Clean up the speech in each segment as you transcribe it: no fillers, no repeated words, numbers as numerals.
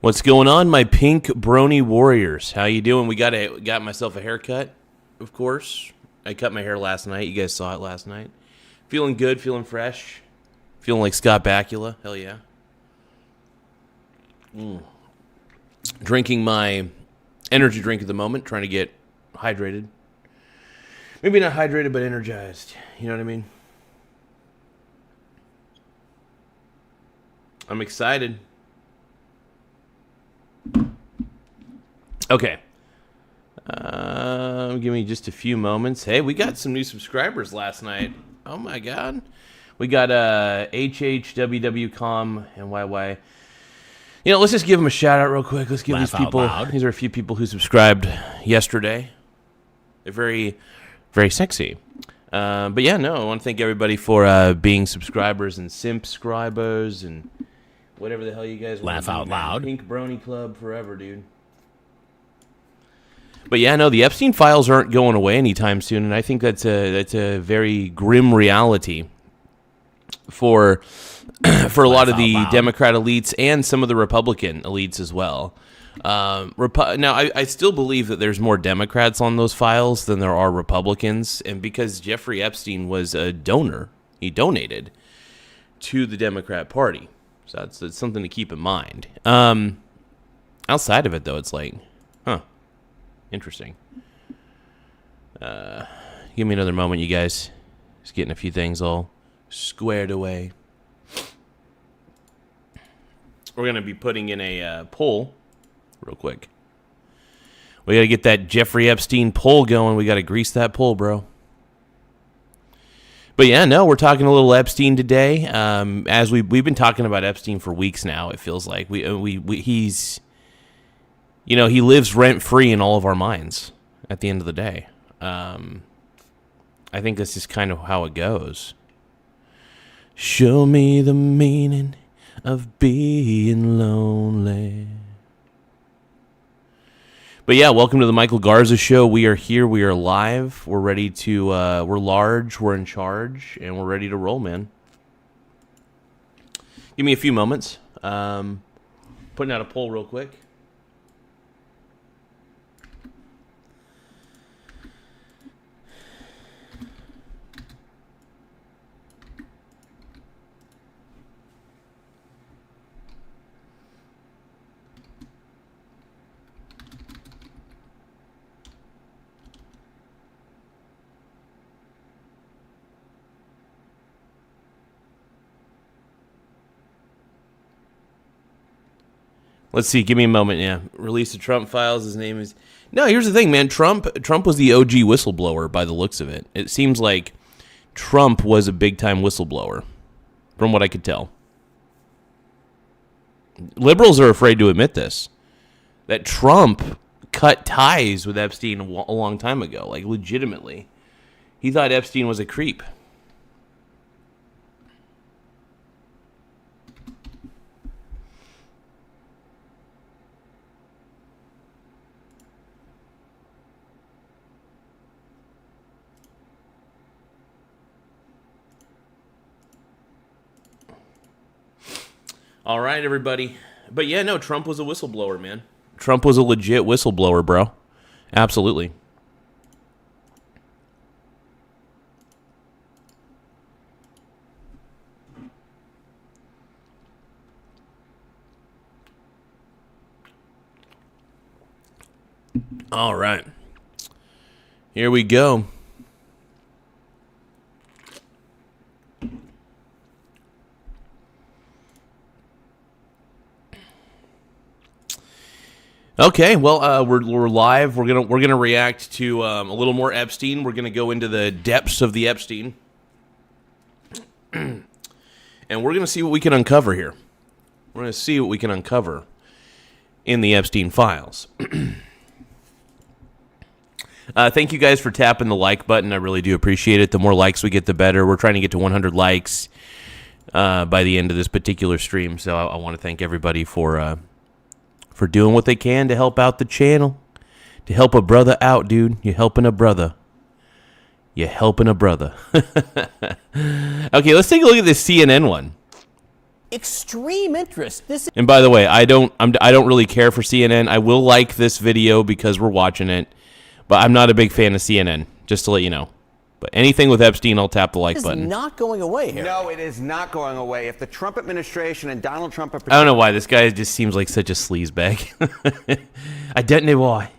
What's going on, my pink brony warriors? How you doing? Got myself a haircut, of course. I cut my hair last night. You guys saw it last night. Feeling good, feeling fresh, feeling like Scott Bakula. Hell yeah. Drinking my energy drink at the moment, trying to get hydrated. Maybe not hydrated, but energized. You know what I mean? I'm excited. Okay. Give me just a few moments. Hey, we got some new subscribers last night. Oh my god. We got HHWWCom and YY. You know, let's just give them a shout out real quick. Let's give these people. These are a few people who subscribed yesterday. They're very, very sexy. But yeah, no, I want to thank everybody for being subscribers and simp-scribers and whatever the hell you guys want. Laugh out loud. Pink Brony Club forever, dude. But yeah, no, the Epstein files aren't going away anytime soon, and I think that's a very grim reality for a lot of the Democrat elites and some of the Republican elites as well. Now, I still believe that there's more Democrats on those files than there are Republicans, and because Jeffrey Epstein was a donor, he donated to the Democrat Party. So that's something to keep in mind. Outside of it, though, it's like, interesting. Give me another moment, you guys. Just getting a few things all squared away. We're going to be putting in a poll real quick. We got to get that Jeffrey Epstein poll going. We got to grease that poll, bro. But yeah, no, we're talking a little Epstein today. As we've been talking about Epstein for weeks now, it feels like he's, you know, he lives rent free in all of our minds. At the end of the day, I think this is kind of how it goes. Show me the meaning of being lonely. But yeah, welcome to the Michael Garza Show. We are here. We are live. We're ready to, we're large, we're in charge, and we're ready to roll, man. Give me a few moments. Putting out a poll real quick. Let's see. Give me a moment. Yeah. Release the Trump files. His name is... No, here's the thing, man. Trump was the OG whistleblower by the looks of it. It seems like Trump was a big-time whistleblower, from what I could tell. Liberals are afraid to admit this, that Trump cut ties with Epstein a long time ago, like legitimately. He thought Epstein was a creep. All right, everybody. But yeah, no, Trump was a whistleblower, man. Trump was a legit whistleblower, bro. Absolutely. All right. Here we go. Okay, well, we're live. We're gonna react to a little more Epstein. We're gonna go into the depths of the Epstein, and we're gonna see what we can uncover here. We're gonna see what we can uncover in the Epstein files. Thank you guys for tapping the like button. I really do appreciate it. The more likes we get, the better. We're trying to get to 100 likes by the end of this particular stream. So I want to thank everybody for doing what they can to help out the channel, to help a brother out, dude. You're helping a brother. You're helping a brother. Okay, let's take a look at this CNN one. extreme interest. And by the way, I don't really care for CNN. I will like this video because we're watching it, but I'm not a big fan of CNN, just to let you know. But anything with Epstein, I'll tap the like button. It's not going away here. No, it is not going away. If the Trump administration and Donald Trump... I don't know why. This guy just seems like such a sleazebag. I don't know why.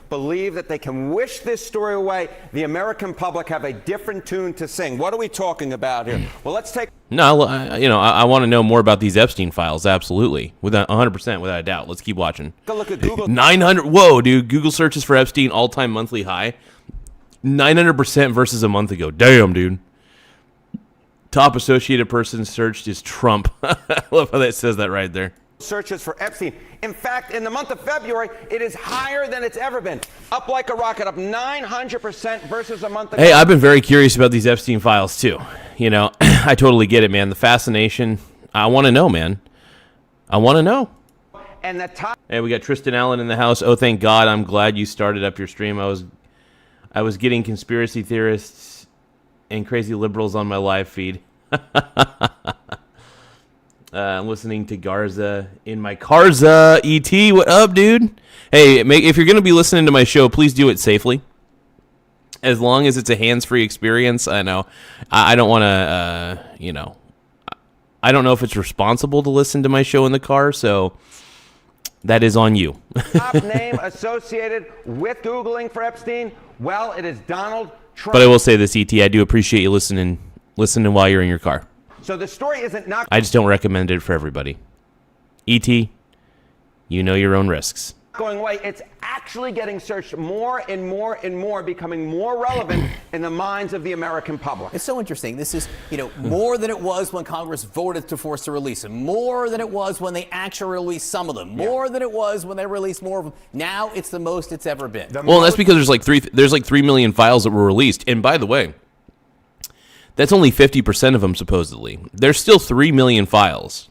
Believe that they can wish this story away, the American public have a different tune to sing. What are we talking about here? Well, let's take... No, I want to know more about these Epstein files. Absolutely. 100%, without a doubt. Let's keep watching. Take a look at Google. 900. Whoa, dude. Google searches for Epstein all-time monthly high. 900% versus a month ago. Damn, dude. Top associated person searched is Trump. I love how that says that right there. Searches for Epstein. In fact, in the month of February, it is higher than it's ever been. Up like a rocket, up 900% versus a month ago. Hey, I've been very curious about these Epstein files, too. You know, I totally get it, man. The fascination. I want to know, man. I want to know. And the top... Hey, we got Tristan Allen in the house. Oh, thank God. I'm glad you started up your stream. I was getting conspiracy theorists and crazy liberals on my live feed. I'm listening to Garza in my Garza. ET, what up, dude? Hey, if you're going to be listening to my show, please do it safely. As long as it's a hands-free experience. I know. I don't want to, I don't know if it's responsible to listen to my show in the car, so that is on you. Top name associated with Googling for Epstein, well, it is Donald Trump. But I will say this, ET, I do appreciate you listening while you're in your car. So the story isn't not... I just don't recommend it for everybody. ET, you know your own risks. Going away, it's actually getting searched more and more and more, becoming more relevant in the minds of the American public. It's so interesting. This is, more than it was when Congress voted to force to release them, more than it was when they actually released some of them, more than it was when they released more of them. Now it's the most it's ever been. Well, that's because there's like 3 million files that were released. And by the way, that's only 50% of them, supposedly. There's still 3 million files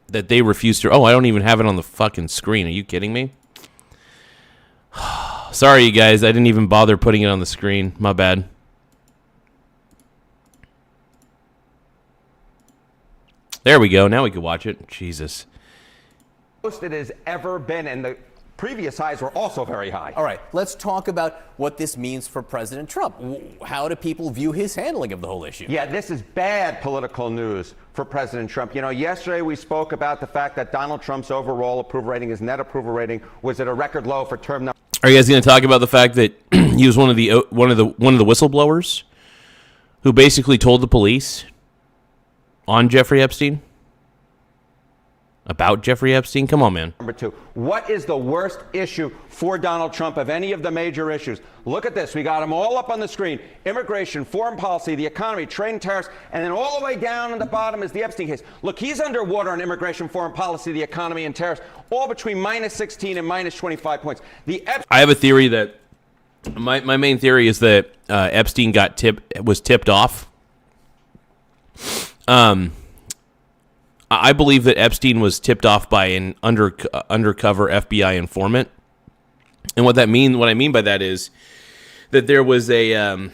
that they refuse to... Oh, I don't even have it on the fucking screen. Are you kidding me? Sorry, you guys. I didn't even bother putting it on the screen. My bad. There we go. Now we can watch it. Jesus. Most it has ever been, and the previous highs were also very high. All right, let's talk about what this means for President Trump. How do people view his handling of the whole issue? Yeah, this is bad political news for President Trump. Yesterday we spoke about the fact that Donald Trump's overall approval rating, his net approval rating, was at a record low for term number. Are you guys going to talk about the fact that he was one of the whistleblowers who basically told the police on Jeffrey Epstein? About Jeffrey Epstein? Come on, man. Number 2, what is the worst issue for Donald Trump of any of the major issues? Look at this. We got them all up on the screen. Immigration, foreign policy, the economy, trade and tariffs, and then all the way down at the bottom is the Epstein case. Look, he's underwater on immigration, foreign policy, the economy, and tariffs, all between minus 16 and minus 25 points. I have a theory that my main theory is that Epstein was tipped off. I believe that Epstein was tipped off by an undercover FBI informant, and what I mean by that is that there was there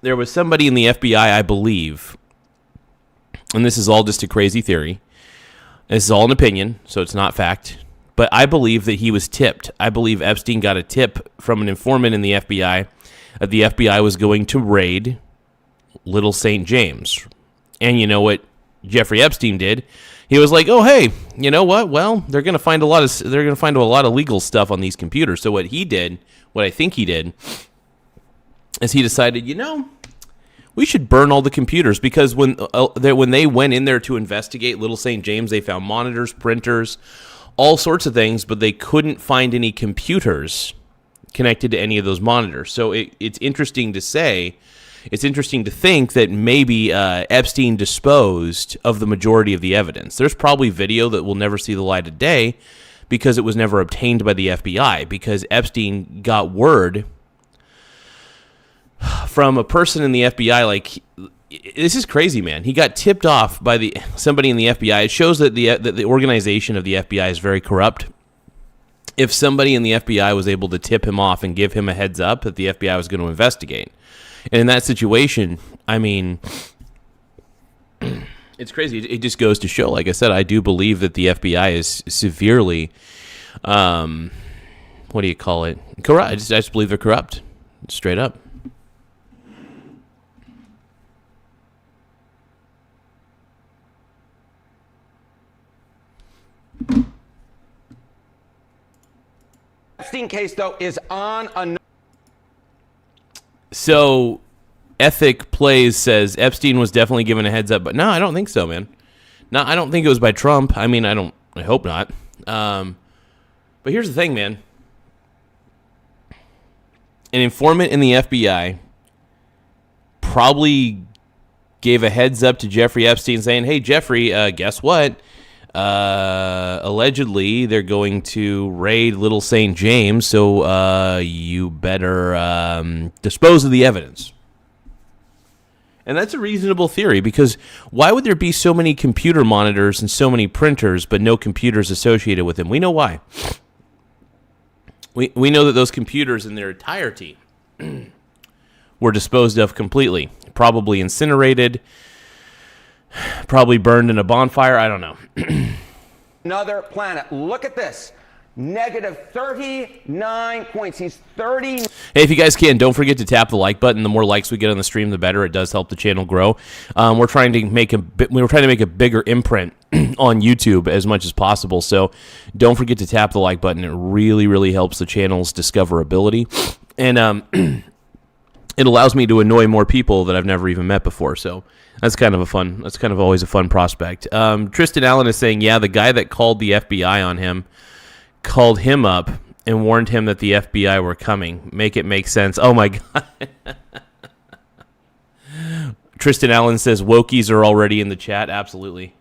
was somebody in the FBI, I believe, and this is all just a crazy theory. This is all an opinion, so it's not fact. But I believe that he was tipped. I believe Epstein got a tip from an informant in the FBI that the FBI was going to raid Little St. James, and you know what Jeffrey Epstein did? He was like, "Oh, hey, you know what? Well, they're going to find a lot of legal stuff on these computers." So what I think he did, is he decided, we should burn all the computers, because when they went in there to investigate Little St. James, they found monitors, printers, all sorts of things, but they couldn't find any computers connected to any of those monitors. So it's interesting to say. It's interesting to think that maybe Epstein disposed of the majority of the evidence. There's probably video that will never see the light of day because it was never obtained by the FBI, because Epstein got word from a person in the FBI. Like, this is crazy, man. He got tipped off by somebody in the FBI. It shows that the organization of the FBI is very corrupt. If somebody in the FBI was able to tip him off and give him a heads up that the FBI was going to investigate. And in that situation, I mean, It's crazy. It just goes to show, like I said, I do believe that the FBI is severely, what do you call it? Corrupt. I just believe they're corrupt, straight up. Epstein case, though, is on a... So, Ethic Plays says Epstein was definitely given a heads up, but no, I don't think so, man. No, I don't think it was by Trump. I mean, I hope not. But here's the thing, man. An informant in the FBI probably gave a heads up to Jeffrey Epstein saying, hey, Jeffrey, guess what? Allegedly, they're going to raid Little St. James, so you better dispose of the evidence. And that's a reasonable theory, because why would there be so many computer monitors and so many printers, but no computers associated with them? We know why. We know that those computers in their entirety were disposed of completely, probably incinerated, probably burned in a bonfire. I don't know. Another planet. Look at this. Negative 39 points. He's 30. Hey, if you guys can, don't forget to tap the like button. The more likes we get on the stream, the better. It does help the channel grow. We're trying to make a bigger imprint on YouTube as much as possible. So don't forget to tap the like button. It really, really helps the channel's discoverability, and it allows me to annoy more people that I've never even met before. So that's kind of always a fun prospect. Tristan Allen is saying, yeah, the guy that called the FBI on him called him up and warned him that the FBI were coming. Make it make sense. Oh my God. Tristan Allen says wokies are already in the chat. Absolutely.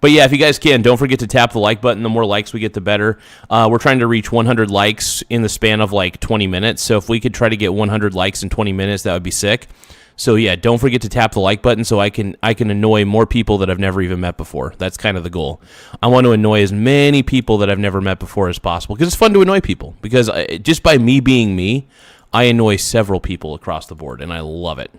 But yeah, if you guys can, don't forget to tap the like button. The more likes we get, the better. We're trying to reach 100 likes in the span of like 20 minutes. So if we could try to get 100 likes in 20 minutes, that would be sick. So yeah, don't forget to tap the like button so I can annoy more people that I've never even met before. That's kind of the goal. I want to annoy as many people that I've never met before as possible, because it's fun to annoy people. Because just by me being me, I annoy several people across the board, and I love it.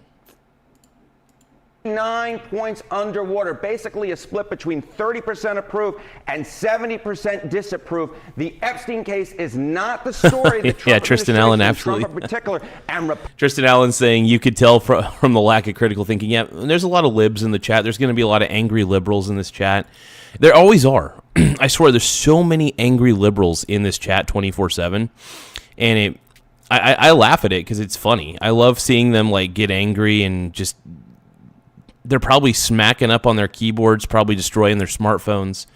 9 points underwater, basically a split between 30% approve and 70% disapprove. The Epstein case is not the story that Trump yeah, Tristan Allen, absolutely. Trump in particular, and Tristan Allen saying you could tell from the lack of critical thinking. Yeah, there's a lot of libs in the chat. There's going to be a lot of angry liberals in this chat. There always are. I swear, there's so many angry liberals in this chat 24/7, and I laugh at it because it's funny. I love seeing them like get angry and just. They're probably smacking up on their keyboards, probably destroying their smartphones.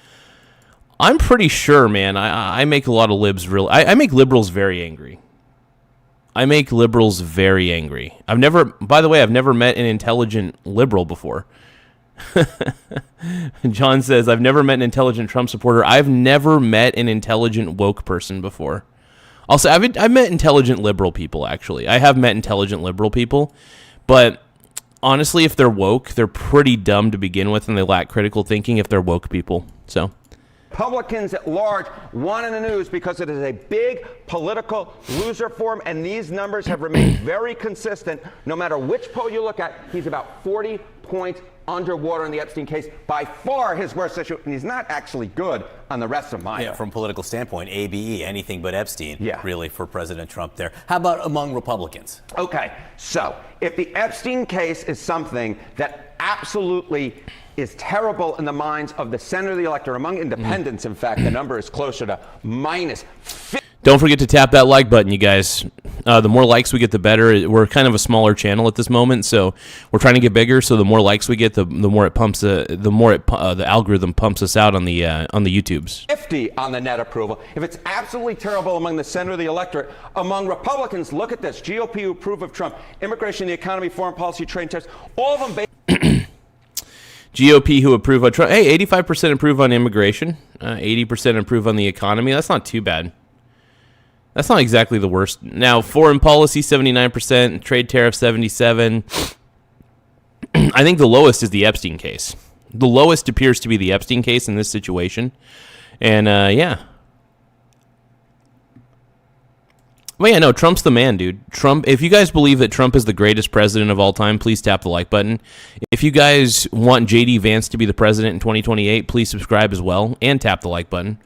I'm pretty sure, man, I make a lot of libs I make liberals very angry. I make liberals very angry. By the way, I've never met an intelligent liberal before. John says, I've never met an intelligent Trump supporter. I've never met an intelligent woke person before. Also, I've met intelligent liberal people, actually. I have met intelligent liberal people, but honestly, if they're woke, they're pretty dumb to begin with, and they lack critical thinking if they're woke people. So, Republicans at large want in the news because it is a big political loser for him, and these numbers have remained very consistent. No matter which poll you look at, he's about 40 points underwater in the Epstein case, by far his worst issue, and he's not actually good on the rest of mine. Yeah, from a political standpoint, ABE, anything but Epstein, yeah. Really, for President Trump there. How about among Republicans? Okay, so if the Epstein case is something that absolutely is terrible in the minds of the center of the electorate, among independents, in fact, the number is closer to minus 50. Don't forget to tap that like button, you guys. The more likes we get, the better. We're kind of a smaller channel at this moment, so we're trying to get bigger. So the more likes we get, the more it pumps. The algorithm pumps us out on the YouTubes. 50 on the net approval. If it's absolutely terrible among the center of the electorate, among Republicans, look at this: GOP who approve of Trump, immigration, the economy, foreign policy, trade and tariffs, all of them. GOP who approve of Trump. Hey, 85% approve on immigration. 80% approve on the economy. That's not too bad. That's not exactly the worst. Now, foreign policy, 79%, trade tariff, 77%. I think the lowest is the Epstein case. The lowest appears to be the Epstein case in this situation. And, yeah. Well, yeah, no, Trump's the man, dude. Trump. If you guys believe that Trump is the greatest president of all time, please tap the like button. If you guys want J.D. Vance to be the president in 2028, please subscribe as well and tap the like button.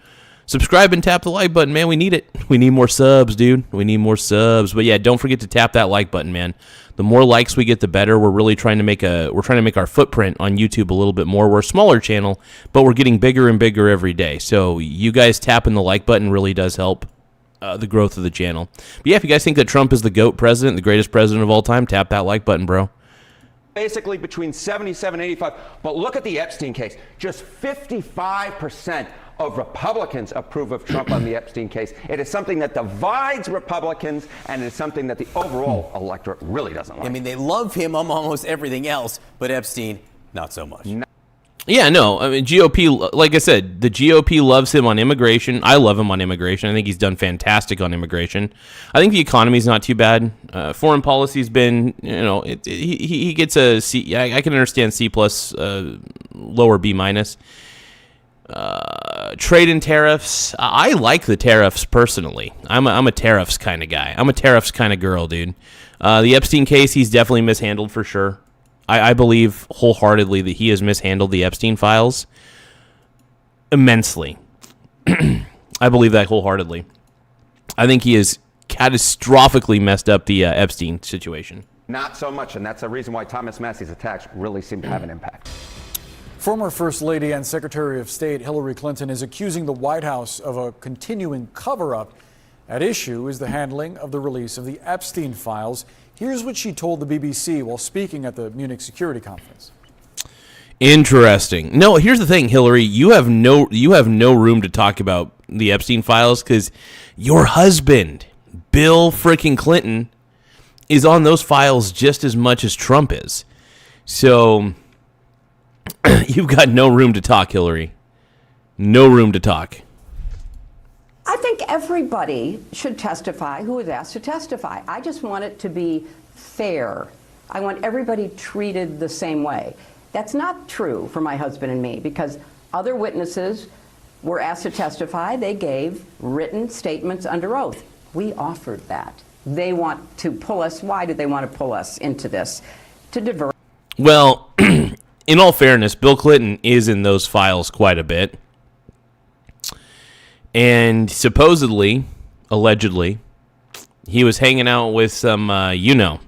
Subscribe and tap the like button, man. We need it. We need more subs, dude. We need more subs. But yeah, don't forget to tap that like button, man. The more likes we get, the better. We're really trying to make our footprint on YouTube a little bit more. We're a smaller channel, but we're getting bigger and bigger every day. So you guys tapping the like button really does help the growth of the channel. But yeah, if you guys think that Trump is the GOAT president, the greatest president of all time, tap that like button, bro. Basically between 77 and 85. But look at the Epstein case. Just 55% of Republicans approve of Trump on the Epstein case. It is something that divides Republicans, and it is something that the overall electorate really doesn't like. I mean, they love him on almost everything else, but Epstein, not so much. Yeah, no, I mean, GOP, like I said, the GOP loves him on immigration. I love him on immigration. I think he's done fantastic on immigration. I think the economy's not too bad. Foreign policy's been, he gets a C. I can understand C+, lower B-. Trade and tariffs. I like the tariffs personally. I'm a tariffs kind of guy. I'm a tariffs kind of girl, dude. The Epstein case, he's definitely mishandled for sure. I believe wholeheartedly that he has mishandled the Epstein files immensely. I believe that wholeheartedly. I think he has catastrophically messed up the Epstein situation. Not so much, and that's the reason why Thomas Massey's attacks really seem to have an impact. Former First Lady and Secretary of State Hillary Clinton is accusing the White House of a continuing cover-up. At issue is the handling of the release of the Epstein files. Here's what she told the BBC while speaking at the Munich Security Conference. Interesting. No, here's the thing, Hillary. You have no room to talk about the Epstein files because your husband, Bill freaking Clinton, is on those files just as much as Trump is. So you've got no room to talk, Hillary. No room to talk. I think everybody should testify who is asked to testify. I just want it to be fair. I want everybody treated the same way. That's not true for my husband and me because other witnesses were asked to testify. They gave written statements under oath. We offered that. They want to pull us. Why do they want to pull us into this? To divert. Well, in all fairness, Bill Clinton is in those files quite a bit. And supposedly, allegedly, he was hanging out with some, Yeah.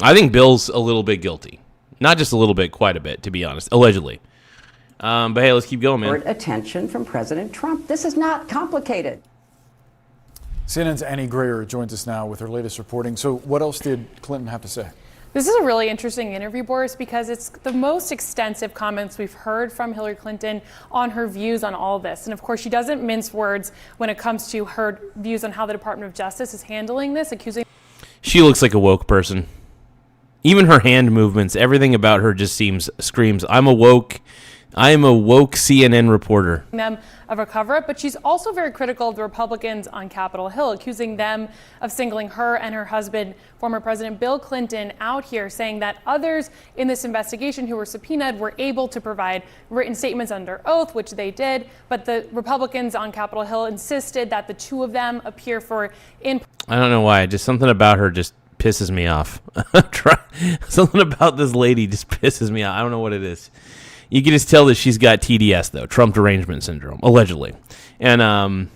I think Bill's a little bit guilty. Not just a little bit, quite a bit, to be honest. Allegedly. But hey, let's keep going, man. Attention from President Trump. This is not complicated. CNN's Annie Grayer joins us now with her latest reporting. So what else did Clinton have to say? This is a really interesting interview, Boris, because it's the most extensive comments we've heard from Hillary Clinton on her views on all of this. And of course, she doesn't mince words when it comes to her views on how the Department of Justice is handling this, accusing. She looks like a woke person. Even her hand movements, everything about her just screams, I am a woke CNN reporter. Them of a cover-up, but she's also very critical of the Republicans on Capitol Hill, accusing them of singling her and her husband, former President Bill Clinton, out here, saying that others in this investigation who were subpoenaed were able to provide written statements under oath, which they did, but the Republicans on Capitol Hill insisted that the two of them appear for in. I don't know why, just something about her just pisses me off. Something about this lady just pisses me off. I don't know what it is. You can just tell that she's got TDS, though, Trump derangement syndrome, allegedly. And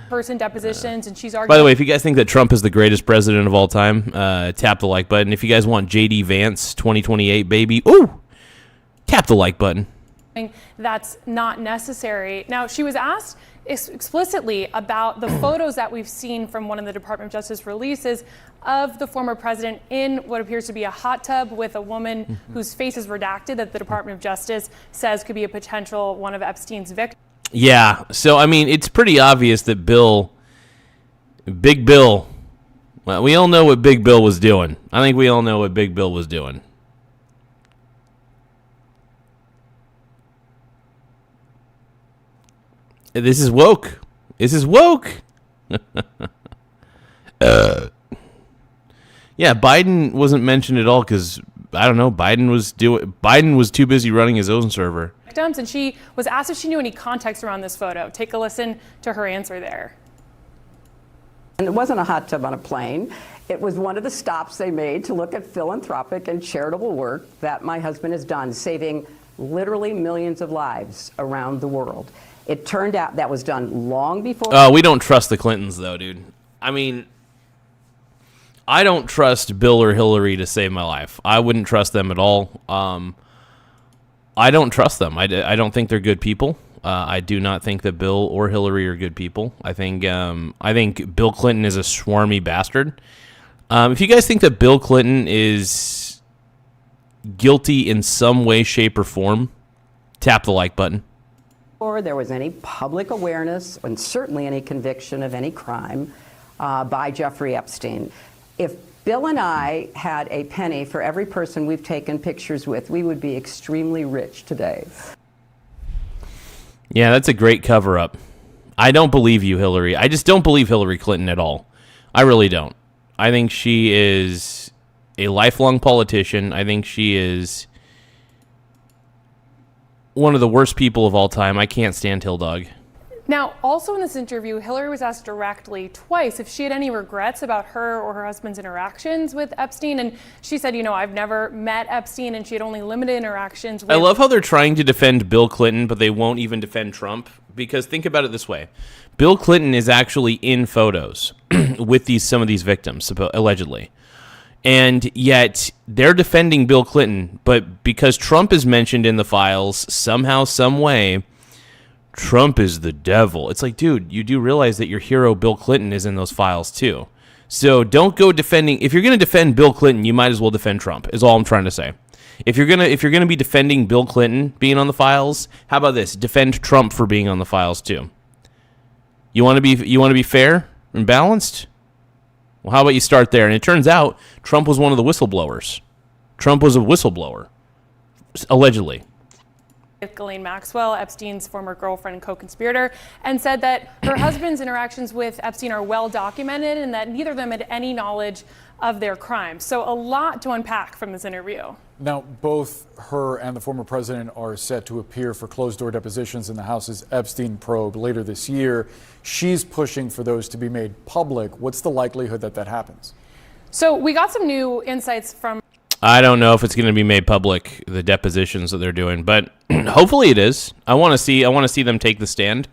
person depositions, and she's arguing. By the way, if you guys think that Trump is the greatest president of all time, tap the like button. If you guys want J.D. Vance 2028, baby, tap the like button. That's not necessary. Now, she was asked explicitly about the photos that we've seen from one of the Department of Justice releases of the former president in what appears to be a hot tub with a woman whose face is redacted that the Department of Justice says could be a potential one of Epstein's victims. Yeah, so I mean, it's pretty obvious that Big Bill, well, we all know what Big Bill was doing. I think we all know what Big Bill was doing. This is woke. This is woke. Yeah, Biden wasn't mentioned at all because I don't know. Biden was too busy running his own server. victims. And she was asked if she knew any context around this photo. Take a listen to her answer there. And it wasn't a hot tub on a plane. It was one of the stops they made to look at philanthropic and charitable work that my husband has done, saving literally millions of lives around the world. It turned out that was done long before. We don't trust the Clintons, though, dude. I mean, I don't trust Bill or Hillary to save my life. I wouldn't trust them at all. I don't trust them. I don't think they're good people. I do not think that Bill or Hillary are good people. I think Bill Clinton is a swarmy bastard. If you guys think that Bill Clinton is guilty in some way, shape, or form, tap the like button. Before there was any public awareness and certainly any conviction of any crime by Jeffrey Epstein. If Bill and I had a penny for every person we've taken pictures with, we would be extremely rich today. Yeah, that's a great cover-up. I don't believe you, Hillary. I just don't believe Hillary Clinton at all. I really don't. I think she is a lifelong politician. I think she is one of the worst people of all time. I can't stand Hill Dog. Now, also in this interview, Hillary was asked directly twice if she had any regrets about her or her husband's interactions with Epstein. And she said, I've never met Epstein, and she had only limited interactions with... I love how they're trying to defend Bill Clinton, but they won't even defend Trump. Because think about it this way. Bill Clinton is actually in photos with some of these victims, allegedly. And yet they're defending Bill Clinton, but because Trump is mentioned in the files, somehow, some way... Trump is the devil. It's like, dude, you do realize that your hero Bill Clinton is in those files too. So don't go defending. If you're going to defend Bill Clinton, you might as well defend Trump. Is all I'm trying to say. If you're gonna be defending Bill Clinton being on the files, how about this? Defend Trump for being on the files too. You want to be fair and balanced? Well, how about you start there? And it turns out Trump was one of the whistleblowers. Trump was a whistleblower, allegedly. Ghislaine Maxwell, Epstein's former girlfriend and co-conspirator, and said that her husband's interactions with Epstein are well documented and that neither of them had any knowledge of their crimes. So a lot to unpack from this interview. Now, both her and the former president are set to appear for closed-door depositions in the House's Epstein probe later this year. She's pushing for those to be made public. What's the likelihood that that happens? So we got some new insights from... I don't know if it's going to be made public, the depositions that they're doing, but hopefully it is. I want to see them take the stand.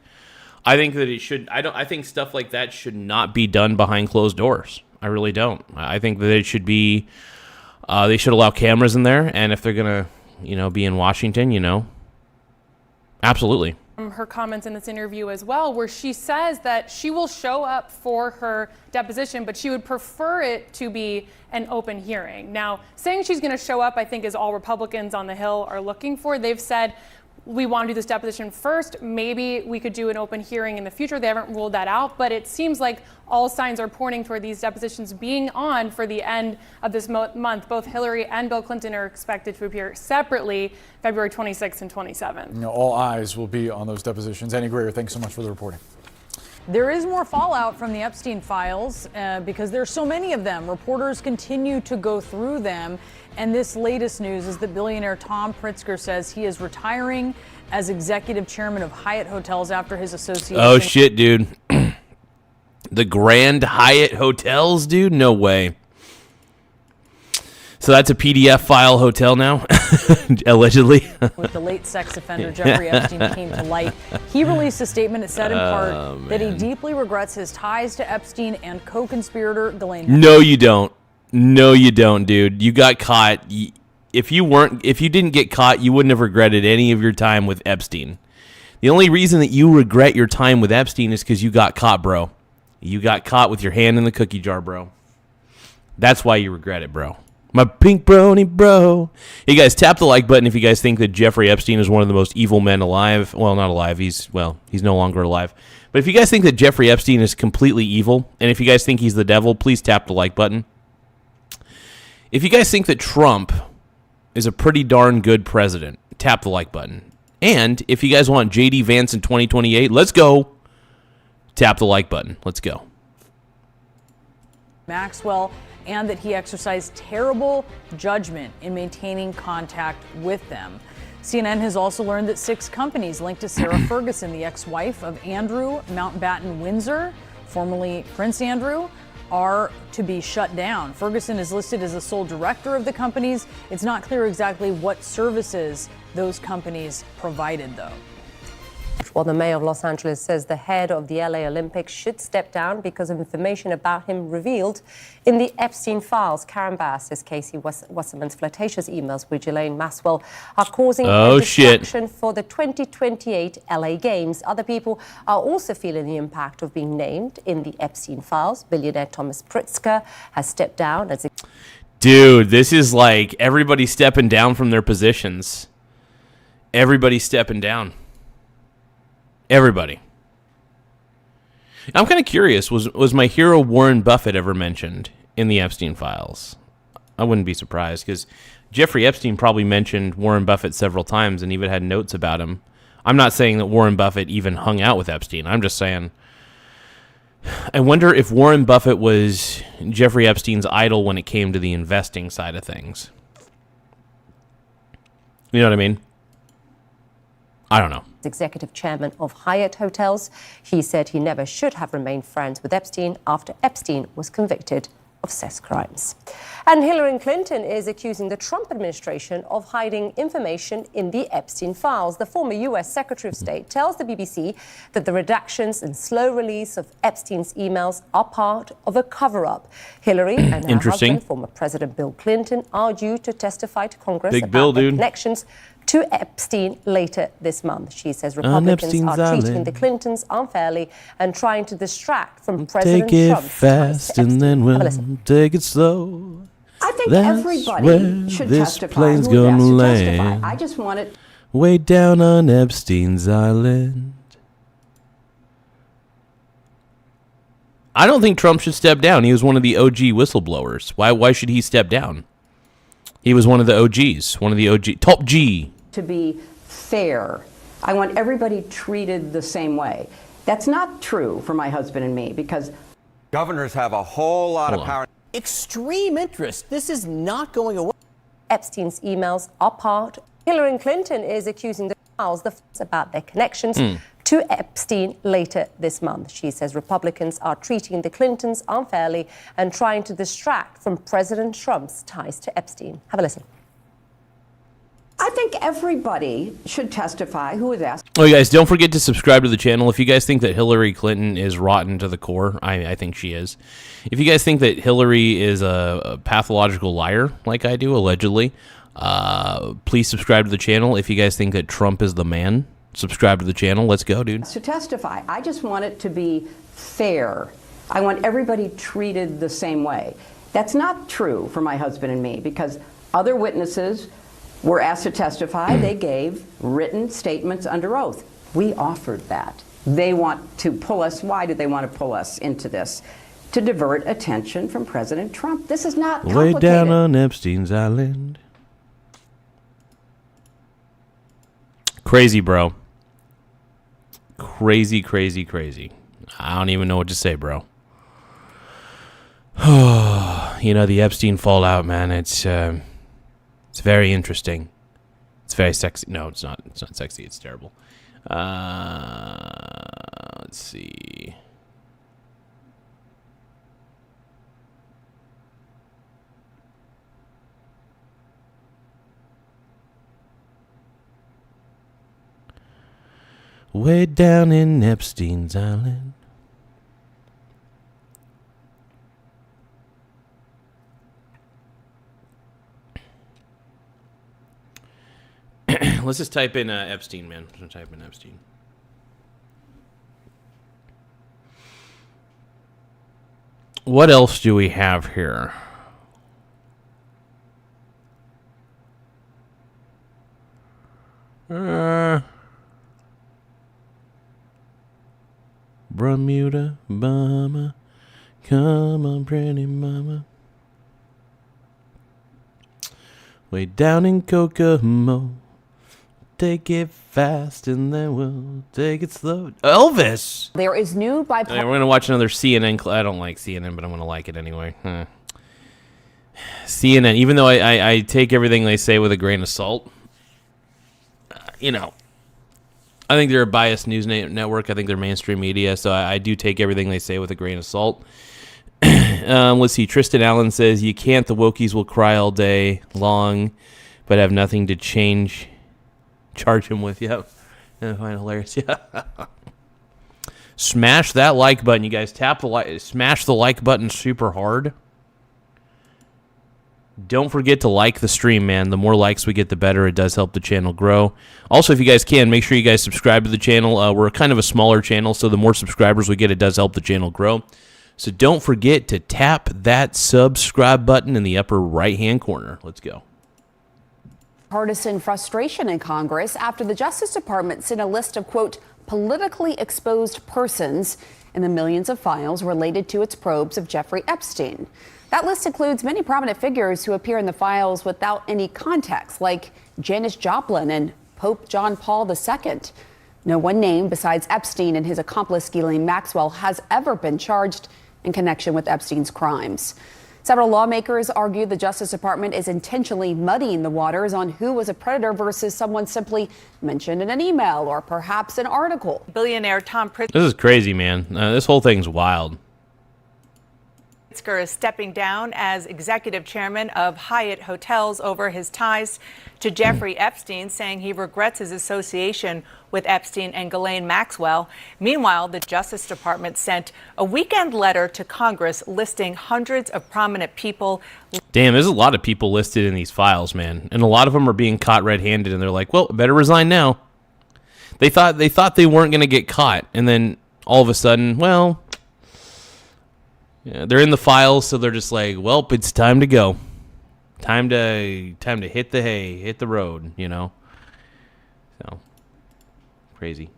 I think that it should. I think stuff like that should not be done behind closed doors. I really don't. I think that it should be. They should allow cameras in there, and if they're going to, be in Washington, absolutely. Her comments in this interview as well, where she says that she will show up for her deposition, but she would prefer it to be an open hearing. Now, saying she's going to show up, I think, is all Republicans on the Hill are looking for. They've said, we want to do this deposition first. Maybe we could do an open hearing in the future. They haven't ruled that out, but it seems like all signs are pointing toward these depositions being on for the end of this month. Both Hillary and Bill Clinton are expected to appear separately February 26th and 27th. All eyes will be on those depositions. Annie Greer, thanks so much for the reporting. There is more fallout from the Epstein files because there's so many of them. Reporters continue to go through them. And this latest news is that billionaire Tom Pritzker says he is retiring as executive chairman of Hyatt Hotels after his association. Oh, shit, dude. The Grand Hyatt Hotels, dude? No way. So that's a PDF file hotel now, allegedly. With the late sex offender Jeffrey Epstein came to light. He released a statement that said in part that he deeply regrets his ties to Epstein and co-conspirator Ghislaine. No, you don't. No, you don't, dude. You got caught. If you didn't get caught, you wouldn't have regretted any of your time with Epstein. The only reason that you regret your time with Epstein is because you got caught, bro. You got caught with your hand in the cookie jar, bro. That's why you regret it, bro. My pink brony, bro. Hey, guys, tap the like button if you guys think that Jeffrey Epstein is one of the most evil men alive. Well, not alive. He's no longer alive. But if you guys think that Jeffrey Epstein is completely evil, and if you guys think he's the devil, please tap the like button. If you guys think that Trump is a pretty darn good president, tap the like button. And if you guys want J.D. Vance in 2028, let's go. Tap the like button. Let's go. Maxwell, and that he exercised terrible judgment in maintaining contact with them. CNN has also learned that 6 companies linked to Sarah Ferguson, the ex-wife of Andrew Mountbatten Windsor, formerly Prince Andrew, are to be shut down. Ferguson is listed as the sole director of the companies. It's not clear exactly what services those companies provided, though. Well, the mayor of Los Angeles says the head of the LA Olympics should step down because of information about him revealed in the Epstein files. Karen Bass says Casey Wasserman's flirtatious emails with Ghislaine Maxwell are causing a distraction for the 2028 LA Games. Other people are also feeling the impact of being named in the Epstein files. Billionaire Thomas Pritzker has stepped down as a... Dude, this is like everybody stepping down from their positions. Everybody stepping down. Everybody. I'm kind of curious, was my hero Warren Buffett ever mentioned in the Epstein files? I wouldn't be surprised, because Jeffrey Epstein probably mentioned Warren Buffett several times and even had notes about him. I'm not saying that Warren Buffett even hung out with Epstein. I'm just saying, I wonder if Warren Buffett was Jeffrey Epstein's idol when it came to the investing side of things. You know what I mean? I don't know. Executive chairman of Hyatt Hotels. He said he never should have remained friends with Epstein after Epstein was convicted of sex crimes. And Hillary Clinton is accusing the Trump administration of hiding information in the Epstein files. The former U.S. Secretary of State tells the BBC that the redactions and slow release of Epstein's emails are part of a cover-up. Hillary and her husband, former President Bill Clinton, are due to testify to Congress about their connections to Epstein later this month. She says Republicans are treating the Clintons unfairly and trying to distract from President Trump's fast and then we'll take it slow. I think everybody should testify who is asked to testify. I just want it way down on Epstein's Island. I don't think Trump should step down. He was one of the OG whistleblowers. Why should he step down? He was one of the OGs, one of the OG, top G. To be fair, I want everybody treated the same way. That's not true for my husband and me, because governors have a whole lot of power. Extreme interest. This is not going away. Epstein's emails are part. Hillary Clinton is accusing the files about their connections to Epstein later this month. She says Republicans are treating the Clintons unfairly and trying to distract from President Trump's ties to Epstein. Have a listen. I think everybody should testify who is asked. Oh, you guys, don't forget to subscribe to the channel. If you guys think that Hillary Clinton is rotten to the core, I think she is. If you guys think that Hillary is a pathological liar, like I do, allegedly, please subscribe to the channel. If you guys think that Trump is the man, subscribe to the channel. Let's go, dude. To testify. I just want it to be fair. I want everybody treated the same way. That's not true for my husband and me, because other witnesses were asked to testify. They gave written statements under oath. We offered that. They want to pull us. Why do they want to pull us into this? To divert attention from President Trump. This is not complicated. Way down on Epstein's Island. Crazy, bro. Crazy, crazy, crazy. I don't even know what to say, bro. You know, the Epstein fallout, man, it's very interesting. It's very sexy. No, it's not. It's not sexy. It's terrible. Let's see. Way down in Epstein's Island. Let's just type in Epstein, man. Let's type in Epstein. What else do we have here? Bermuda, mama, come on, pretty mama. Way down in Kokomo. Take it fast and then we'll take it slow. Elvis! There is new bipartisan. We're going to watch another CNN. I don't like CNN, but I'm going to like it anyway. CNN, even though I take everything they say with a grain of salt, I think they're a biased news network. I think they're mainstream media, so I do take everything they say with a grain of salt. Let's see. Tristan Allen says, you can't. The wokies will cry all day long, but have nothing to charge him with. Yep. I find it hilarious. Yeah. Smash that like button, you guys. Smash the like button super hard. Don't forget to like the stream, man. The more likes we get, the better. It does help the channel grow. Also, if you guys can, make sure you guys subscribe to the channel. We're kind of a smaller channel, so the more subscribers we get, it does help the channel grow. So don't forget to tap that subscribe button in the upper right-hand corner. Let's go. Partisan frustration in Congress after the Justice Department sent a list of, quote, politically exposed persons in the millions of files related to its probes of Jeffrey Epstein. That list includes many prominent figures who appear in the files without any context, like Janis Joplin and Pope John Paul II. No one name besides Epstein and his accomplice Ghislaine Maxwell has ever been charged in connection with Epstein's crimes. Several lawmakers argue the Justice Department is intentionally muddying the waters on who was a predator versus someone simply mentioned in an email or perhaps an article. Billionaire Tom Pritzker. This is crazy, man. This whole thing's wild. Pritzker is stepping down as executive chairman of Hyatt Hotels over his ties to Jeffrey Epstein, saying he regrets his association with Epstein and Ghislaine Maxwell. Meanwhile, the Justice Department sent a weekend letter to Congress listing hundreds of prominent people. Damn, there's a lot of people listed in these files, man. And a lot of them are being caught red-handed, and they're like, well, better resign now. They thought they weren't going to get caught, and then all of a sudden, well, yeah, they're in the files, so they're just like, well, it's time to go. Time to hit the hay, hit the road, So, crazy.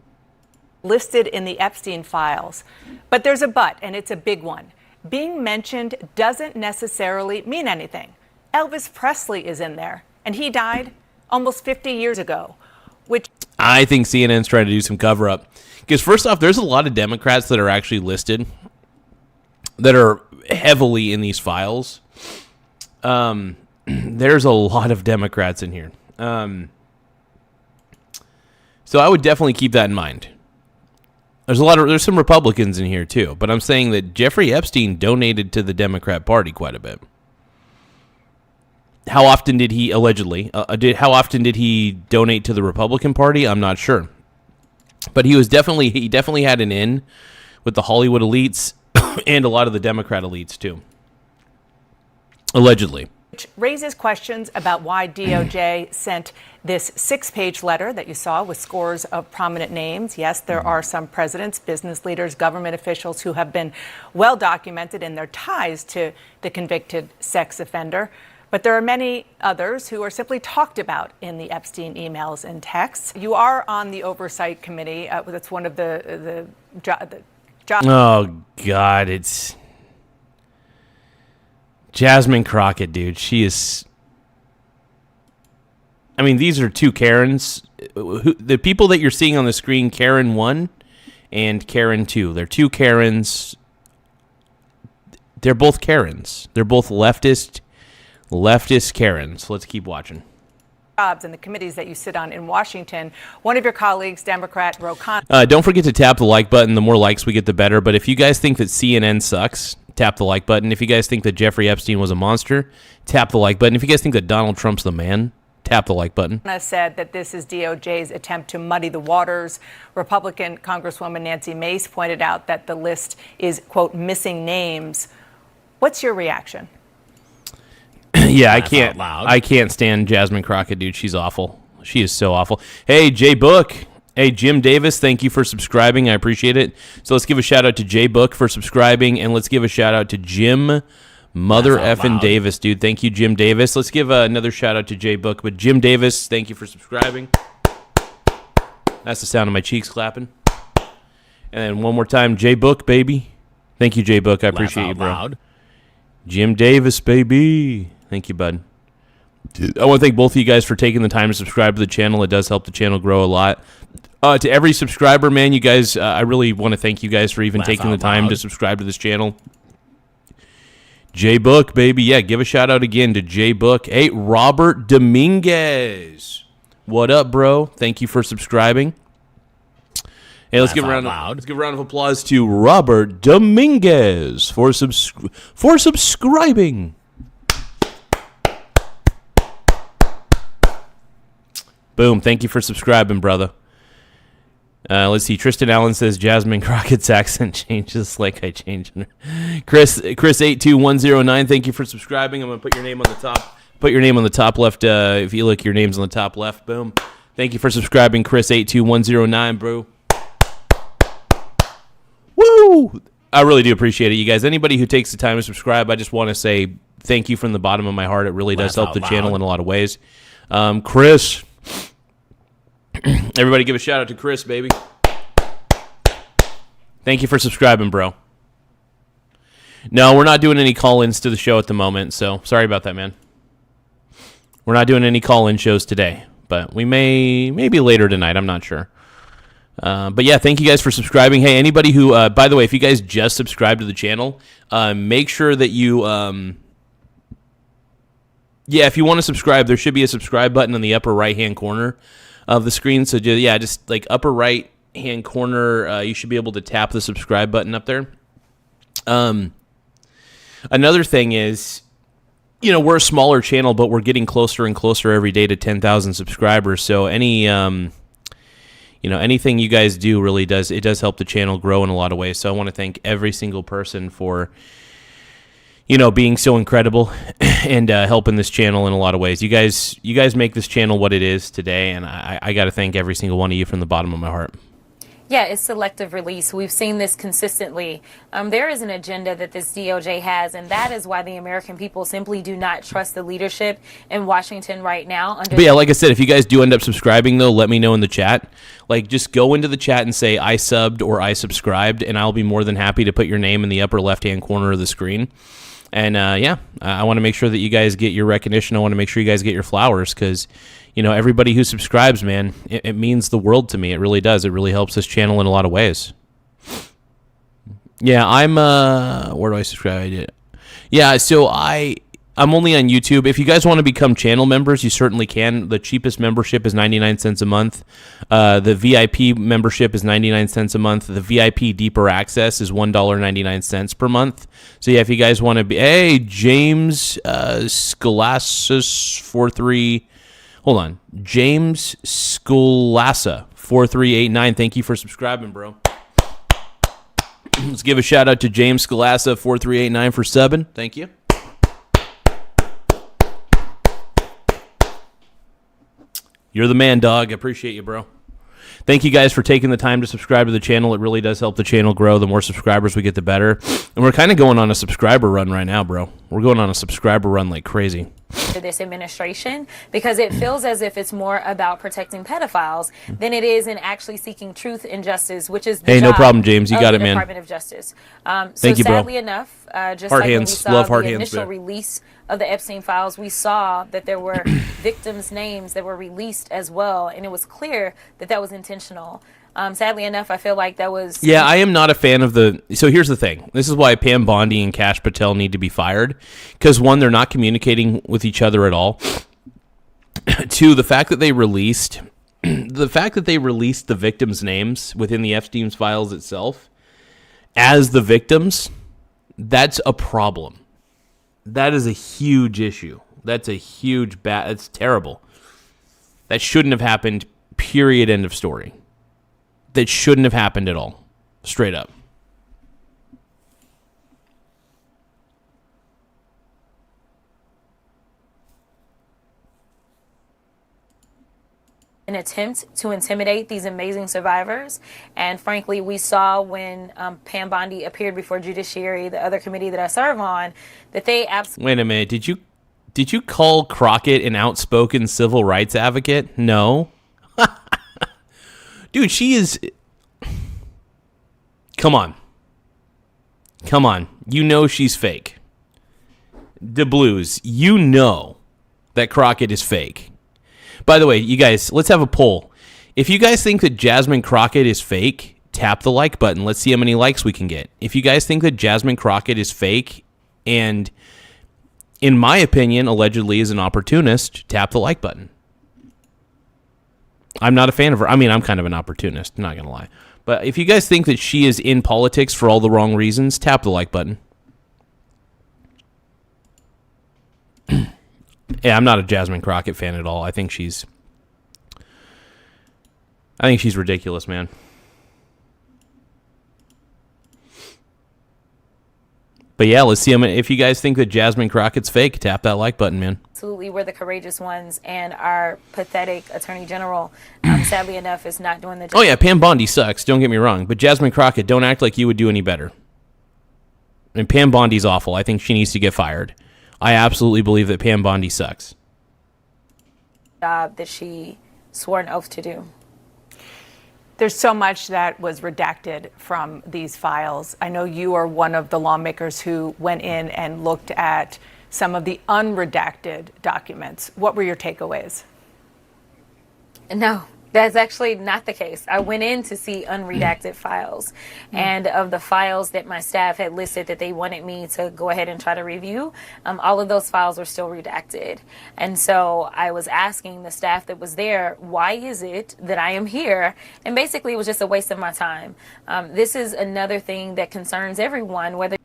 Listed in the Epstein files. But there's a but, and it's a big one. Being mentioned doesn't necessarily mean anything. Elvis Presley is in there, and he died almost 50 years ago, which I think CNN's trying to do some cover-up. Because first off, there's a lot of Democrats that are actually listed that are heavily in these files. There's a lot of Democrats in here. So I would definitely keep that in mind. There's some Republicans in here too, but I'm saying that Jeffrey Epstein donated to the Democrat Party quite a bit. How often did he allegedly? How often did he donate to the Republican Party? I'm not sure, but he definitely had an in with the Hollywood elites and a lot of the Democrat elites too. Allegedly. Which raises questions about why DOJ sent this 6-page letter that you saw with scores of prominent names. Yes, there are some presidents, business leaders, government officials who have been well documented in their ties to the convicted sex offender. But there are many others who are simply talked about in the Epstein emails and texts. You are on the Oversight Committee. That's one of the jobs. Oh, God, it's Jasmine Crockett, dude. She is. I mean, these are two Karens. The people that you're seeing on the screen, Karen 1 and Karen 2. They're two Karens. They're both Karens. They're both leftist Karens. Let's keep watching. Jobs and the committees that you sit on in Washington. One of your colleagues, Democrat Ro Khanna. Don't forget to tap the like button. The more likes we get, the better. But if you guys think that CNN sucks, tap the like button. If you guys think that Jeffrey Epstein was a monster, tap the like button. If you guys think that Donald Trump's the man, tap the like button. Said that this is DOJ's attempt to muddy the waters. Republican Congresswoman Nancy Mace pointed out that the list is, quote, missing names. What's your reaction? Yeah, I can't stand Jasmine Crockett, dude. She's awful. She is so awful. Hey, Jay Book. Hey, Jim Davis, thank you for subscribing. I appreciate it. So let's give a shout out to Jay Book for subscribing, and let's give a shout out to Jim Mother effing Davis, dude. Thank you, Jim Davis. Let's give another shout out to Jay Book, but Jim Davis, thank you for subscribing. That's the sound of my cheeks clapping. And then one more time, Jay Book, baby. Thank you, Jay Book. I appreciate you, bro. Loud. Jim Davis, baby. Thank you, bud. I want to thank both of you guys for taking the time to subscribe to the channel. It does help the channel grow a lot. To every subscriber, man, you guys, I really want to thank you guys for even taking the time to subscribe to this channel. J Book, baby. Yeah, give a shout out again to J Book. Hey, Robert Dominguez. What up, bro? Thank you for subscribing. Hey, let's give a round of applause to Robert Dominguez for subscribing. Boom. Thank you for subscribing, brother. Let's see. Tristan Allen says Jasmine Crockett's accent changes like I changed her. Chris 82109. Thank you for subscribing. I'm gonna put your name on the top. Put your name on the top left. If you look, your name's on the top left. Boom. Thank you for subscribing, Chris 82109, bro. Woo! I really do appreciate it, you guys. Anybody who takes the time to subscribe, I just want to say thank you from the bottom of my heart. It really does help the channel in a lot of ways. Chris. Everybody give a shout out to Chris, baby. Thank you for subscribing, bro. No, we're not doing any call-ins to the show at the moment, so sorry about that, man. We're not doing any call-in shows today, but we maybe later tonight. I'm not sure. But yeah, thank you guys for subscribing. Hey, anybody who, by the way, if you guys just subscribed to the channel, make sure that you, if you want to subscribe, there should be a subscribe button in the upper right-hand corner of the screen. So just like upper right hand corner, you should be able to tap the subscribe button up there. Another thing is, we're a smaller channel, but we're getting closer and closer every day to 10,000 subscribers. So anything you guys do really does help the channel grow in a lot of ways. So I want to thank every single person for being so incredible and helping this channel in a lot of ways. You guys make this channel what it is today, and I got to thank every single one of you from the bottom of my heart. Yeah, it's selective release. We've seen this consistently. There is an agenda that this DOJ has, and that is why the American people simply do not trust the leadership in Washington right now. But yeah, like I said, if you guys do end up subscribing, though, let me know in the chat. Like, just go into the chat and say, I subbed or I subscribed, and I'll be more than happy to put your name in the upper left-hand corner of the screen. And I want to make sure that you guys get your recognition. I want to make sure you guys get your flowers because, everybody who subscribes, man, it means the world to me. It really does. It really helps this channel in a lot of ways. Yeah, I'm, where do I subscribe? Yeah, so I'm only on YouTube. If you guys want to become channel members, you certainly can. The cheapest membership is 99 cents a month. The VIP membership is 99 cents a month. The VIP Deeper Access is $1.99 per month. So yeah, if you guys want to be, hey, James Scholassus 43. Hold on, James Scholassa 4389. Thank you for subscribing, bro. Let's give a shout out to James Scholassa 4389 for subbing. Thank you. You're the man, dog. I appreciate you, bro. Thank you guys for taking the time to subscribe to the channel. It really does help the channel grow. The more subscribers we get, the better. And we're kind of going on a subscriber run right now, bro. We're going on a subscriber run like crazy. To this administration, because it feels as if it's more about protecting pedophiles than it is in actually seeking truth and justice, which is the no job problem, James. You got it, man. Department of Justice. Thank you, bro. Sadly enough, just heart like hands. when we saw Love heart the hands, initial man. release of the Epstein files, we saw that there were victims' names that were released as well, and it was clear that that was intentional. Sadly enough, I feel like that was... Yeah, I am not a fan of the... So here's the thing. This is why Pam Bondi and Kash Patel need to be fired. Because one, they're not communicating with each other at all. Two, the fact that they released... the victims' names within the Epstein files itself as the victims, that's a problem. That is a huge issue. That's a huge... That's terrible. That shouldn't have happened, period, end of story. That shouldn't have happened at all. Straight up. An attempt to intimidate these amazing survivors. And frankly, we saw when Pam Bondi appeared before Judiciary, the other committee that I serve on, that they absolutely... Wait a minute. Did you call Crockett an outspoken civil rights advocate? No. Dude, she is... Come on. You know she's fake. The Blues, you know that Crockett is fake. By the way, you guys, let's have a poll. If you guys think that Jasmine Crockett is fake, tap the like button. Let's see how many likes we can get. If you guys think that Jasmine Crockett is fake and, in my opinion, allegedly is an opportunist, tap the like button. I'm not a fan of her. I mean, I'm kind of an opportunist, not going to lie. But if you guys think that she is in politics for all the wrong reasons, tap the like button. Yeah, I'm not a Jasmine Crockett fan at all. I think she's ridiculous, man. But yeah, let's see. If you guys think that Jasmine Crockett's fake, tap that like button, man. Absolutely, we're the courageous ones, and our pathetic Attorney General, sadly enough, is not doing the job. Oh yeah, Pam Bondi sucks. Don't get me wrong, but Jasmine Crockett, don't act like you would do any better. And Pam Bondi's awful. I think she needs to get fired. I absolutely believe that Pam Bondi sucks. Job that she swore an oath to do. There's so much that was redacted from these files. I know you are one of the lawmakers who went in and looked at some of the unredacted documents. What were your takeaways? No, that's actually not the case. I went in to see unredacted files, and of the files that my staff had listed that they wanted me to go ahead and try to review, all of those files were still redacted. And so I was asking the staff that was there, why is it that I am here? And basically it was just a waste of my time. This is another thing that concerns everyone, whether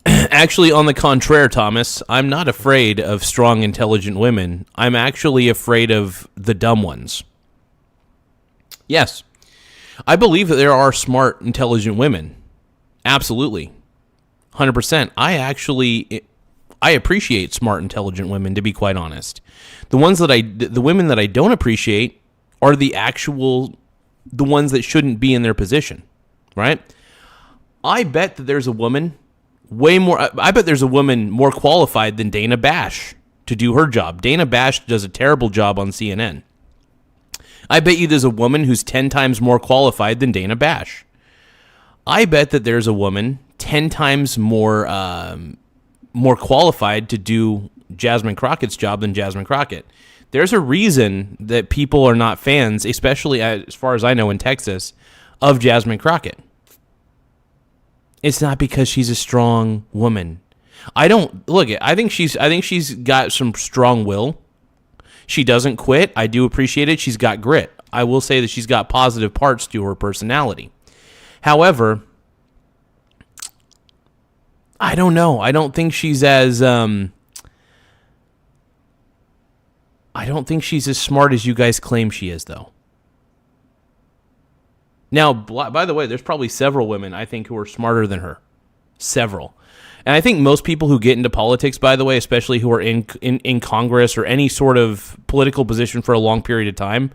Actually, on the contrary, Thomas, I'm not afraid of strong, intelligent women. I'm actually afraid of the dumb ones. Yes, I believe that there are smart, intelligent women. Absolutely. 100%. I appreciate smart, intelligent women, to be quite honest. The women that I don't appreciate are the ones that shouldn't be in their position, right? I bet that there's a woman I bet there's a woman more qualified than Dana Bash to do her job. Dana Bash does a terrible job on CNN. I bet you there's a woman who's 10 times more qualified than Dana Bash. I bet that there's a woman 10 times more qualified to do Jasmine Crockett's job than Jasmine Crockett. There's a reason that people are not fans, especially as far as I know in Texas, of Jasmine Crockett. It's not because she's a strong woman. I think she's got some strong will. She doesn't quit. I do appreciate it. She's got grit. I will say that she's got positive parts to her personality. However, I don't know. I don't think she's as smart as you guys claim she is, though. Now, by the way, there's probably several women, I think, who are smarter than her. Several. And I think most people who get into politics, by the way, especially who are in Congress or any sort of political position for a long period of time,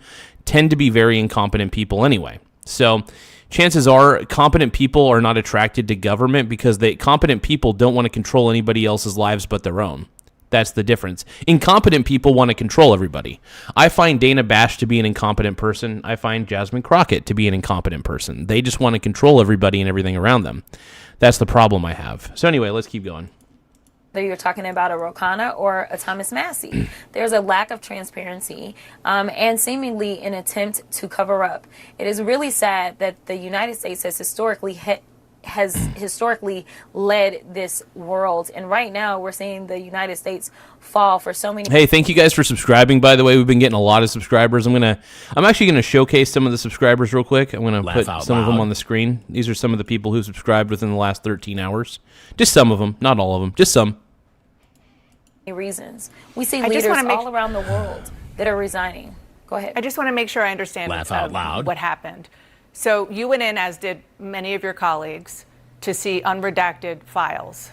tend to be very incompetent people anyway. So chances are competent people are not attracted to government because competent people don't want to control anybody else's lives but their own. That's the difference. Incompetent people want to control everybody. I find Dana Bash to be an incompetent person. I find Jasmine Crockett to be an incompetent person. They just want to control everybody and everything around them. That's the problem I have. So anyway, let's keep going. Whether you're talking about a Rokana or a Thomas Massey, there's a lack of transparency and seemingly an attempt to cover up. It is really sad that the United States has historically led this world, and right now we're seeing the United States fall for so many. Hey, thank you guys for subscribing. By the way, we've been getting a lot of subscribers. I'm actually gonna showcase some of the subscribers real quick. I'm gonna put some of them on the screen. These are some of the people who subscribed within the last 13 hours. Just some of them, not all of them. Just some. Reasons we see leaders all around the world that are resigning. Go ahead. I just want to make sure I understand what happened. So you went in, as did many of your colleagues, to see unredacted files.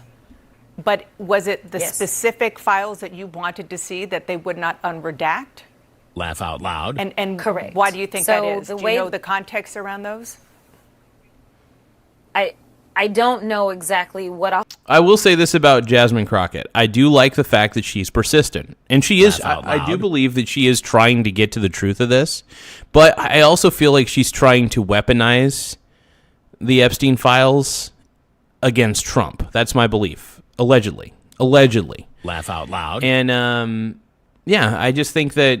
But was it the specific files that you wanted to see that they would not unredact? Laugh out loud. And correct. Why do you think that is? Do you know the context around those? I don't know exactly what I will say this about Jasmine Crockett. I do like the fact that she's persistent. And she is, I do believe that she is trying to get to the truth of this. But I also feel like she's trying to weaponize the Epstein files against Trump. That's my belief. Allegedly. Laugh out loud. And, I just think that,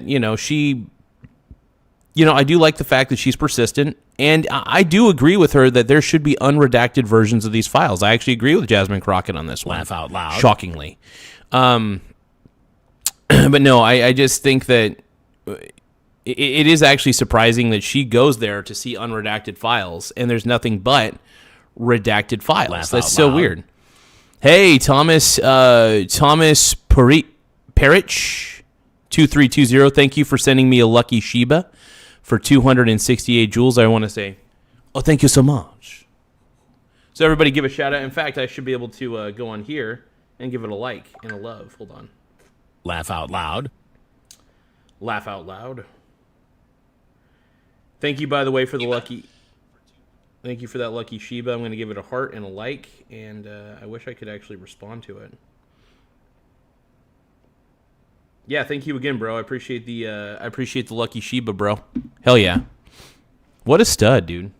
I do like the fact that she's persistent, and I do agree with her that there should be unredacted versions of these files. I actually agree with Jasmine Crockett on this one. Laugh out loud. Shockingly. But no, I just think that it is actually surprising that she goes there to see unredacted files, and there's nothing but redacted files. Laugh That's out so loud. weird. Hey, Thomas Perich 2320. Thank you for sending me a lucky Sheba for 268 joules. I want to say, oh, thank you so much. So everybody give a shout out. In fact, I should be able to go on here and give it a like and a love. Hold on. Laugh out loud. Laugh out loud. Thank you, by the way, for the lucky. Thank you for that lucky Sheba. I'm going to give it a heart and a like, and I wish I could actually respond to it. Yeah, thank you again, bro. I appreciate the lucky Sheba, bro. Hell yeah. What a stud, dude.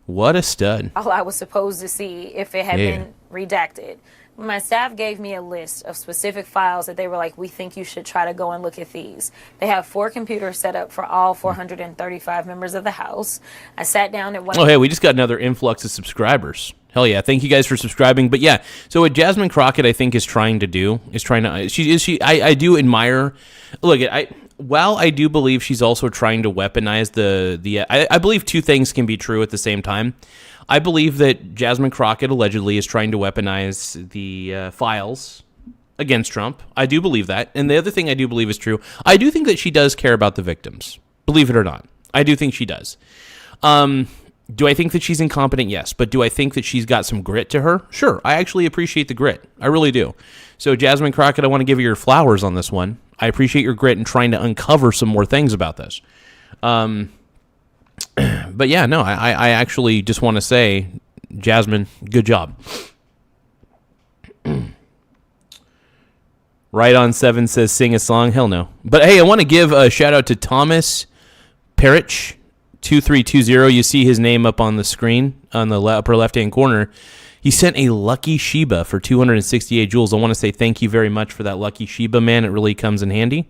What a stud. All I was supposed to see if it had been redacted. My staff gave me a list of specific files that they were like, we think you should try to go and look at these. They have 4 computers set up for all 435 members of the House. I sat down at one. Oh, hey, we just got another influx of subscribers. Hell yeah. Thank you guys for subscribing. But yeah, so what Jasmine Crockett, I think, is trying to do is I do admire. Look, while I do believe she's also trying to weaponize I believe two things can be true at the same time. I believe that Jasmine Crockett allegedly is trying to weaponize the files against Trump. I do believe that. And the other thing I do believe is true. I do think that she does care about the victims. Believe it or not. I do think she does. Do I think that she's incompetent? Yes. But do I think that she's got some grit to her? Sure. I actually appreciate the grit. I really do. So Jasmine Crockett, I want to give you your flowers on this one. I appreciate your grit in trying to uncover some more things about this. But yeah, no, I actually just want to say, Jasmine, good job. Right on 7 says sing a song. Hell no. But hey, I want to give a shout out to Thomas Perich 2320. You see his name up on the screen on the upper left hand corner. He sent a lucky Sheba for 268 joules. I want to say thank you very much for that lucky Sheba, man. It really comes in handy.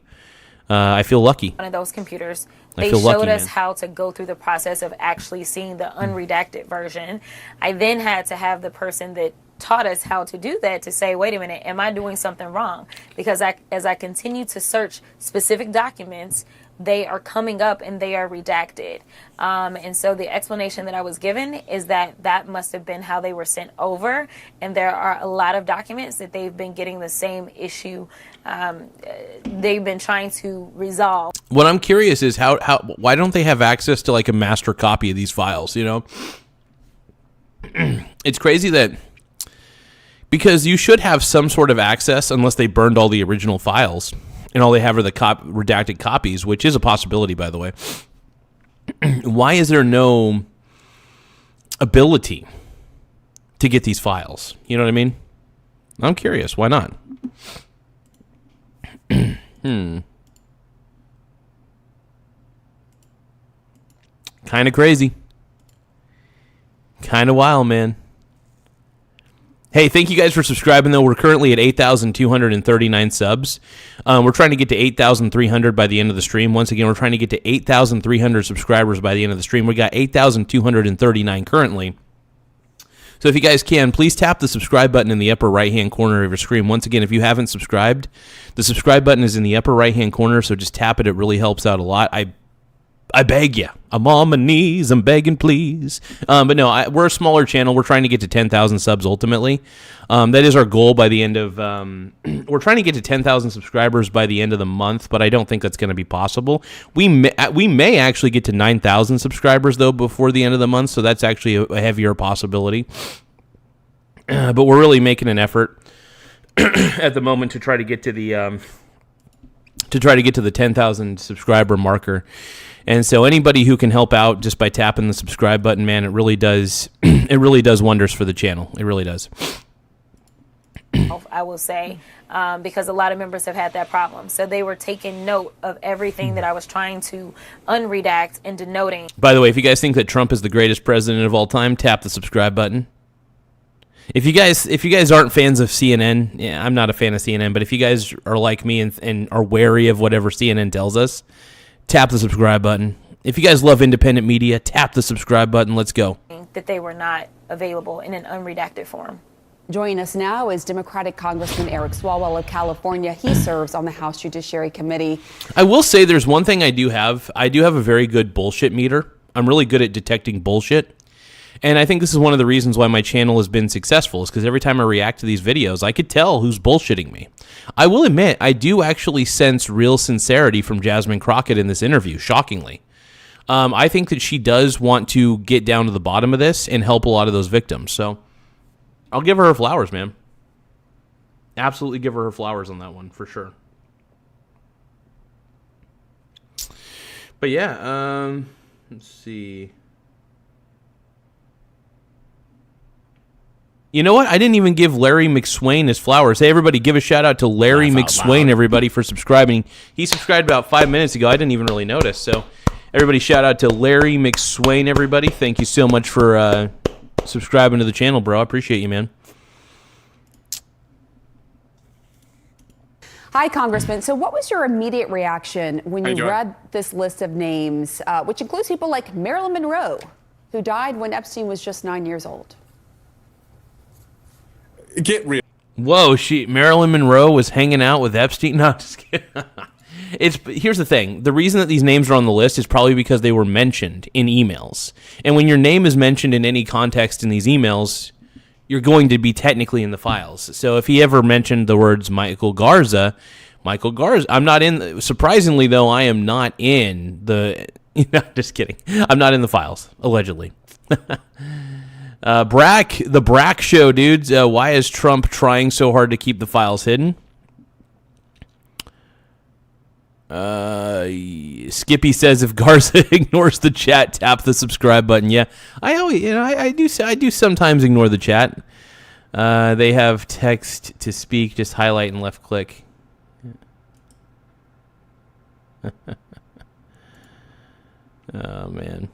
I feel lucky. One of those computers. I They feel showed lucky, us man. how to go through the process of actually seeing the unredacted version. I then had to have the person that taught us how to do that to say, wait a minute, am I doing something wrong? Because as I continue to search specific documents, they are coming up and they are redacted. And so the explanation that I was given is that must have been how they were sent over. And there are a lot of documents that they've been getting the same issue. They've been trying to resolve. What I'm curious is why don't they have access to like a master copy of these files, you know? It's crazy that because you should have some sort of access unless they burned all the original files and all they have are the redacted copies, which is a possibility, by the way. Why is there no ability to get these files? You know what I mean? I'm curious. Why not? Kind of crazy. Kind of wild, man. Hey, thank you guys for subscribing, though. We're currently at 8,239 subs. We're trying to get to 8,300 by the end of the stream. Once again, we're trying to get to 8,300 subscribers by the end of the stream. We got 8,239 currently. So if you guys can, please tap the subscribe button in the upper right-hand corner of your screen. Once again, if you haven't subscribed, the subscribe button is in the upper right-hand corner, so just tap it. It really helps out a lot. I beg you. I'm on my knees. I'm begging, please. But no, we're a smaller channel. We're trying to get to 10,000 subs ultimately. That is our goal by the end of... we're trying to get to 10,000 subscribers by the end of the month, but I don't think that's going to be possible. We may actually get to 9,000 subscribers, though, before the end of the month, so that's actually a heavier possibility. But we're really making an effort at the moment to try to get to the... to try to get to the 10,000 subscriber marker. And so anybody who can help out just by tapping the subscribe button, man, it really does wonders for the channel. It really does. I will say, because a lot of members have had that problem. So they were taking note of everything that I was trying to unredact and denoting. By the way, if you guys think that Trump is the greatest president of all time, tap the subscribe button. If you guys aren't fans of CNN, yeah, I'm not a fan of CNN, but if you guys are like me and are wary of whatever CNN tells us, tap the subscribe button. If you guys love independent media, tap the subscribe button. Let's go. That they were not available in an unredacted form. Joining us now is Democratic Congressman Eric Swalwell of California. He serves on the House Judiciary Committee. I will say there's one thing I do have. I do have a very good bullshit meter. I'm really good at detecting bullshit. And I think this is one of the reasons why my channel has been successful, is because every time I react to these videos, I could tell who's bullshitting me. I will admit, I do actually sense real sincerity from Jasmine Crockett in this interview, shockingly. I think that she does want to get down to the bottom of this and help a lot of those victims. So I'll give her flowers, man. Absolutely give her flowers on that one, for sure. But yeah, let's see. You know what? I didn't even give Larry McSwain his flowers. Hey, everybody, give a shout out to Larry McSwain, everybody, for subscribing. He subscribed about 5 minutes ago. I didn't even really notice. So everybody, shout out to Larry McSwain, everybody. Thank you so much for subscribing to the channel, bro. I appreciate you, man. Hi, Congressman. So what was your immediate reaction when you read this list of names, which includes people like Marilyn Monroe, who died when Epstein was just 9 years old? Get real. Whoa, Marilyn Monroe was hanging out with Epstein? No, just kidding. Here's the thing. The reason that these names are on the list is probably because they were mentioned in emails. And when your name is mentioned in any context in these emails, you're going to be technically in the files. So if he ever mentioned the words Michael Garza, I'm not in. Surprisingly, though, I am not in the. Just kidding. I'm not in the files, allegedly. The Brack Show, dudes. Why is Trump trying so hard to keep the files hidden? Skippy says if Garza ignores the chat, tap the subscribe button. Yeah, I always, I do sometimes ignore the chat. They have text to speak. Just highlight and left click. Oh man.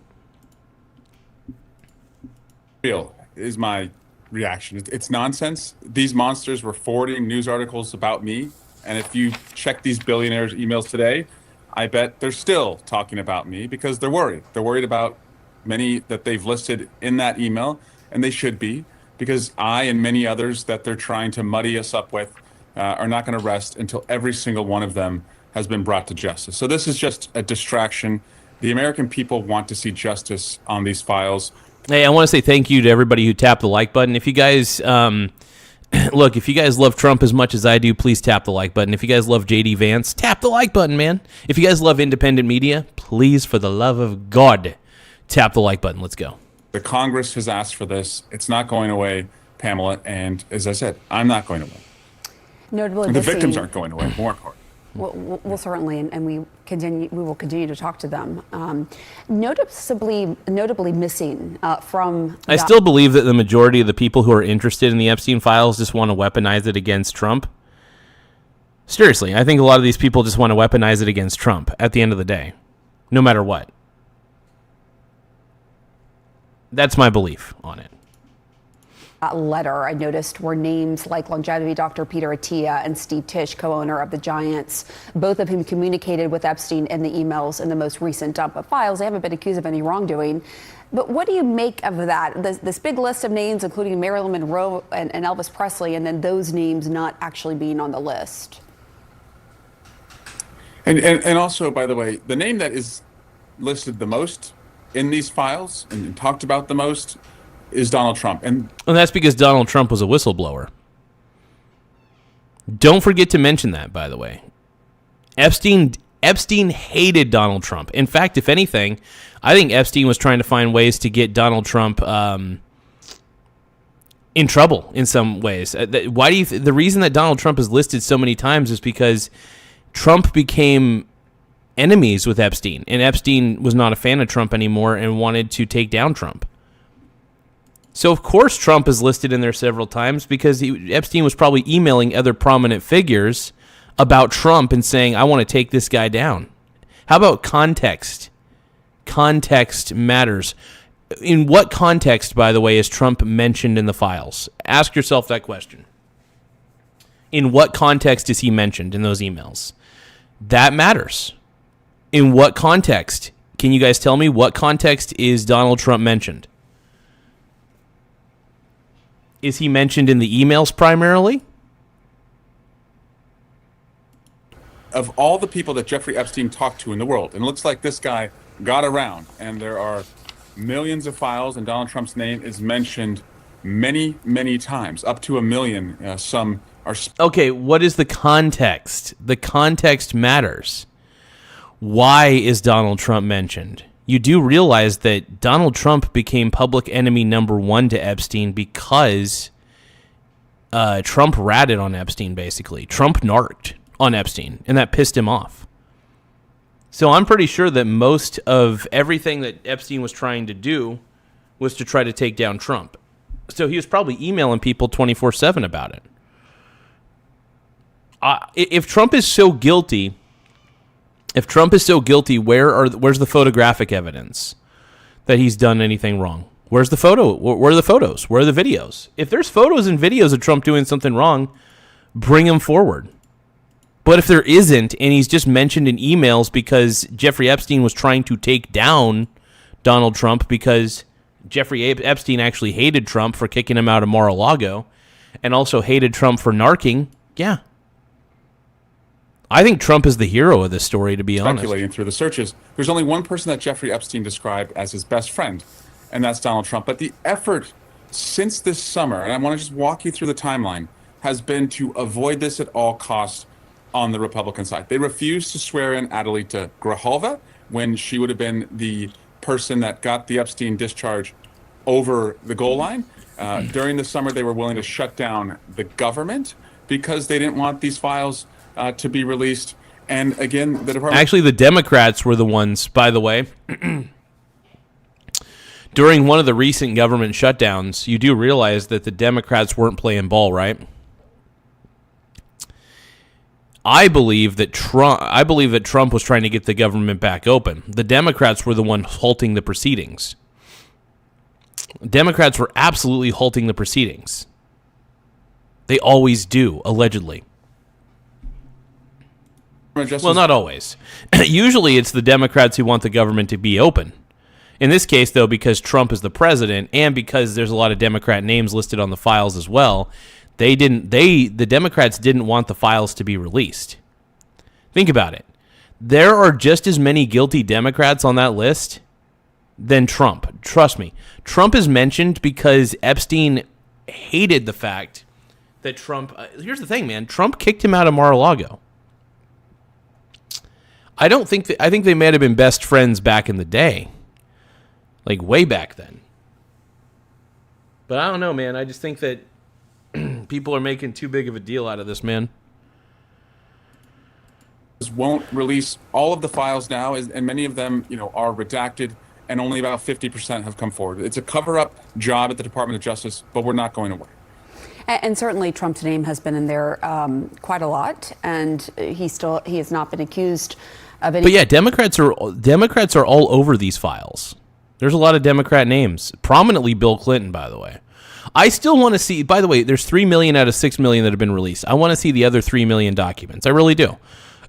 Real is my reaction. It's nonsense. These monsters were forwarding news articles about me, and if you check these billionaires' emails today, I bet they're still talking about me because they're worried. They're worried about many that they've listed in that email, and they should be, because I and many others that they're trying to muddy us up with are not going to rest until every single one of them has been brought to justice. So this is just a distraction. The American people want to see justice on these files. Hey, I want to say thank you to everybody who tapped the like button. If you guys, look, if you guys love Trump as much as I do, please tap the like button. If you guys love J.D. Vance, tap the like button, man. If you guys love independent media, please, for the love of God, tap the like button. Let's go. The Congress has asked for this. It's not going away, Pamela. And as I said, I'm not going away. Notably, the victims aren't going away. More important. Well, certainly, and we will continue to talk to them. Notably missing from. I still believe that the majority of the people who are interested in the Epstein files just want to weaponize it against Trump. Seriously, I think a lot of these people just want to weaponize it against Trump at the end of the day, no matter what. That's my belief on it. Letter I noticed were names like longevity Dr. Peter Attia and Steve Tisch, co-owner of the Giants, both of whom communicated with Epstein in the emails in the most recent dump of files. They haven't been accused of any wrongdoing. But what do you make of that? This big list of names, including Marilyn Monroe and Elvis Presley, and then those names not actually being on the list. And also, by the way, the name that is listed the most in these files and talked about the most is Donald Trump. And that's because Donald Trump was a whistleblower. Don't forget to mention that, by the way. Epstein hated Donald Trump. In fact, if anything, I think Epstein was trying to find ways to get Donald Trump in trouble in some ways. Why do you the reason that Donald Trump is listed so many times is because Trump became enemies with Epstein, and Epstein was not a fan of Trump anymore and wanted to take down Trump. So, of course, Trump is listed in there several times because Epstein was probably emailing other prominent figures about Trump and saying, I want to take this guy down. How about context? Context matters. In what context, by the way, is Trump mentioned in the files? Ask yourself that question. In what context is he mentioned in those emails? That matters. In what context? Can you guys tell me what context is Donald Trump mentioned? Is he mentioned in the emails primarily? Of all the people that Jeffrey Epstein talked to in the world, and it looks like this guy got around, and there are millions of files, and Donald Trump's name is mentioned many, many times, up to 1 million. Some are... Okay, what is the context? The context matters. Why is Donald Trump mentioned? You do realize that Donald Trump became public enemy number 1 to Epstein because Trump ratted on Epstein, basically. Trump narked on Epstein, and that pissed him off. So I'm pretty sure that most of everything that Epstein was trying to do was to try to take down Trump. So he was probably emailing people 24/7 about it. If Trump is so guilty, where's the photographic evidence that he's done anything wrong? Where's the photo? Where are the photos? Where are the videos? If there's photos and videos of Trump doing something wrong, bring them forward. But if there isn't, and he's just mentioned in emails because Jeffrey Epstein was trying to take down Donald Trump because Jeffrey Epstein actually hated Trump for kicking him out of Mar-a-Lago and also hated Trump for narking, yeah. I think Trump is the hero of this story, to be honest. Speculating through the searches, there's only one person that Jeffrey Epstein described as his best friend, and that's Donald Trump. But the effort since this summer, and I want to just walk you through the timeline, has been to avoid this at all costs on the Republican side. They refused to swear in Adelita Grijalva when she would have been the person that got the Epstein discharge over the goal line. During the summer, they were willing to shut down the government because they didn't want these files to be released. And again, the department... Actually, the Democrats were the ones, by the way. During one of the recent government shutdowns, you do realize that the Democrats weren't playing ball, right? I believe that Trump was trying to get the government back open. The Democrats were the ones halting the proceedings. Democrats were absolutely halting the proceedings. They always do, allegedly. Well, not always. Usually it's the Democrats who want the government to be open. In this case, though, because Trump is the president and because there's a lot of Democrat names listed on the files as well, the Democrats didn't want the files to be released. Think about it. There are just as many guilty Democrats on that list than Trump. Trust me. Trump is mentioned because Epstein hated the fact that Trump... here's the thing, man. Trump kicked him out of Mar-a-Lago. I think they might have been best friends back in the day. Like, way back then. But I don't know, man. I just think that people are making too big of a deal out of this, man. Won't release all of the files now, and many of them, are redacted, and only about 50% have come forward. It's a cover-up job at the Department of Justice, but we're not going away. And certainly Trump's name has been in there quite a lot, and he has not been accused of any... But yeah, Democrats are all over these files. There's a lot of Democrat names. Prominently Bill Clinton, by the way. I still want to see, by the way, there's 3 million out of 6 million that have been released. I want to see the other 3 million documents. I really do.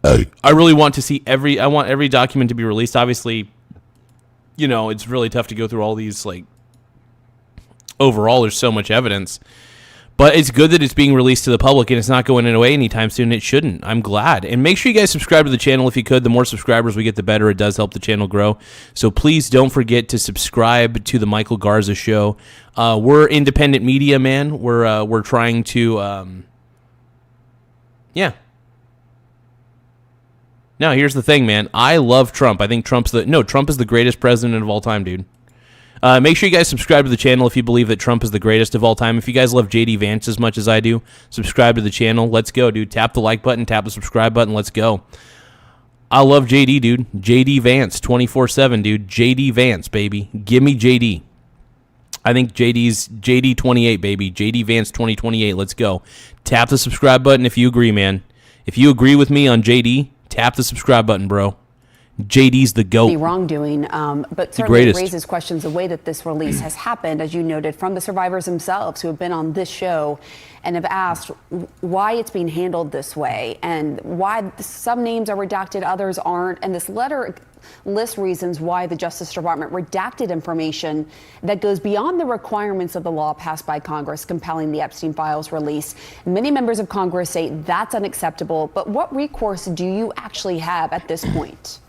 I really want to see I want every document to be released. Obviously, it's really tough to go through all these, overall, there's so much evidence. But it's good that it's being released to the public and it's not going away anytime soon. It shouldn't. I'm glad. And make sure you guys subscribe to the channel if you could. The more subscribers we get, the better. It does help the channel grow. So please don't forget to subscribe to the Michael Garza Show. We're independent media, man. We're trying to, yeah. Now, here's the thing, man. I love Trump. I think Trump is the greatest president of all time, dude. Make sure you guys subscribe to the channel if you believe that Trump is the greatest of all time. If you guys love JD Vance as much as I do, subscribe to the channel. Let's go, dude. Tap the like button, tap the subscribe button. Let's go. I love JD, dude. JD Vance, 24/7, dude. JD Vance, baby. Give me JD. I think JD's JD 28, baby. JD Vance 2028. Let's go. Tap the subscribe button if you agree, man. If you agree with me on JD, tap the subscribe button, bro. JD's the GOAT. The wrongdoing, but certainly it raises questions the way that this release has happened, as you noted, from the survivors themselves who have been on this show and have asked why it's being handled this way and why some names are redacted, others aren't. And this letter lists reasons why the Justice Department redacted information that goes beyond the requirements of the law passed by Congress compelling the Epstein files release. Many members of Congress say that's unacceptable. But what recourse do you actually have at this point?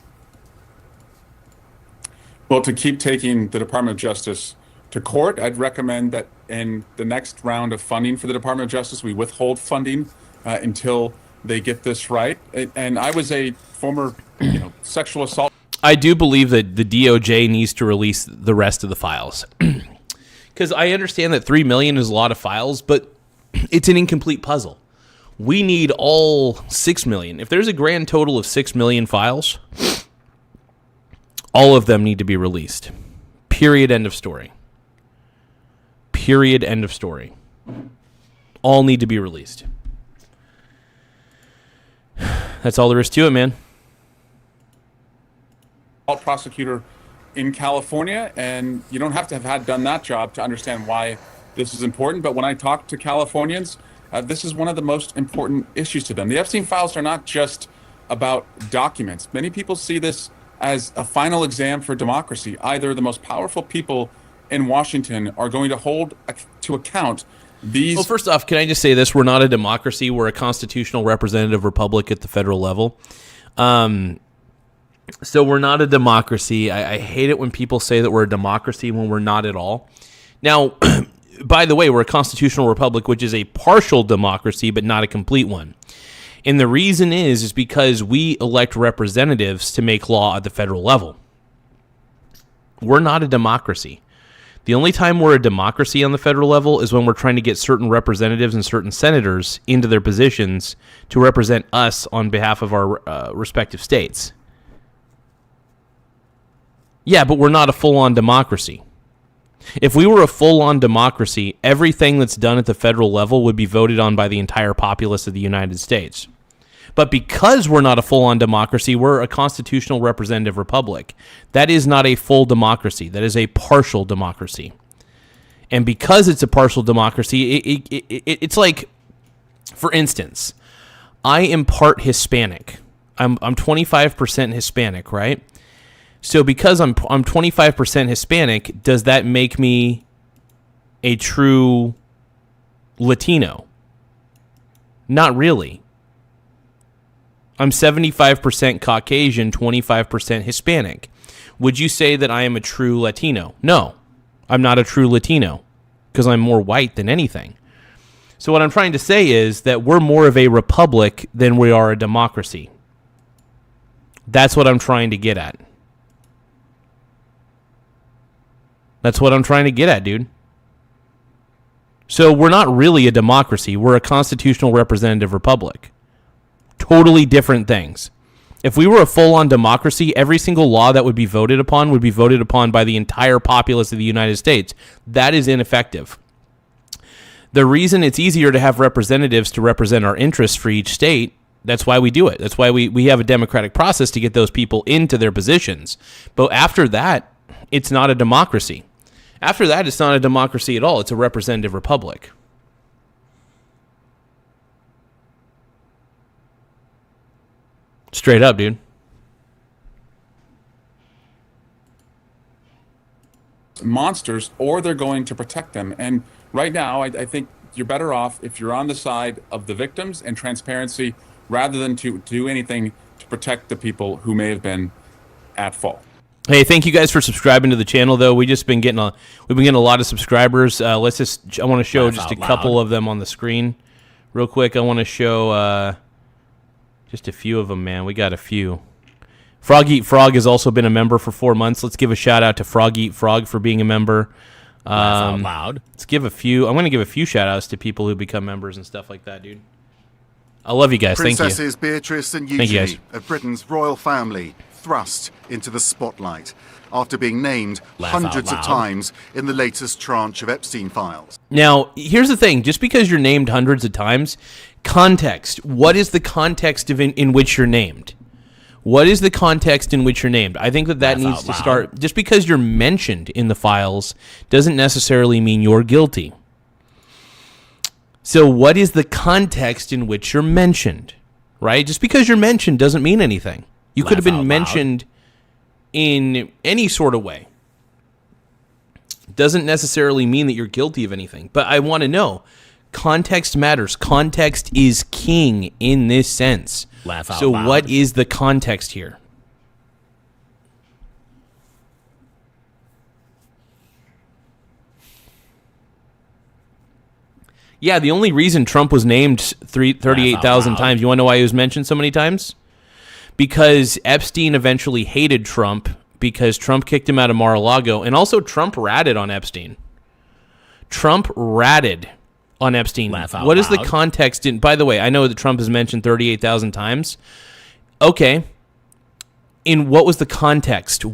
Well, to keep taking the Department of Justice to court, I'd recommend that in the next round of funding for the Department of Justice, we withhold funding until they get this right. And I was a former, sexual assault. I do believe that the DOJ needs to release the rest of the files. Because I understand that 3 million is a lot of files, but it's an incomplete puzzle. We need all 6 million. If there's a grand total of 6 million files, all of them need to be released. Period. End of story. Period. End of story. All need to be released. That's all there is to it, man. Prosecutor in California, and you don't have to have done that job to understand why this is important. But when I talk to Californians, this is one of the most important issues to them. The Epstein files are not just about documents. Many people see this as a final exam for democracy. Either the most powerful people in Washington are going to hold to account these. Well, first off, can I just say this? We're not a democracy. We're a constitutional representative republic at the federal level. So we're not a democracy. I hate it when people say that we're a democracy when we're not at all. Now, by the way, we're a constitutional republic, which is a partial democracy, but not a complete one. And the reason is because we elect representatives to make law at the federal level. We're not a democracy. The only time we're a democracy on the federal level is when we're trying to get certain representatives and certain senators into their positions to represent us on behalf of our respective states. Yeah, but we're not a full-on democracy. If we were a full-on democracy, everything that's done at the federal level would be voted on by the entire populace of the United States. But because we're not a full-on democracy, we're a constitutional representative republic. That is not a full democracy. That is a partial democracy. And because it's a partial democracy, it's like, for instance, I am part Hispanic. I'm 25% Hispanic, right? So because I'm 25% Hispanic, does that make me a true Latino? Not really. I'm 75% Caucasian, 25% Hispanic. Would you say that I am a true Latino? No, I'm not a true Latino because I'm more white than anything. So what I'm trying to say is that we're more of a republic than we are a democracy. That's what I'm trying to get at. That's what I'm trying to get at, dude. So we're not really a democracy. We're a constitutional representative republic. Totally different things. If we were a full-on democracy, every single law that would be voted upon by the entire populace of the United States. That is ineffective. The reason it's easier to have representatives to represent our interests for each state, that's why we do it. That's why we have a democratic process to get those people into their positions. But after that, it's not a democracy. After that, it's not a democracy at all. It's a representative republic. Straight up, dude. Monsters, or they're going to protect them. And right now, I think you're better off if you're on the side of the victims and transparency rather than to do anything to protect the people who may have been at fault. Hey, thank you guys for subscribing to the channel. Though we've been getting a lot of subscribers. I want to show just a couple of them on the screen, real quick. I want to show just a few of them, man. We got a few. Frog Eat Frog has also been a member for 4 months. Let's give a shout out to Frog Eat Frog for being a member. Laugh out loud. Let's give a few. I'm going to give a few shout outs to people who become members and stuff like that, dude. I love you guys. Thank you. Princesses Beatrice and Eugenie of Britain's royal family thrust into the spotlight after being named hundreds of times in the latest tranche of Epstein files. Now, here's the thing. Just because you're named hundreds of times, context. What is the context of in which you're named? What is the context in which you're named? I think that needs to start. Just because you're mentioned in the files doesn't necessarily mean you're guilty. So what is the context in which you're mentioned, right? Just because you're mentioned doesn't mean anything. You could have been mentioned in any sort of way. Doesn't necessarily mean that you're guilty of anything. But I want to know, context matters. Context is king in this sense. So what is the context here? Yeah, the only reason Trump was named 38,000 times, you want to know why he was mentioned so many times? Because Epstein eventually hated Trump because Trump kicked him out of Mar-a-Lago, and also Trump ratted on Epstein. Trump ratted on Epstein. What is the context in? By the way, I know that Trump is mentioned 38,000 times. Okay. In what was the context?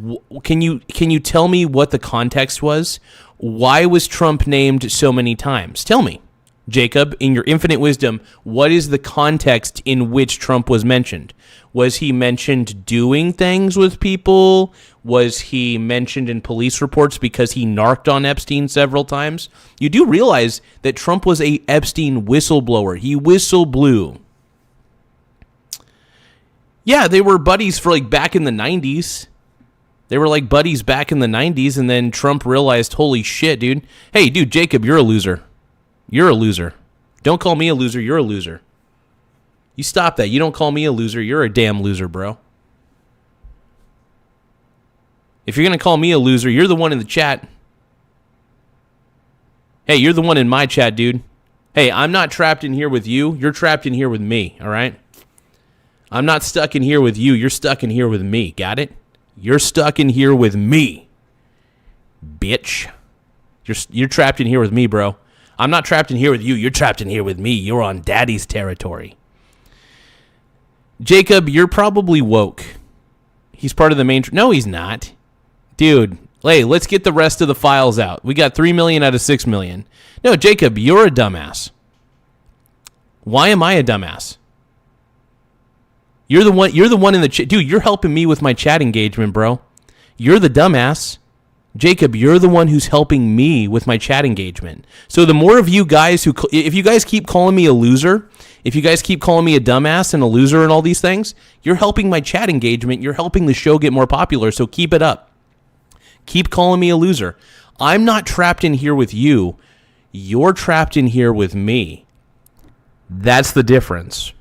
Can you tell me what the context was? Why was Trump named so many times? Tell me, Jacob, in your infinite wisdom, what is the context in which Trump was mentioned? Was he mentioned doing things with people? Was he mentioned in police reports because he narked on Epstein several times? You do realize that Trump was a Epstein whistleblower. He whistle blew. Yeah, they were buddies for like back in the 90s. They were like buddies back in the 90s, and then Trump realized, holy shit, dude. Hey, dude, Jacob, you're a loser. You're a loser. Don't call me a loser. You're a loser. You stop that. You don't call me a loser. You're a damn loser, bro. If you're going to call me a loser, you're the one in the chat. Hey, you're the one in my chat, dude. Hey, I'm not trapped in here with you. You're trapped in here with me, all right? I'm not stuck in here with you. You're stuck in here with me. Got it? You're stuck in here with me, bitch. You're trapped in here with me, bro. I'm not trapped in here with you. You're trapped in here with me. You're on daddy's territory. Jacob, you're probably woke. He's part of the main... No, he's not. Dude, hey, let's get the rest of the files out. We got 3 million out of 6 million. No, Jacob, you're a dumbass. Why am I a dumbass? You're the one in the chat. Dude, you're helping me with my chat engagement, bro. You're the dumbass. Jacob, you're the one who's helping me with my chat engagement. So the more of you guys if you guys keep calling me a loser, if you guys keep calling me a dumbass and a loser and all these things, you're helping my chat engagement. You're helping the show get more popular. So keep it up. Keep calling me a loser. I'm not trapped in here with you. You're trapped in here with me. That's the difference.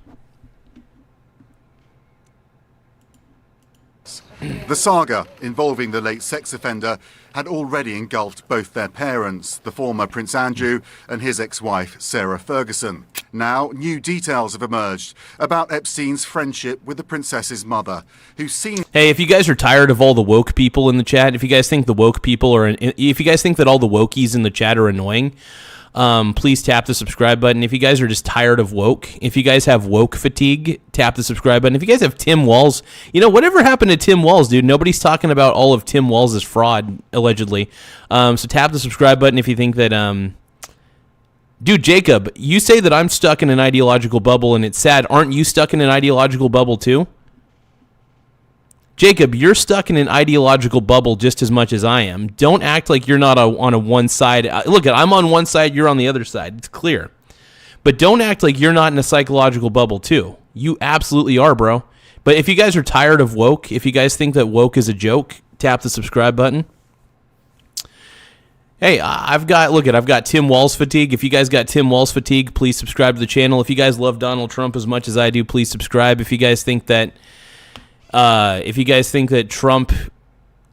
The saga involving the late sex offender had already engulfed both their parents, the former Prince Andrew and his ex-wife, Sarah Ferguson. Now, new details have emerged about Epstein's friendship with the princess's mother, who seemed... Hey, if you guys are tired of all the woke people in the chat, if you guys think the woke people are... If you guys think that all the wokies in the chat are annoying... please tap the subscribe button. If you guys are just tired of woke, if you guys have woke fatigue, tap the subscribe button. If you guys have Tim Walz, whatever happened to Tim Walz, dude? Nobody's talking about all of Tim Walz's fraud, allegedly. So tap the subscribe button if you think that, dude, Jacob, you say that I'm stuck in an ideological bubble and it's sad. Aren't you stuck in an ideological bubble too? Jacob, you're stuck in an ideological bubble just as much as I am. Don't act like you're not on a one side. Look, I'm on one side, you're on the other side. It's clear. But don't act like you're not in a psychological bubble too. You absolutely are, bro. But if you guys are tired of woke, if you guys think that woke is a joke, tap the subscribe button. Hey, I've got Tim Walz fatigue. If you guys got Tim Walz fatigue, please subscribe to the channel. If you guys love Donald Trump as much as I do, please subscribe. If you guys think that Trump,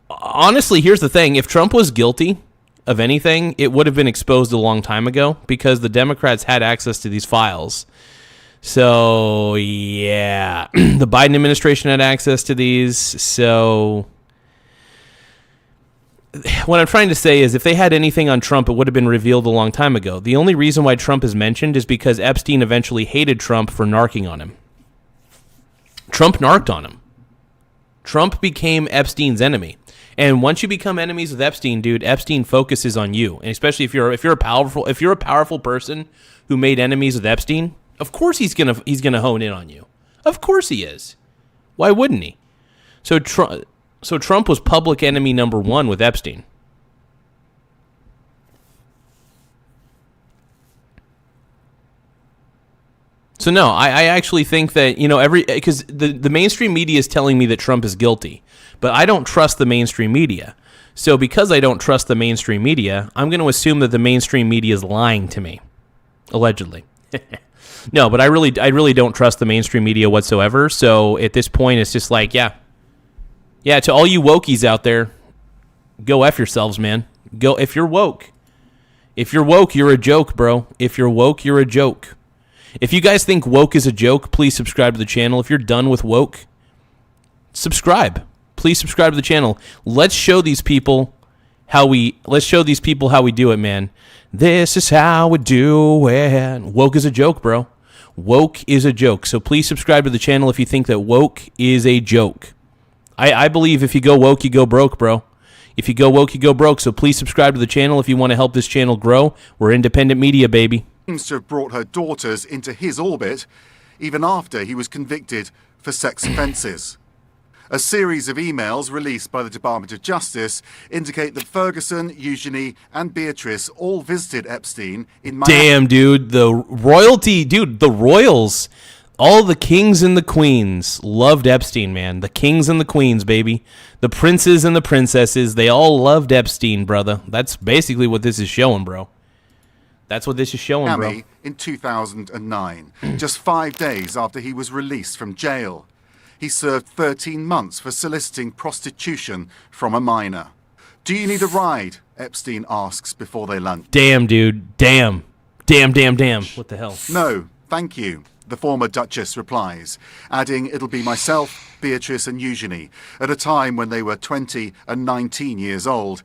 honestly, here's the thing. If Trump was guilty of anything, it would have been exposed a long time ago because the Democrats had access to these files. So, yeah, the Biden administration had access to these. So what I'm trying to say is if they had anything on Trump, it would have been revealed a long time ago. The only reason why Trump is mentioned is because Epstein eventually hated Trump for narking on him. Trump narked on him. Trump became Epstein's enemy. And once you become enemies with Epstein, dude, Epstein focuses on you. And especially if you're a powerful person who made enemies with Epstein, of course he's gonna hone in on you. Of course he is. Why wouldn't he? So Trump was public enemy number one with Epstein. So no, I actually think that, because the mainstream media is telling me that Trump is guilty, but I don't trust the mainstream media. So because I don't trust the mainstream media, I'm going to assume that the mainstream media is lying to me, allegedly. No, but I really don't trust the mainstream media whatsoever. So at this point, it's just like, yeah, to all you wokies out there, go F yourselves, man. Go, if you're woke. If you're woke, you're a joke, bro. If you're woke, you're a joke. If you guys think woke is a joke, please subscribe to the channel. If you're done with woke, subscribe. Please subscribe to the channel. Let's show these people how we do it, man. This is how we do it. Woke is a joke, bro. Woke is a joke. So please subscribe to the channel if you think that woke is a joke. I believe if you go woke, you go broke, bro. If you go woke, you go broke. So please subscribe to the channel if you want to help this channel grow. We're independent media, baby. Seems to have brought her daughters into his orbit even after he was convicted for sex offences. A series of emails released by the Department of Justice indicate that Ferguson, Eugenie and Beatrice all visited Epstein in Miami. Damn, dude, the royals, all the kings and the queens loved Epstein, man. The kings and the queens, baby. The princes and the princesses, they all loved Epstein, brother. That's basically what this is showing, bro. That's what this is showing, bro. In 2009, just 5 days after he was released from jail. He served 13 months for soliciting prostitution from a minor. Do you need a ride? Epstein asks before they lunch. Damn, dude. Damn. What the hell? No, thank you, the former Duchess replies, adding it'll be myself, Beatrice and Eugenie, at a time when they were 20 and 19 years old.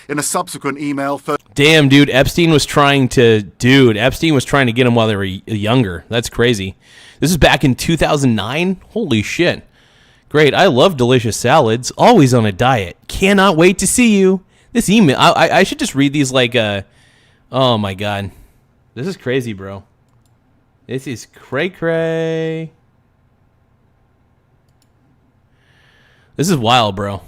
In a subsequent email... Damn, dude, Epstein was trying to get him while they were younger. That's crazy. This is back in 2009? Holy shit. Great, I love delicious salads. Always on a diet. Cannot wait to see you. This email, I should just read these like, oh my god. This is crazy, bro. This is cray-cray. This is wild, bro.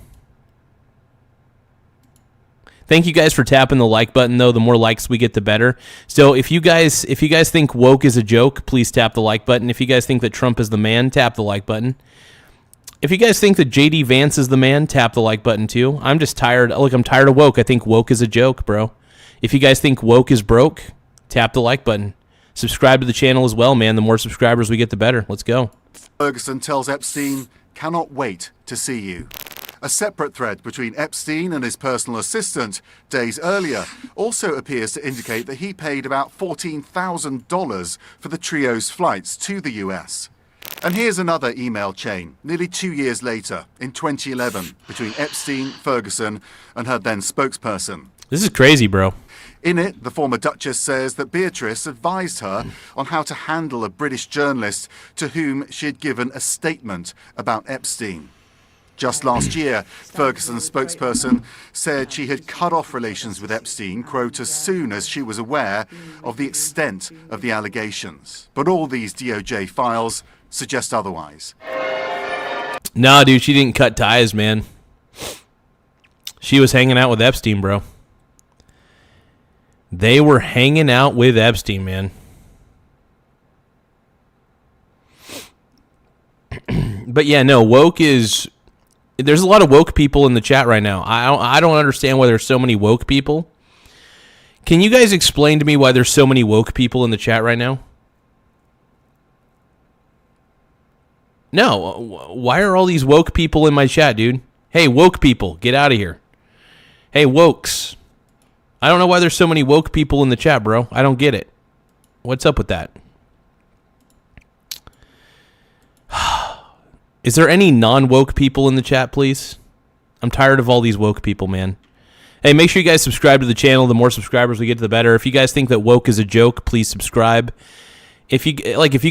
Thank you guys for tapping the like button, though. The more likes we get, the better. So if you guys think woke is a joke, please tap the like button. If you guys think that Trump is the man, tap the like button. If you guys think that JD Vance is the man, tap the like button too. I'm just tired. Look, I'm tired of woke. I think woke is a joke, bro. If you guys think woke is broke, tap the like button. Subscribe to the channel as well, man. The more subscribers we get, the better. Let's go. Ferguson tells Epstein, cannot wait to see you. A separate thread between Epstein and his personal assistant days earlier also appears to indicate that he paid about $14,000 for the trio's flights to the US. And here's another email chain, nearly 2 years later, in 2011, between Epstein, Ferguson, and her then spokesperson. This is crazy, bro. In it, the former Duchess says that Beatrice advised her on how to handle a British journalist to whom she had given a statement about Epstein. Just last year, Ferguson's spokesperson said she had cut off relations with Epstein, quote, as soon as she was aware of the extent of the allegations. But all these DOJ files suggest otherwise. Nah, dude, she didn't cut ties, man. She was hanging out with Epstein, bro. They were hanging out with Epstein, man. But yeah, no, woke is... There's a lot of woke people in the chat right now. I don't understand why there's so many woke people. Can you guys explain to me why there's so many woke people in the chat right now? No, why are all these woke people in my chat, dude? Hey, woke people, get out of here. Hey, wokes. I don't know why there's so many woke people in the chat, bro. I don't get it. What's up with that? Is there any non-woke people in the chat, please? I'm tired of all these woke people, man. Hey, make sure you guys subscribe to the channel. The more subscribers we get, the better. If you guys think that woke is a joke, please subscribe. If you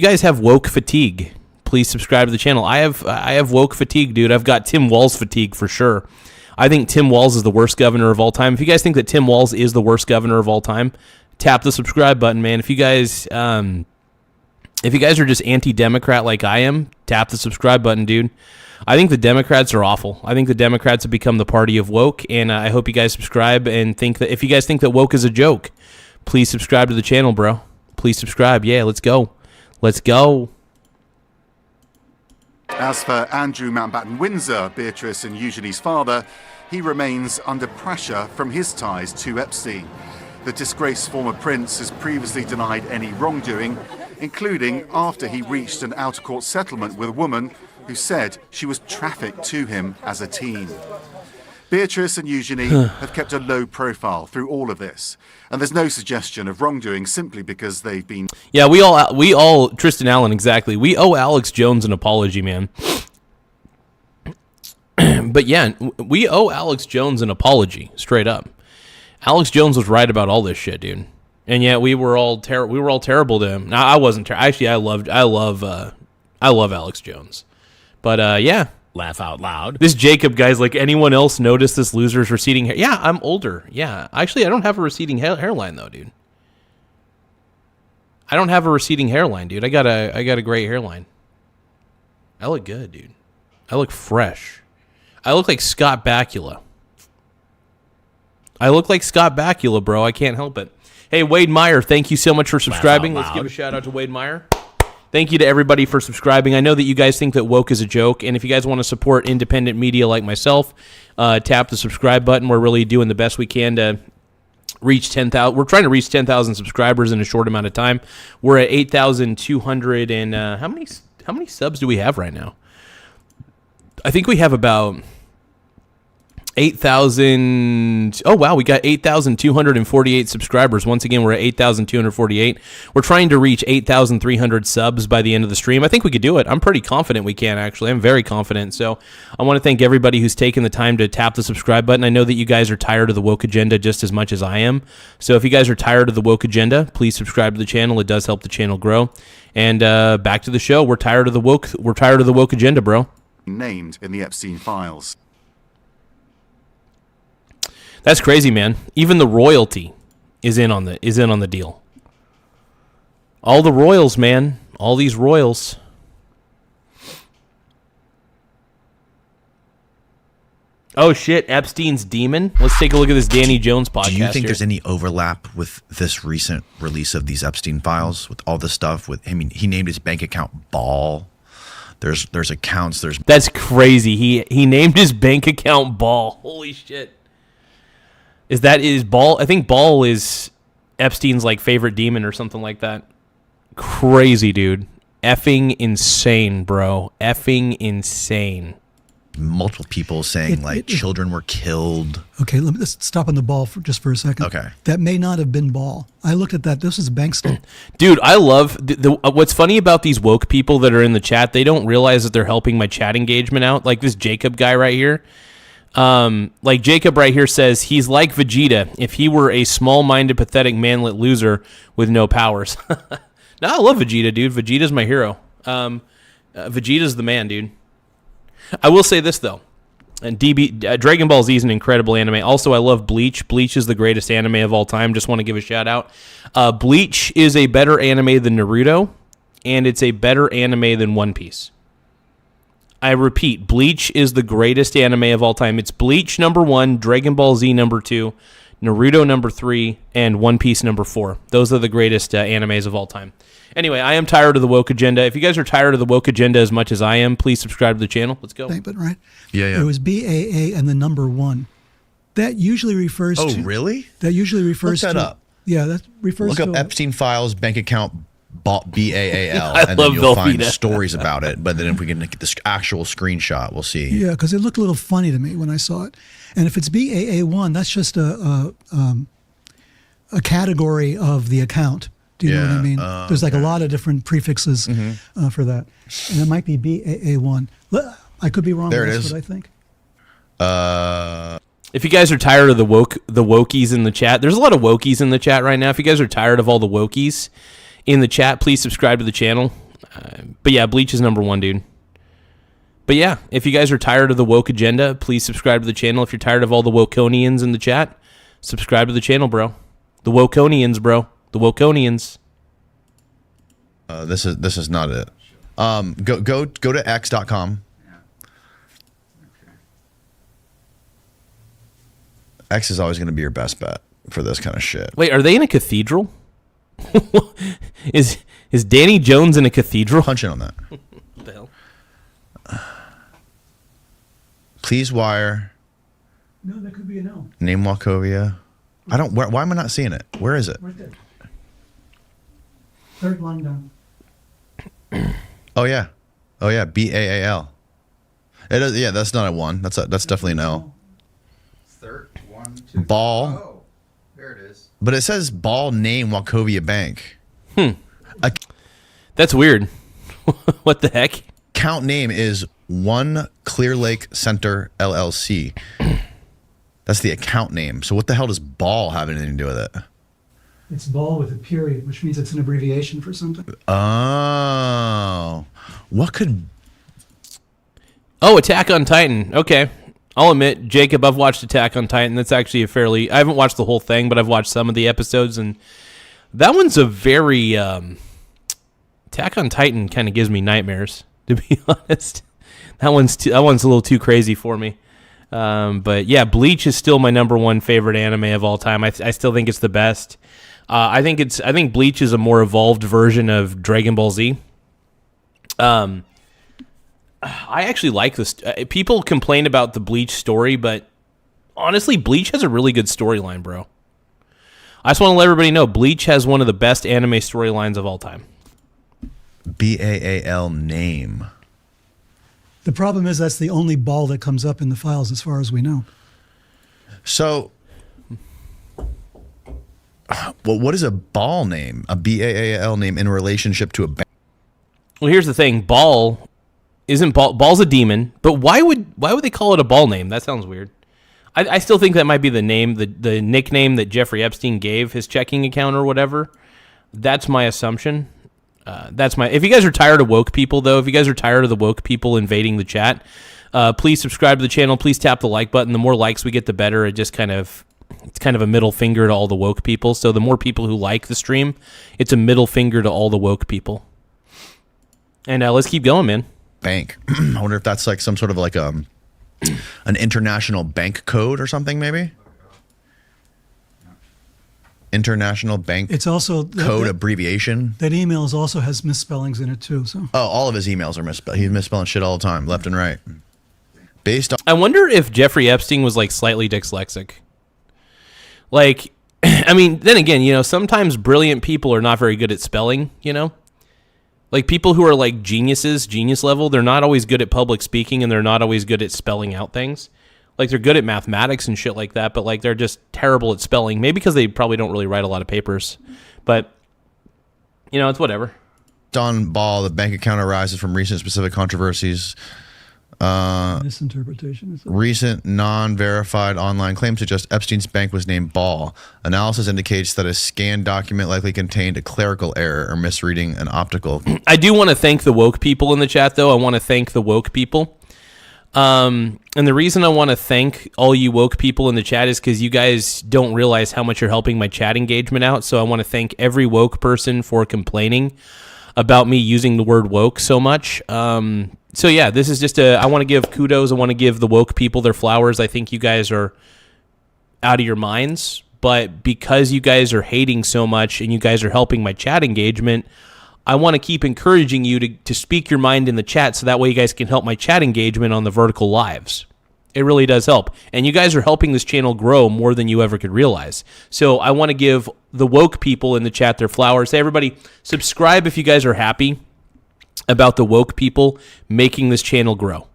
guys have woke fatigue, please subscribe to the channel. I have woke fatigue, dude. I've got Tim Walz fatigue for sure. I think Tim Walz is the worst governor of all time. If you guys think that Tim Walz is the worst governor of all time, tap the subscribe button, man. If you guys are just anti-Democrat like I am, tap the subscribe button, dude. I think the Democrats are awful. I think the Democrats have become the party of woke, and I hope you guys subscribe and think that if you guys think that woke is a joke, please subscribe to the channel, bro. Please subscribe. Yeah, let's go. Let's go. As for Andrew Mountbatten-Windsor, Beatrice and Eugenie's father, he remains under pressure from his ties to Epstein. The disgraced former prince has previously denied any wrongdoing, including after he reached an out-of-court settlement with a woman who said she was trafficked to him as a teen. Beatrice and Eugenie have kept a low profile through all of this, and there's no suggestion of wrongdoing simply because they've been... Yeah, we all, Tristan Allen, exactly. We owe Alex Jones an apology, man. But yeah, we owe Alex Jones an apology, straight up. Alex Jones was right about all this shit, dude. And yet we were all terrible to him. Now I wasn't terrible. Actually, I love Alex Jones. But yeah. Laugh out loud. This Jacob guy's like, anyone else notice this loser's receding hair? Yeah, I'm older. Yeah. Actually, I don't have a receding hairline though, dude. I don't have a receding hairline, dude. I got a great hairline. I look good, dude. I look fresh. I look like Scott Bakula. Bro. I can't help it. Hey, Wade Meyer, thank you so much for subscribing. Let's give a shout out to Wade Meyer. Thank you to everybody for subscribing. I know that you guys think that woke is a joke, and if you guys want to support independent media like myself, tap the subscribe button. We're really doing the best we can to reach 10,000. We're trying to reach 10,000 subscribers in a short amount of time. We're at 8,200 and how many subs do we have right now? I think we have about 8,000. Oh, wow. We got 8,248 subscribers. Once again, we're at 8,248. We're trying to reach 8,300 subs by the end of the stream. I think we could do it. I'm pretty confident we can, actually. I'm very confident. So I want to thank everybody who's taken the time to tap the subscribe button. I know that you guys are tired of the woke agenda just as much as I am. So if you guys are tired of the woke agenda, please subscribe to the channel. It does help the channel grow. And back to the show. We're tired of the woke agenda, bro. Named in the Epstein files. That's crazy, man. Even the royalty is in on the deal. All the royals, man. All these royals. Oh shit, Epstein's demon. Let's take a look at this Danny Jones podcast. Do you think here. there's any overlap with this recent release of these Epstein files with all this stuff? With I mean, he named his bank account Ball. There's accounts. That's crazy. He named his bank account Ball. Holy shit. Is Ball? I think Ball is Epstein's like favorite demon or something like that. Crazy, dude. Effing insane, bro. Effing insane. Multiple people saying children were killed. Okay, let's stop on the Ball just for a second. Okay. That may not have been Ball. I looked at that. This is bank stuff. Dude, I love what's funny about these woke people that are in the chat. They don't realize that they're helping my chat engagement out. Like this Jacob guy right here. Like Jacob right here says, he's like Vegeta if he were a small-minded, pathetic, manlet loser with no powers. No, I love Vegeta, dude. Vegeta's my hero. Vegeta's the man, dude. I will say this, though. And Dragon Ball Z is an incredible anime. Also, I love Bleach. Bleach is the greatest anime of all time. Just want to give a shout out. Bleach is a better anime than Naruto, and it's a better anime than One Piece. I repeat, Bleach is the greatest anime of all time. It's Bleach #1, Dragon Ball Z #2, Naruto #3, and One Piece #4. Those are the greatest animes of all time. Anyway, I am tired of the woke agenda. If you guys are tired of the woke agenda as much as I am, please subscribe to the channel. Let's go. But right? Yeah. It was BAA and the number 1. That usually refers to... Oh, really? That usually refers Look that to... up. Yeah, that refers Look to... up Epstein files, bank account, BAAL, I and love then you'll find Velveeta. stories about it. But then if we can get the actual screenshot, we'll see. Yeah, because it looked a little funny to me when I saw it. And if it's BAA1, that's just a category of the account. Do you know what I mean? There's like a lot of different prefixes for that. And it might be BAA1. I could be wrong. There but it that's is. what I think. If you guys are tired of the wokies in the chat, there's a lot of wokies in the chat right now. If you guys are tired of all the wokies in the chat, please subscribe to the channel. But yeah, Bleach is #1, dude. But yeah, if you guys are tired of the woke agenda, please subscribe to the channel. If you're tired of all the Wokonians in the chat, subscribe to the channel, bro. The Wokonians, bro. The Wokonians. This is not it. Go to x.com. X is always going to be your best bet for this kind of shit. Wait, are they in a cathedral? Is Danny Jones in a cathedral? Punch in on that. What the hell? Please wire. No, that could be a no. Name Wachovia. I don't. Why am I not seeing it? Where is it? Right there. Third line down. Oh yeah. BAAL. It is, yeah, that's not a 1. That's definitely a no. Third, 1, 2. Ball. Oh, there it is. But it says Ball name Wachovia Bank. That's weird. What the heck? Account name is One Clear Lake Center LLC. That's the account name. So what the hell does Ball have anything to do with it? It's ball with a period, which means it's an abbreviation for something. Oh. What could... Oh, Attack on Titan. Okay. I'll admit, Jacob, I've watched Attack on Titan. That's actually I haven't watched the whole thing, but I've watched some of the episodes, and that one's a very... Attack on Titan kind of gives me nightmares, to be honest. That one's a little too crazy for me. But yeah, Bleach is still my number 1 favorite anime of all time. I still think it's the best. I think Bleach is a more evolved version of Dragon Ball Z. I actually like this. People complain about the Bleach story, but honestly, Bleach has a really good storyline, bro. I just want to let everybody know Bleach has one of the best anime storylines of all time. BAAL name. The problem is that's the only ball that comes up in the files as far as we know. So, well, what is a ball name? A BAAL name in relationship to a bank? Well, here's the thing. Ball isn't ball. Ball's a demon, but why would they call it a ball name? That sounds weird. I still think that might be the name, the nickname that Jeffrey Epstein gave his checking account or whatever. That's my assumption. If you guys are tired of woke people, though, if you guys are tired of the woke people invading the chat, please subscribe to the channel. Please tap the like button. The more likes we get, the better. It's kind of a middle finger to all the woke people. So the more people who like the stream, it's a middle finger to all the woke people. And let's keep going, man. Bank. I wonder if that's like some sort of like an international bank code or something, maybe. International bank. It's also code abbreviation. That email also has misspellings in it too. So. Oh, all of his emails are misspelled. He's misspelling shit all the time, left and right. Based on. I wonder if Jeffrey Epstein was like slightly dyslexic. Like, I mean, then again, sometimes brilliant people are not very good at spelling. Like people who are like geniuses, genius level, they're not always good at public speaking, and they're not always good at spelling out things. Like they're good at mathematics and shit like that, but like they're just terrible at spelling. Maybe because they probably don't really write a lot of papers. But it's whatever. Don Ball, the bank account arises from recent specific controversies. Misinterpretation. Recent non-verified online claims suggest Epstein's bank was named Ball. Analysis indicates that a scanned document likely contained a clerical error or misreading an optical. I do want to thank the woke people in the chat, though. I want to thank the woke people. And the reason I want to thank all you woke people in the chat is because you guys don't realize how much you're helping my chat engagement out. So I want to thank every woke person for complaining about me using the word woke so much. So yeah, this is just I want to give kudos. I want to give the woke people their flowers. I think you guys are out of your minds, but because you guys are hating so much and you guys are helping my chat engagement, I want to keep encouraging you to speak your mind in the chat so that way you guys can help my chat engagement on the vertical lives. It really does help. And you guys are helping this channel grow more than you ever could realize. So I want to give the woke people in the chat their flowers. Hey, everybody, subscribe if you guys are happy about the woke people making this channel grow.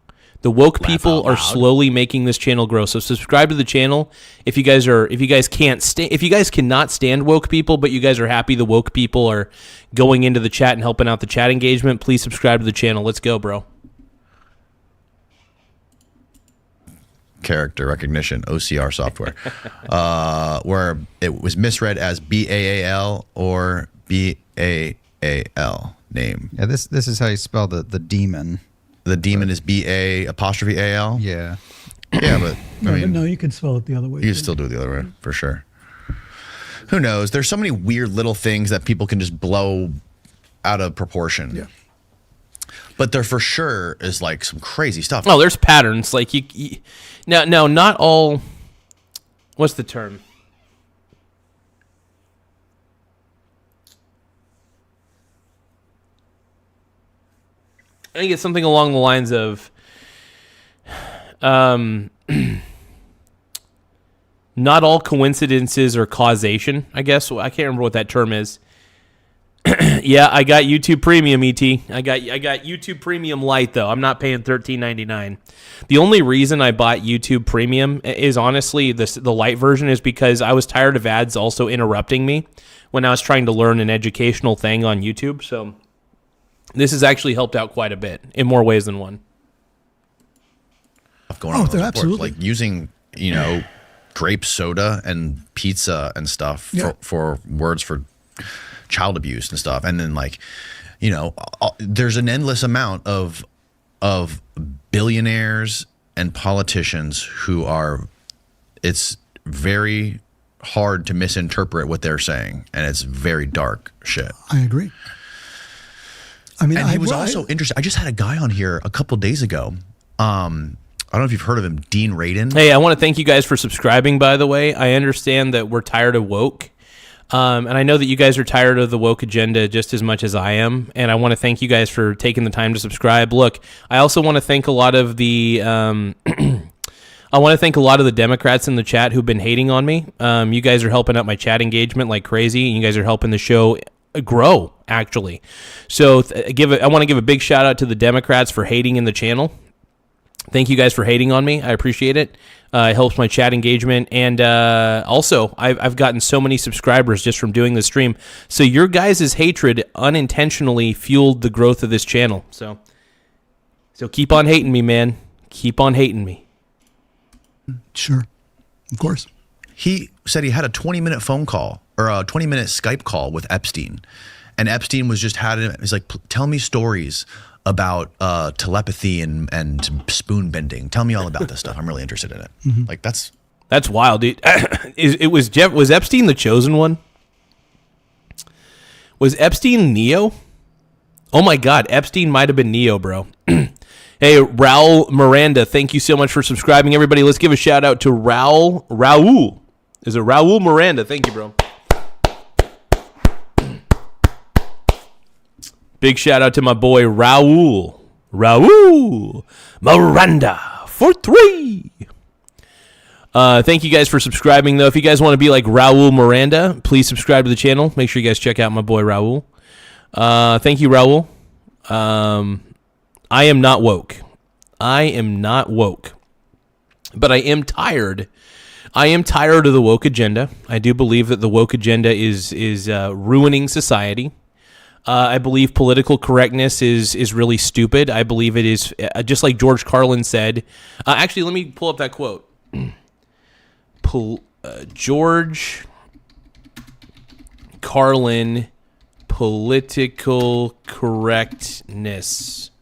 The woke people are slowly making this channel grow. So subscribe to the channel if you guys cannot stand woke people, but you guys are happy the woke people are going into the chat and helping out the chat engagement. Please subscribe to the channel. Let's go, bro. Character recognition, OCR software, where it was misread as BAAL or BAAL name. Yeah, this is how you spell the demon. The demon is BA''AL? Yeah. Yeah, but no, you can spell it the other way. You can still do it the other way, for sure. Who knows? There's so many weird little things that people can just blow out of proportion. Yeah. But there for sure is like some crazy stuff. Oh, there's patterns. Like now, not all what's the term? I think it's something along the lines of not all coincidences are causation, I guess. I can't remember what that term is. Yeah, I got YouTube Premium, ET. I got YouTube Premium Lite, though. I'm not paying $13.99. The only reason I bought YouTube Premium is honestly the Lite version is because I was tired of ads also interrupting me when I was trying to learn an educational thing on YouTube. So this has actually helped out quite a bit in more ways than one. Going on absolutely. Like using, grape soda and pizza and stuff for words for child abuse and stuff. And then there's an endless amount of billionaires and politicians who are, it's very hard to misinterpret what they're saying. And it's very dark shit. I agree. I mean, and he was also interesting. I just had a guy on here a couple days ago. I don't know if you've heard of him, Dean Radin. Hey, I want to thank you guys for subscribing, by the way. I understand that we're tired of woke. And I know that you guys are tired of the woke agenda just as much as I am. And I want to thank you guys for taking the time to subscribe. Look, I also want to thank a lot of the Democrats in the chat who've been hating on me. You guys are helping out my chat engagement like crazy. And you guys are helping the show grow, actually. So I want to give a big shout out to the Democrats for hating in the channel. Thank you guys for hating on me. I appreciate it. It helps my chat engagement. And also, I've gotten so many subscribers just from doing this stream. So your guys' hatred unintentionally fueled the growth of this channel. So keep on hating me, man. Keep on hating me. Sure. Of course. He said he had a 20-minute phone call or a 20-minute Skype call with Epstein. And Epstein was just he's like, tell me stories about telepathy and spoon bending. Tell me all about this stuff. I'm really interested in it. Mm-hmm. Like that's wild, dude. Was Epstein the chosen one? Was Epstein Neo? Oh my God, Epstein might have been Neo, bro. Hey, Raul Miranda, thank you so much for subscribing. Everybody, let's give a shout out to Raul. Is it Raul Miranda? Thank you, bro. Big shout out to my boy Raul Miranda for 3. Thank you guys for subscribing, though. If you guys want to be like Raul Miranda, please subscribe to the channel. Make sure you guys check out my boy Raul. Thank you, Raul. I am not woke. But I am tired. I am tired of the woke agenda. I do believe that the woke agenda is ruining society. I believe political correctness is really stupid. I believe it is, just like George Carlin said. Actually, let me pull up that quote. George Carlin, political correctness.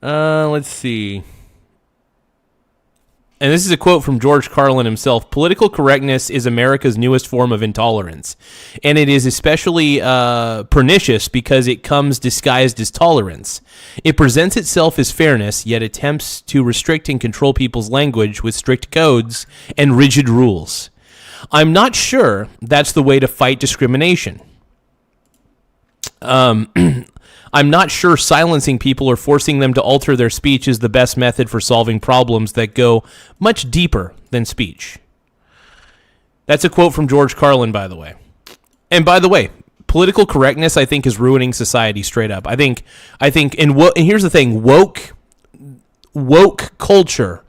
Let's see. And this is a quote from George Carlin himself. Political correctness is America's newest form of intolerance. And it is especially pernicious because it comes disguised as tolerance. It presents itself as fairness, yet attempts to restrict and control people's language with strict codes and rigid rules. I'm not sure that's the way to fight discrimination. I'm not sure silencing people or forcing them to alter their speech is the best method for solving problems that go much deeper than speech. That's a quote from George Carlin, by the way. And by the way, political correctness, I think, is ruining society straight up. I think, and here's the thing, woke culture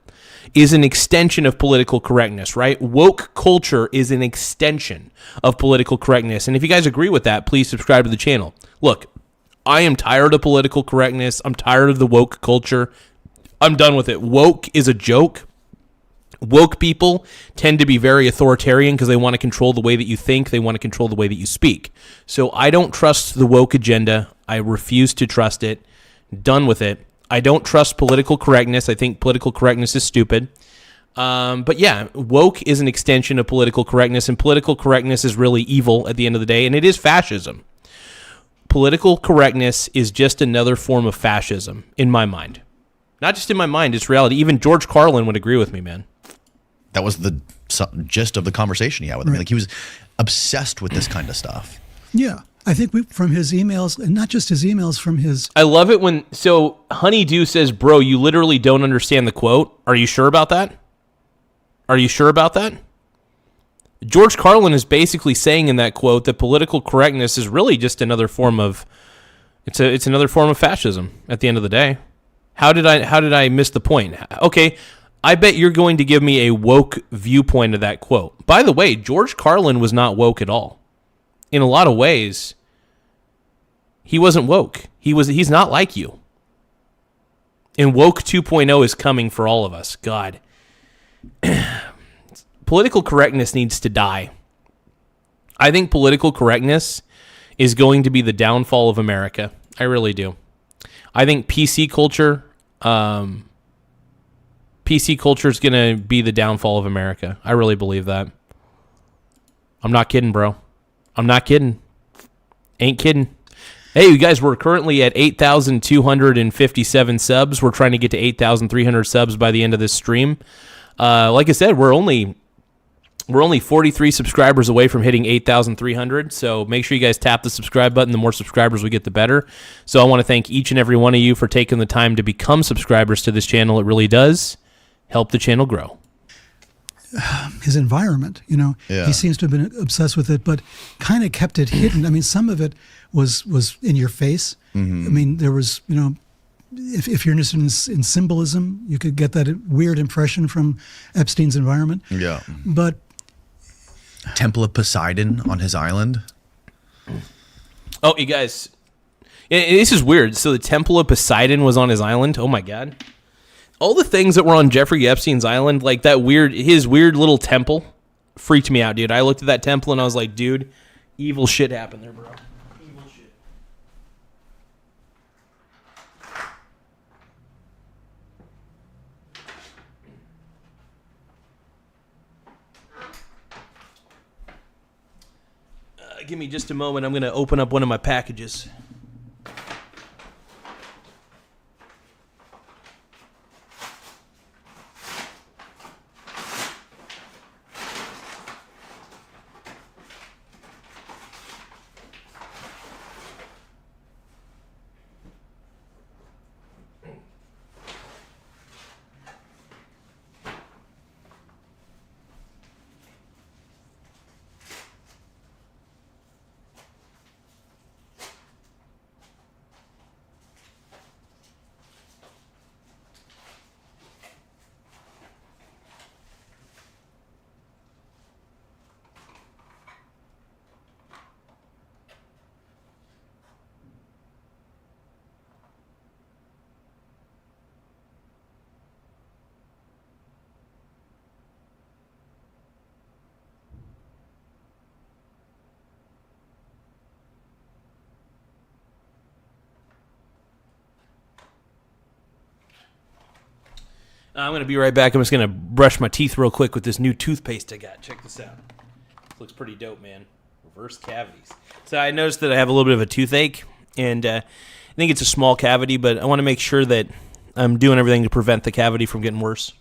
is an extension of political correctness, right? Woke culture is an extension of political correctness. And if you guys agree with that, please subscribe to the channel. Look, I am tired of political correctness. I'm tired of the woke culture. I'm done with it. Woke is a joke. Woke people tend to be very authoritarian because they want to control the way that you think. They want to control the way that you speak. So I don't trust the woke agenda. I refuse to trust it. Done with it. I don't trust political correctness. I think political correctness is stupid. But yeah, woke is an extension of political correctness, and political correctness is really evil at the end of the day, and it is fascism. Political correctness is just another form of fascism, in my mind. Not just in my mind, it's reality. Even George Carlin would agree with me, man. That was the gist of the conversation he had with him. Right. Like, he was obsessed with this kind of stuff. Yeah. I think from his emails, and not just his emails, from his... I love it when... So, Honeydew says, bro, you literally don't understand the quote. Are you sure about that? Are you sure about that? George Carlin is basically saying in that quote that political correctness is really just another form of... It's another form of fascism at the end of the day. How did I miss the point? Okay, I bet you're going to give me a woke viewpoint of that quote. By the way, George Carlin was not woke at all. In a lot of ways, he wasn't woke. He's not like you. And woke 2.0 is coming for all of us. God. Political correctness needs to die. I think political correctness is going to be the downfall of America. I really do. I think PC culture is going to be the downfall of America. I really believe that. I'm not kidding, bro. I'm not kidding. Ain't kidding. Hey, you guys, we're currently at 8,257 subs. We're trying to get to 8,300 subs by the end of this stream. Like I said, we're only 43 subscribers away from hitting 8,300. So make sure you guys tap the subscribe button. The more subscribers we get, the better. So I want to thank each and every one of you for taking the time to become subscribers to this channel. It really does help the channel grow. His environment, he seems to have been obsessed with it, but kind of kept it hidden. I mean, some of it was in your face. Mm-hmm. I mean, there was, if you're interested in symbolism, you could get that weird impression from Epstein's environment. Yeah. But Temple of Poseidon on his island. Oh, you guys, this is weird. So the Temple of Poseidon was on his island. Oh my God. All the things that were on Jeffrey Epstein's island, like his weird little temple, freaked me out, dude. I looked at that temple and I was like, dude, evil shit happened there, bro. Evil shit. Give me just a moment. I'm going to open up one of my packages. I'm going to be right back. I'm just going to brush my teeth real quick with this new toothpaste I got. Check this out. This looks pretty dope, man. Reverse cavities. So I noticed that I have a little bit of a toothache, and I think it's a small cavity, but I want to make sure that I'm doing everything to prevent the cavity from getting worse.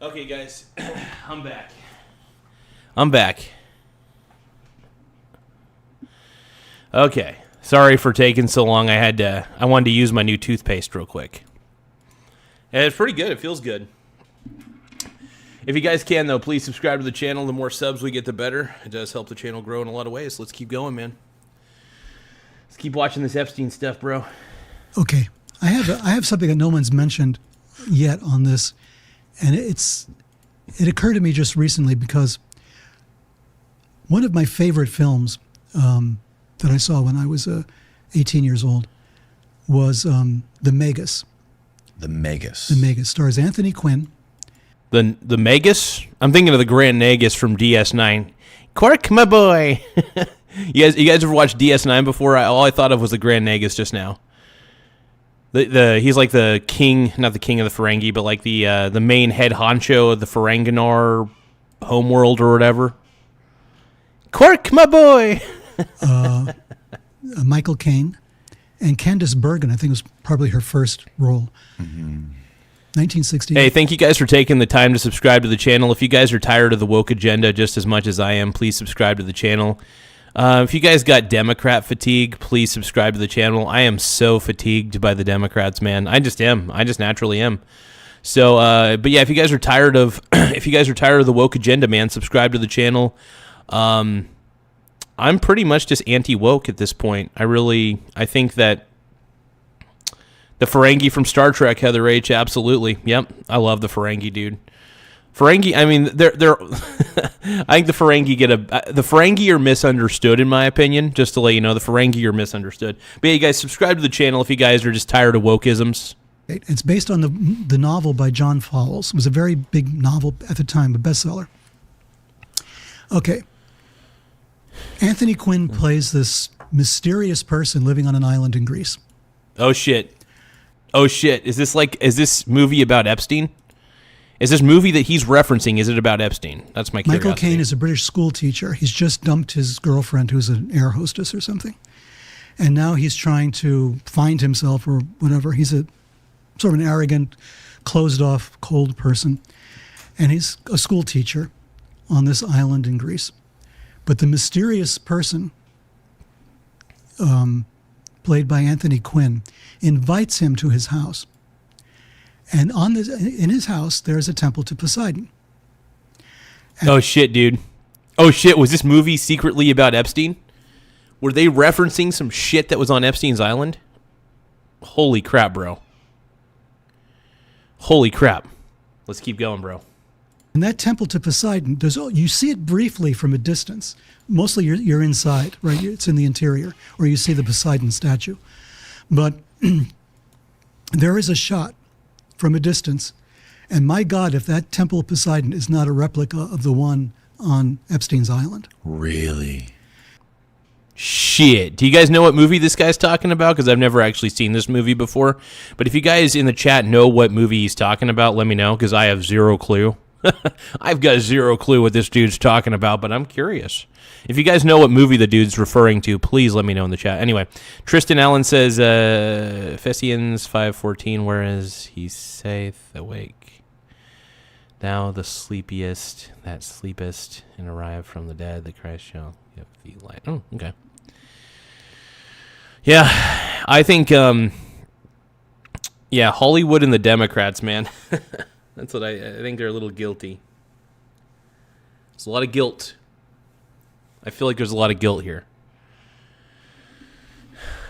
Okay, guys, I'm back. Okay, sorry for taking so long. I wanted to use my new toothpaste real quick. And it's pretty good. It feels good. If you guys can, though, please subscribe to the channel. The more subs we get, the better. It does help the channel grow in a lot of ways. Let's keep going, man. Let's keep watching this Epstein stuff, bro. Okay, I have something that no one's mentioned yet on this, and it occurred to me just recently because one of my favorite films that I saw when I was 18 years old was the Magus. The Magus. The Magus stars Anthony Quinn. The Magus? I'm thinking of the Grand Nagus from DS9. Quark, my boy. You guys ever watched DS9 before? All I thought of was the Grand Nagus just now. He's like the king, not the king of the Ferengi, but like the main head honcho of the Ferenginar homeworld or whatever. Quark, my boy. Michael Caine and Candice Bergen, I think, was probably her first role. 1960. Hey, thank you guys for taking the time to subscribe to the channel. If you guys are tired of the woke agenda just as much as I am, please subscribe to the channel. If you guys got Democrat fatigue, please subscribe to the channel. I am so fatigued by the Democrats, man. I just am. I just naturally am. So, but yeah, if you guys are tired of the woke agenda, man, subscribe to the channel. I'm pretty much just anti-woke at this point. I think that the Ferengi from Star Trek, Heather H., absolutely. Yep, I love the Ferengi, dude. Ferengi, I mean, they're I think the Ferengi are misunderstood, in my opinion, just to let you know. The Ferengi are misunderstood. But yeah, you guys, subscribe to the channel if you guys are just tired of wokeisms. It's based on the novel by John Fowles. It was a very big novel at the time, a bestseller. Okay. Anthony Quinn plays this mysterious person living on an island in Greece. Oh, shit. Is this movie about Epstein? Is this movie that he's referencing, is it about Epstein? That's my curiosity. Michael Caine is a British school teacher. He's just dumped his girlfriend, who's an air hostess or something. And now he's trying to find himself or whatever. He's a sort of an arrogant, closed-off, cold person. And he's a school teacher on this island in Greece. But the mysterious person, played by Anthony Quinn, invites him to his house. And in his house, there's a temple to Poseidon. Oh, shit, dude. Oh, shit. Was this movie secretly about Epstein? Were they referencing some shit that was on Epstein's island? Holy crap, bro. Holy crap. Let's keep going, bro. And that temple to Poseidon, you see it briefly from a distance. Mostly you're inside, right? It's in the interior, or you see the Poseidon statue. But there is a shot from a distance, and my God, if that temple of Poseidon is not a replica of the one on Epstein's island. Really? Shit. Do you guys know what movie this guy's talking about? Because I've never actually seen this movie before. But if you guys in the chat know what movie he's talking about, let me know, because I have zero clue. I've got zero clue what this dude's talking about, but I'm curious. If you guys know what movie the dude's referring to, please let me know in the chat. Anyway, Tristan Allen says, Ephesians 5:14, whereas he saith awake. Thou the sleepiest, that sleepest, and arrive from the dead, the Christ shall give thee light. Oh, okay. Yeah, I think, Hollywood and the Democrats, man. That's what I think they're a little guilty. There's a lot of guilt. I feel like there's a lot of guilt here.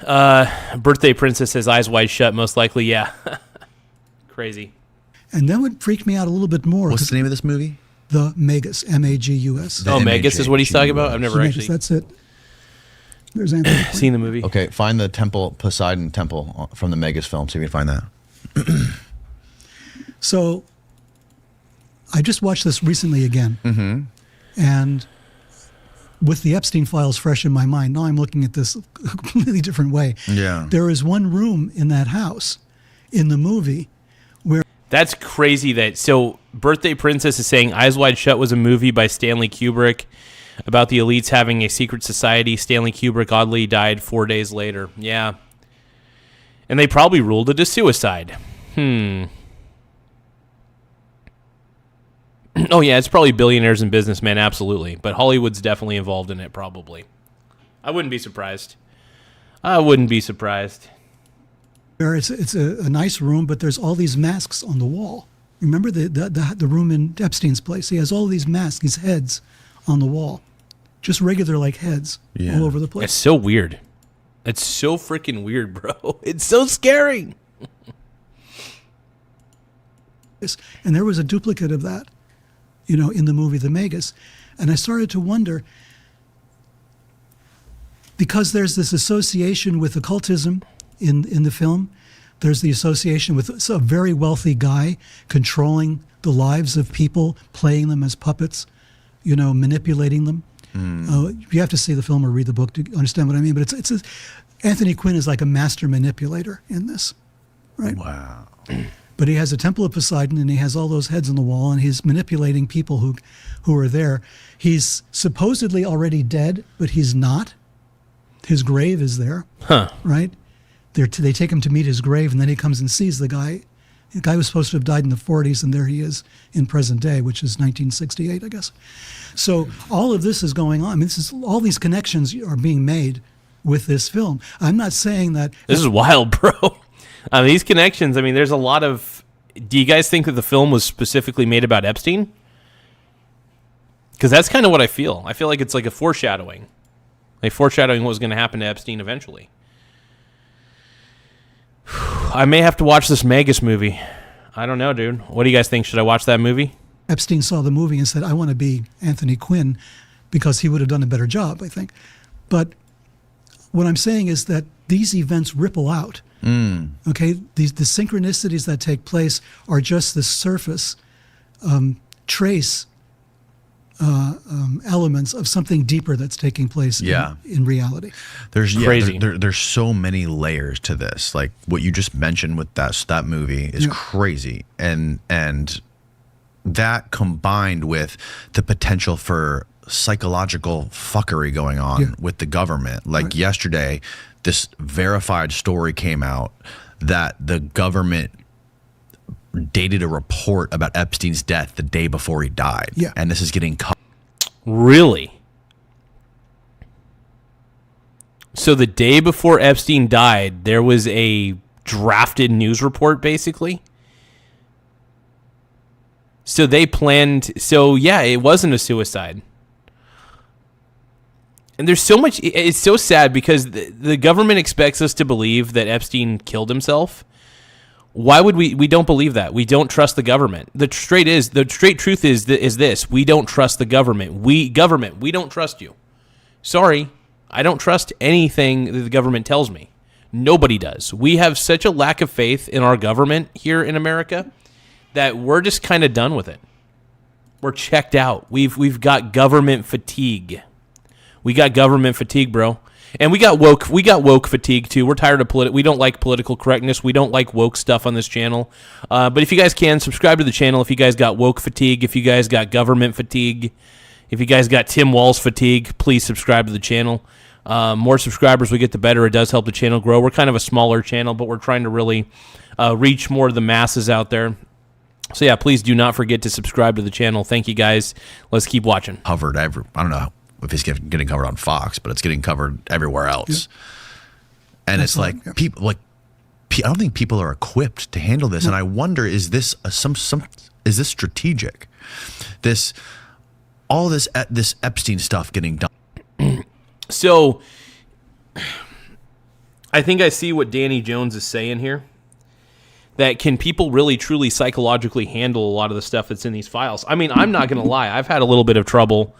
Birthday Princess says eyes wide shut, most likely, yeah. Crazy. And that would freak me out a little bit more. What's the name of this movie? The Magus, M-A-G-U-S. Oh, Magus is what he's talking about? I've never actually... That's it. There's Anthony Quinn. Seen the movie. Okay, find the temple, Poseidon temple from the Magus film. See if you can find that. So, I just watched this recently again. Mm-hmm. And with the Epstein files fresh in my mind, now I'm looking at this a completely different way. Yeah. There is one room in that house in the movie where... That's crazy that... So, Birthday Princess is saying Eyes Wide Shut was a movie by Stanley Kubrick about the elites having a secret society. Stanley Kubrick oddly died 4 days later. Yeah. And they probably ruled it a suicide. Oh, yeah, it's probably billionaires and businessmen, absolutely. But Hollywood's definitely involved in it, probably. I wouldn't be surprised. It's a nice room, but there's all these masks on the wall. Remember the room in Epstein's place? He has all these masks, these heads on the wall. Just regular, like, heads all over the place. It's so weird. It's so freaking weird, bro. It's so scary. And there was a duplicate of that, in the movie The Magus. And I started to wonder, because there's this association with occultism in the film, there's the association with a very wealthy guy controlling the lives of people, playing them as puppets, manipulating them. You have to see the film or read the book to understand what I mean. But Anthony Quinn is like a master manipulator in this, right? Wow. But he has a Temple of Poseidon, and he has all those heads on the wall, and he's manipulating people who are there. He's supposedly already dead, but he's not. His grave is there, right? They take him to meet his grave, and then he comes and sees the guy. The guy was supposed to have died in the 40s, and there he is in present day, which is 1968, I guess. So all of this is going on. I mean, all these connections are being made with this film. I'm not saying that... This is wild, bro. These connections, there's a lot of... Do you guys think that the film was specifically made about Epstein? Because that's kind of what I feel. I feel like it's like a foreshadowing. Like foreshadowing what was going to happen to Epstein eventually. I may have to watch this Magus movie. I don't know, dude. What do you guys think? Should I watch that movie? Epstein saw the movie and said, I want to be Anthony Quinn, because he would have done a better job, I think. But what I'm saying is that these events ripple out. Okay, the synchronicities that take place are just the surface trace elements of something deeper that's taking place in reality. There's crazy. There's so many layers to this. Like what you just mentioned with that movie is crazy, and that combined with the potential for psychological fuckery going on with the government. Like yesterday, this verified story came out that the government dated a report about Epstein's death the day before he died. Yeah. And this is getting cut. Really? So the day before Epstein died, there was a drafted news report, basically? So they planned... So, yeah, it wasn't a suicide. And there's so much... It's so sad because the government expects us to believe that Epstein killed himself. Why would we don't believe that? We don't trust the government. The straight truth is this. We don't trust the government. We don't trust you. Sorry, I don't trust anything that the government tells me. Nobody does. We have such a lack of faith in our government here in America that we're just kind of done with it. We're checked out. We've got government fatigue. We got government fatigue, bro. And we got woke fatigue too. We're tired of we don't like political correctness. We don't like woke stuff on this channel. But if you guys can, subscribe to the channel if you guys got woke fatigue, if you guys got government fatigue, if you guys got Tim Walz fatigue, please subscribe to the channel. More subscribers we get, the better. It does help the channel grow. We're kind of a smaller channel, but we're trying to really reach more of the masses out there. So yeah, please do not forget to subscribe to the channel. Thank you guys. Let's keep watching. I don't know if it's getting covered on Fox, but it's getting covered everywhere else. Yeah. And it's like people I don't think people are equipped to handle this. And I wonder, is this is this strategic? All this Epstein stuff getting done. So I think I see what Danny Jones is saying here. That can people really truly psychologically handle a lot of the stuff that's in these files? I mean, I'm not going to lie. I've had a little bit of trouble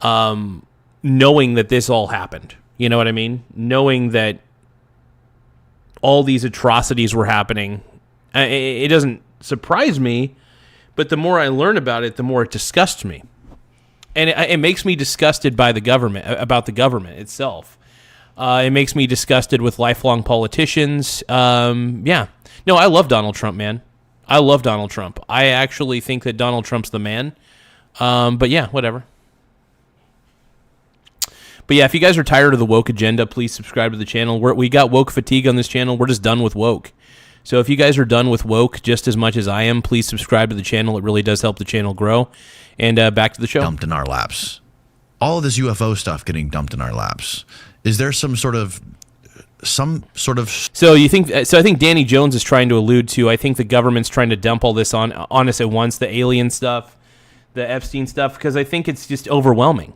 knowing that this all happened. You know what I mean? Knowing that all these atrocities were happening. It doesn't surprise me, but the more I learn about it, the more it disgusts me. And it makes me disgusted by the government, about the government itself. It makes me disgusted with lifelong politicians. Yeah. No, I love Donald Trump, man. I love Donald Trump. I actually think that Donald Trump's the man. But yeah, whatever. But yeah, if you guys are tired of the woke agenda, please subscribe to the channel. We got woke fatigue on this channel. We're just done with woke. So if you guys are done with woke just as much as I am, please subscribe to the channel. It really does help the channel grow. And back to the show. Dumped in our laps. All of this UFO stuff getting dumped in our laps. Is there some sort of So you think? So I think Danny Jones is trying to allude to. I think the government's trying to dump all this on us at once. The alien stuff, the Epstein stuff, because I think it's just overwhelming.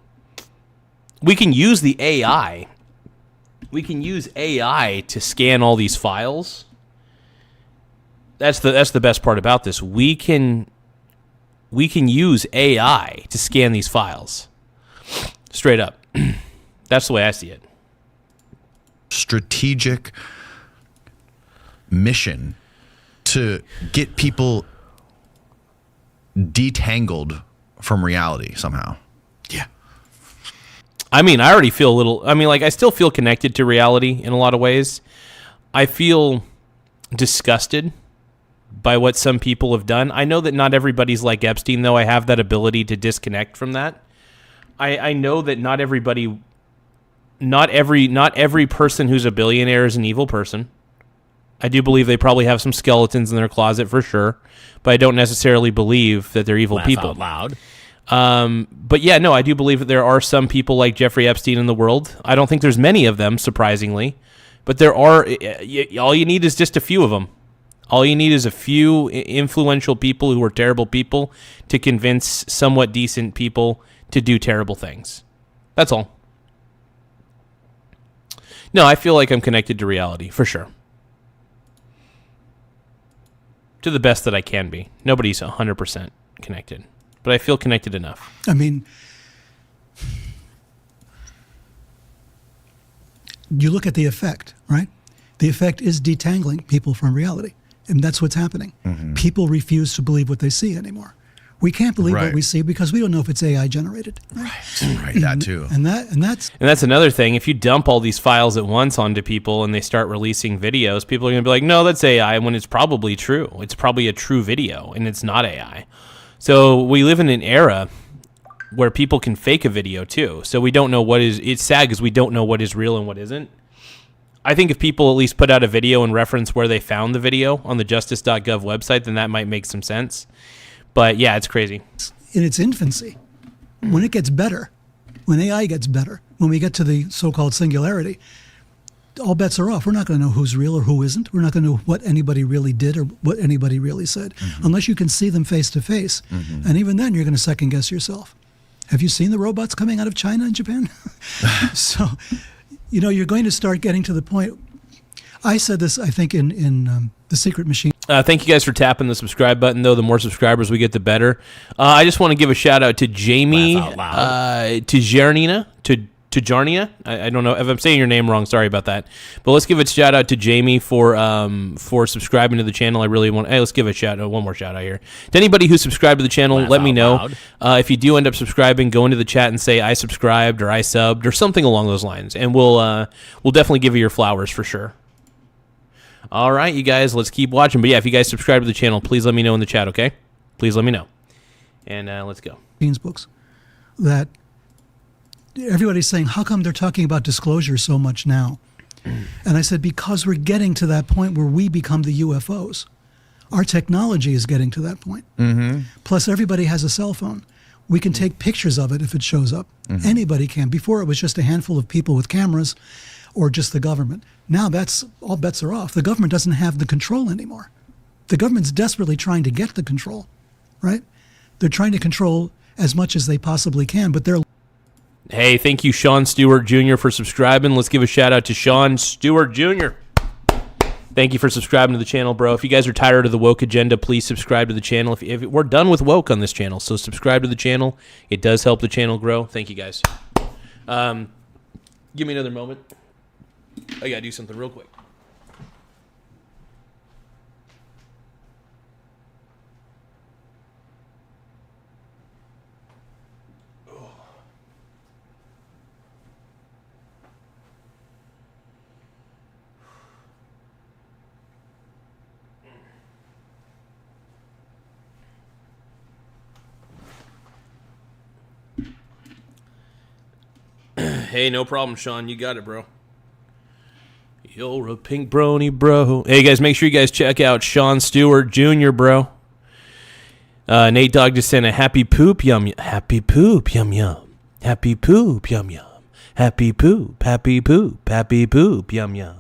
We can use the AI. We can use AI to scan all these files. That's the best part about this. We can use AI to scan these files. Straight up. That's the way I see it. Strategic mission to get people detangled from reality somehow. Yeah. I mean, I already feel a little, I still feel connected to reality in a lot of ways. I feel disgusted by what some people have done. I know that not everybody's like Epstein, though. I have that ability to disconnect from that. I know that not every person who's a billionaire is an evil person. I do believe they probably have some skeletons in their closet for sure, but I don't necessarily believe that they're evil people. Laugh out loud. But yeah, no, I do believe that there are some people like Jeffrey Epstein in the world. I don't think there's many of them, surprisingly, but there are. All you need is just a few of them. All you need is a few influential people who are terrible people to convince somewhat decent people to do terrible things. That's all. No, I feel like I'm connected to reality, for sure. To the best that I can be. Nobody's 100% connected, but I feel connected enough. I mean, you look at the effect, right? The effect is detangling people from reality, and that's what's happening. Mm-hmm. People refuse to believe what they see anymore. We can't believe what we see because we don't know if it's AI generated. Right, that too. And that's another thing. If you dump all these files at once onto people and they start releasing videos, people are going to be like, no, that's AI, when it's probably true. It's probably a true video, and it's not AI. So we live in an era where people can fake a video too. So we don't know what is, it's sad because we don't know what is real and what isn't. I think if people at least put out a video and reference where they found the video on the justice.gov website, then that might make some sense. But yeah, it's crazy. In its infancy, when it gets better, when AI gets better, when we get to the so-called singularity, all bets are off. We're not going to know who's real or who isn't. We're not going to know what anybody really did or what anybody really said, unless you can see them face to face. And even then, you're going to second guess yourself. Have you seen the robots coming out of China and Japan? So, you're going to start getting to the point. I said this, I think, in The Secret Machine. Thank you guys for tapping the subscribe button, though. The more subscribers we get, the better. I just want to give a shout out to Jamie, to Jarnina, to Jarnia. I don't know if I'm saying your name wrong. Sorry about that. But let's give a shout out to Jamie for subscribing to the channel. I really want. Hey, let's give one more shout out here to anybody who subscribed to the channel. Let me know if you do end up subscribing. Go into the chat and say I subscribed or I subbed or something along those lines, and we'll definitely give you your flowers for sure. All right, you guys, let's keep watching. But yeah, if you guys subscribe to the channel, please let me know in the chat, okay? Please let me know. And let's go. Books that everybody's saying, how come they're talking about disclosure so much now? And I said, because we're getting to that point where we become the UFOs. Our technology is getting to that point. Mm-hmm. Plus, everybody has a cell phone. We can take pictures of it if it shows up. Mm-hmm. Anybody can. Before, it was just a handful of people with cameras or just the government. Now that's all bets are off. The government doesn't have the control anymore. The government's desperately trying to get the control, right? They're trying to control as much as they possibly can, but they're... Hey, thank you, Sean Stewart Jr., for subscribing. Let's give a shout out to Sean Stewart Jr. Thank you for subscribing to the channel, bro. If you guys are tired of the woke agenda, please subscribe to the channel. If we're done with woke on this channel, so subscribe to the channel. It does help the channel grow. Thank you, guys. Give me another moment. I gotta do something real quick. Hey, no problem, Sean. You got it, bro. You're a pink brony, bro. Hey, guys, make sure you guys check out Sean Stewart Jr., bro. Nate Dogg just sent a happy poop, yum, yum. Happy poop, yum, yum. Happy poop, yum, yum. Happy poop, happy poop, happy poop, yum, yum.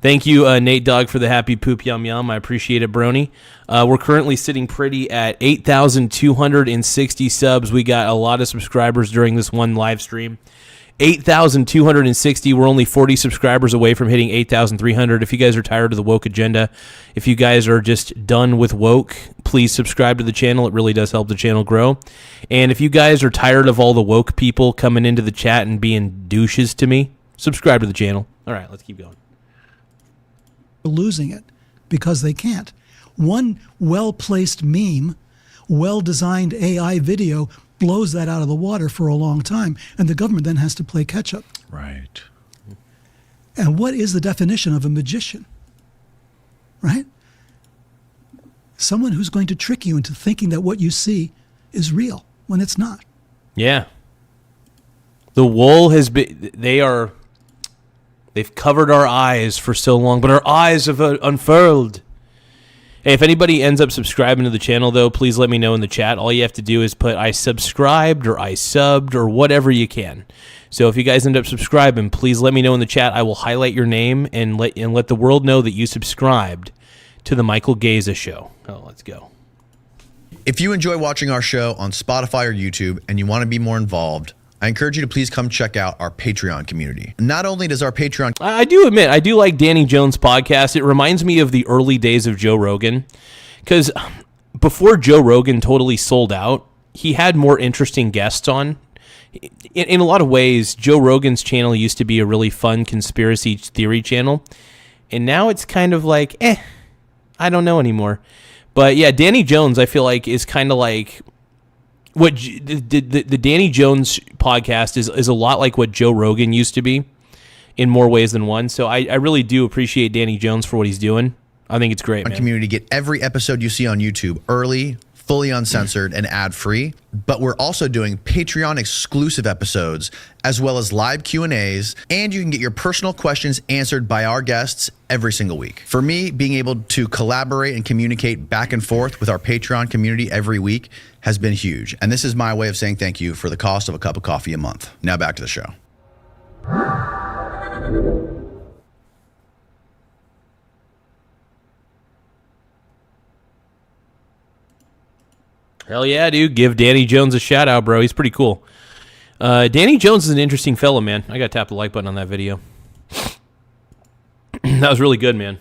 Thank you, Nate Dogg, for the happy poop, yum, yum. I appreciate it, brony. We're currently sitting pretty at 8,260 subs. We got a lot of subscribers during this one live stream. 8,260. We're only 40 subscribers away from hitting 8,300. If you guys are tired of the woke agenda, if you guys are just done with woke, please subscribe to the channel. It really does help the channel grow. And if you guys are tired of all the woke people coming into the chat and being douches to me, subscribe to the channel. All right, let's keep going. Losing it because they can't. One well-placed meme, well-designed AI video blows that out of the water for a long time, and the government then has to play catch-up. Right. And what is the definition of a magician? Right? Someone who's going to trick you into thinking that what you see is real when it's not. Yeah. The wool has been, they've covered our eyes for so long, but our eyes have unfurled. Hey, if anybody ends up subscribing to the channel, though, please let me know in the chat. All you have to do is put I subscribed or I subbed or whatever you can. So if you guys end up subscribing, please let me know in the chat. I will highlight your name and let the world know that you subscribed to the Michael Garza Show. Oh, let's go. If you enjoy watching our show on Spotify or YouTube and you want to be more involved, I encourage you to please come check out our Patreon community. Not only does our Patreon... I do admit, I do like Danny Jones' podcast. It reminds me of the early days of Joe Rogan. Because before Joe Rogan totally sold out, he had more interesting guests on. In a lot of ways, Joe Rogan's channel used to be a really fun conspiracy theory channel. And now it's kind of like, I don't know anymore. But yeah, Danny Jones, I feel like, is kind of like... What the Danny Jones podcast is a lot like what Joe Rogan used to be in more ways than one. So I really do appreciate Danny Jones for what he's doing. I think it's great, man. Community, get every episode you see on YouTube early, fully uncensored, and ad-free. But we're also doing Patreon exclusive episodes, as well as live Q&As, and you can get your personal questions answered by our guests every single week. For me, being able to collaborate and communicate back and forth with our Patreon community every week has been huge. And this is my way of saying thank you for the cost of a cup of coffee a month. Now back to the show. Hell yeah, dude. Give Danny Jones a shout out, bro. He's pretty cool. Danny Jones is an interesting fellow, man. I got to tap the like button on that video. That was really good, man.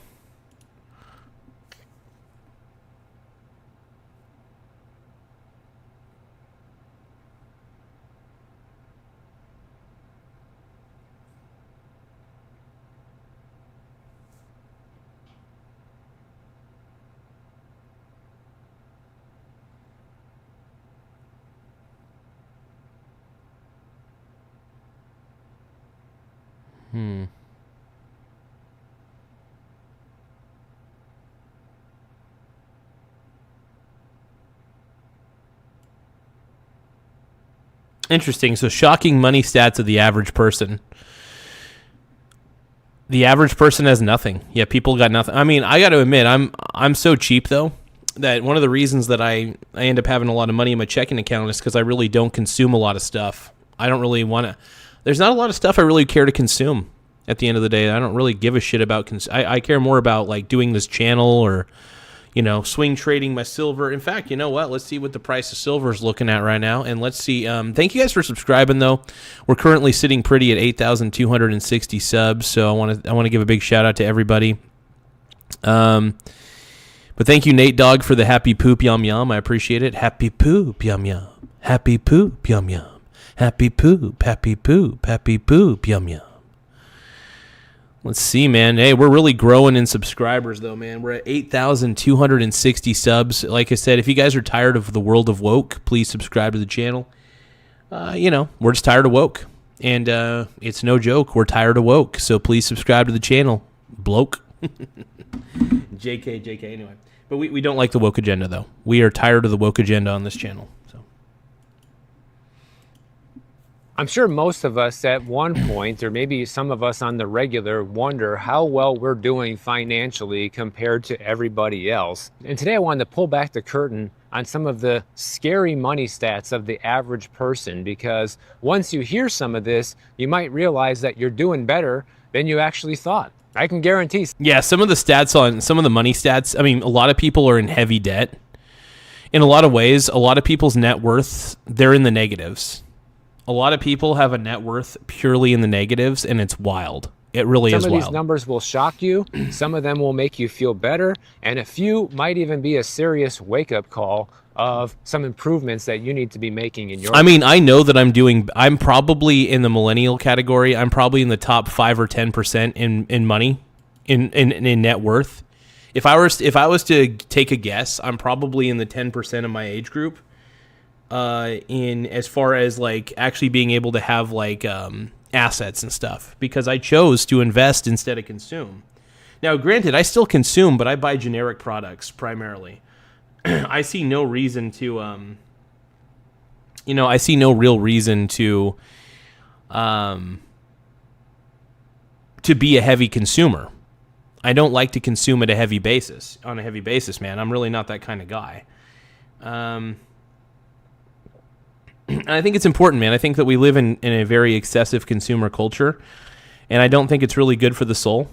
Interesting. So shocking money stats of the average person. The average person has nothing. Yeah, people got nothing. I mean, I got to admit, I'm so cheap though that one of the reasons that I end up having a lot of money in my checking account is because I really don't consume a lot of stuff. I don't really want to. There's not a lot of stuff I really care to consume. At the end of the day, I don't really give a shit about. I care more about like doing this channel or, you know, swing trading my silver. In fact, you know what? Let's see what the price of silver is looking at right now, and let's see. Thank you guys for subscribing, though. We're currently sitting pretty at 8,260 subs, so I want to give a big shout out to everybody. But thank you, Nate Dogg, for the happy poop yum yum. I appreciate it. Happy poop yum yum. Happy poop yum yum. Happy poop. Happy poop. Happy poop yum yum. Let's see, man. Hey, we're really growing in subscribers, though, man. We're at 8,260 subs. Like I said, if you guys are tired of the world of woke, please subscribe to the channel. You know, we're just tired of woke. And it's no joke. We're tired of woke. So please subscribe to the channel, bloke. JK. Anyway. But we don't like the woke agenda, though. We are tired of the woke agenda on this channel. So I'm sure most of us at one point, or maybe some of us on the regular, wonder how well we're doing financially compared to everybody else. And today I wanted to pull back the curtain on some of the scary money stats of the average person, because once you hear some of this, you might realize that you're doing better than you actually thought. I can guarantee. Yeah, some of the stats on some of the money stats, I mean, a lot of people are in heavy debt. In a lot of ways, a lot of people's net worth, they're in the negatives. A lot of people have a net worth purely in the negatives, and it's wild. It really is wild. Some of these numbers will shock you. Some of them will make you feel better. And a few might even be a serious wake-up call of some improvements that you need to be making in your life. I mean, I know that I'm probably in the millennial category. I'm probably in the top 5 or 10% in money, in net worth. If I was to take a guess, I'm probably in the 10% of my age group. In as far as like actually being able to have like assets and stuff, because I chose to invest instead of consume. Now, granted, I still consume, but I buy generic products primarily. I see no reason to, I see no real reason to be a heavy consumer. I don't like to consume on a heavy basis, man. I'm really not that kind of guy. And I think it's important, man. I think that we live in a very excessive consumer culture, and I don't think it's really good for the soul.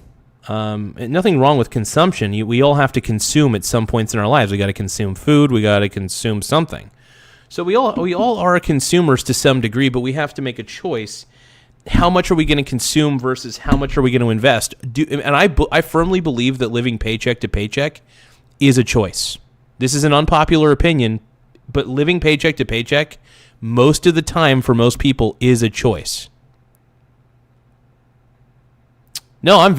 Nothing wrong with consumption. We all have to consume at some points in our lives. We got to consume food. We got to consume something. So we all are consumers to some degree, but we have to make a choice. How much are we going to consume versus how much are we going to invest? And I firmly believe that living paycheck to paycheck is a choice. This is an unpopular opinion, but living paycheck to paycheck most of the time for most people is a choice. No, I'm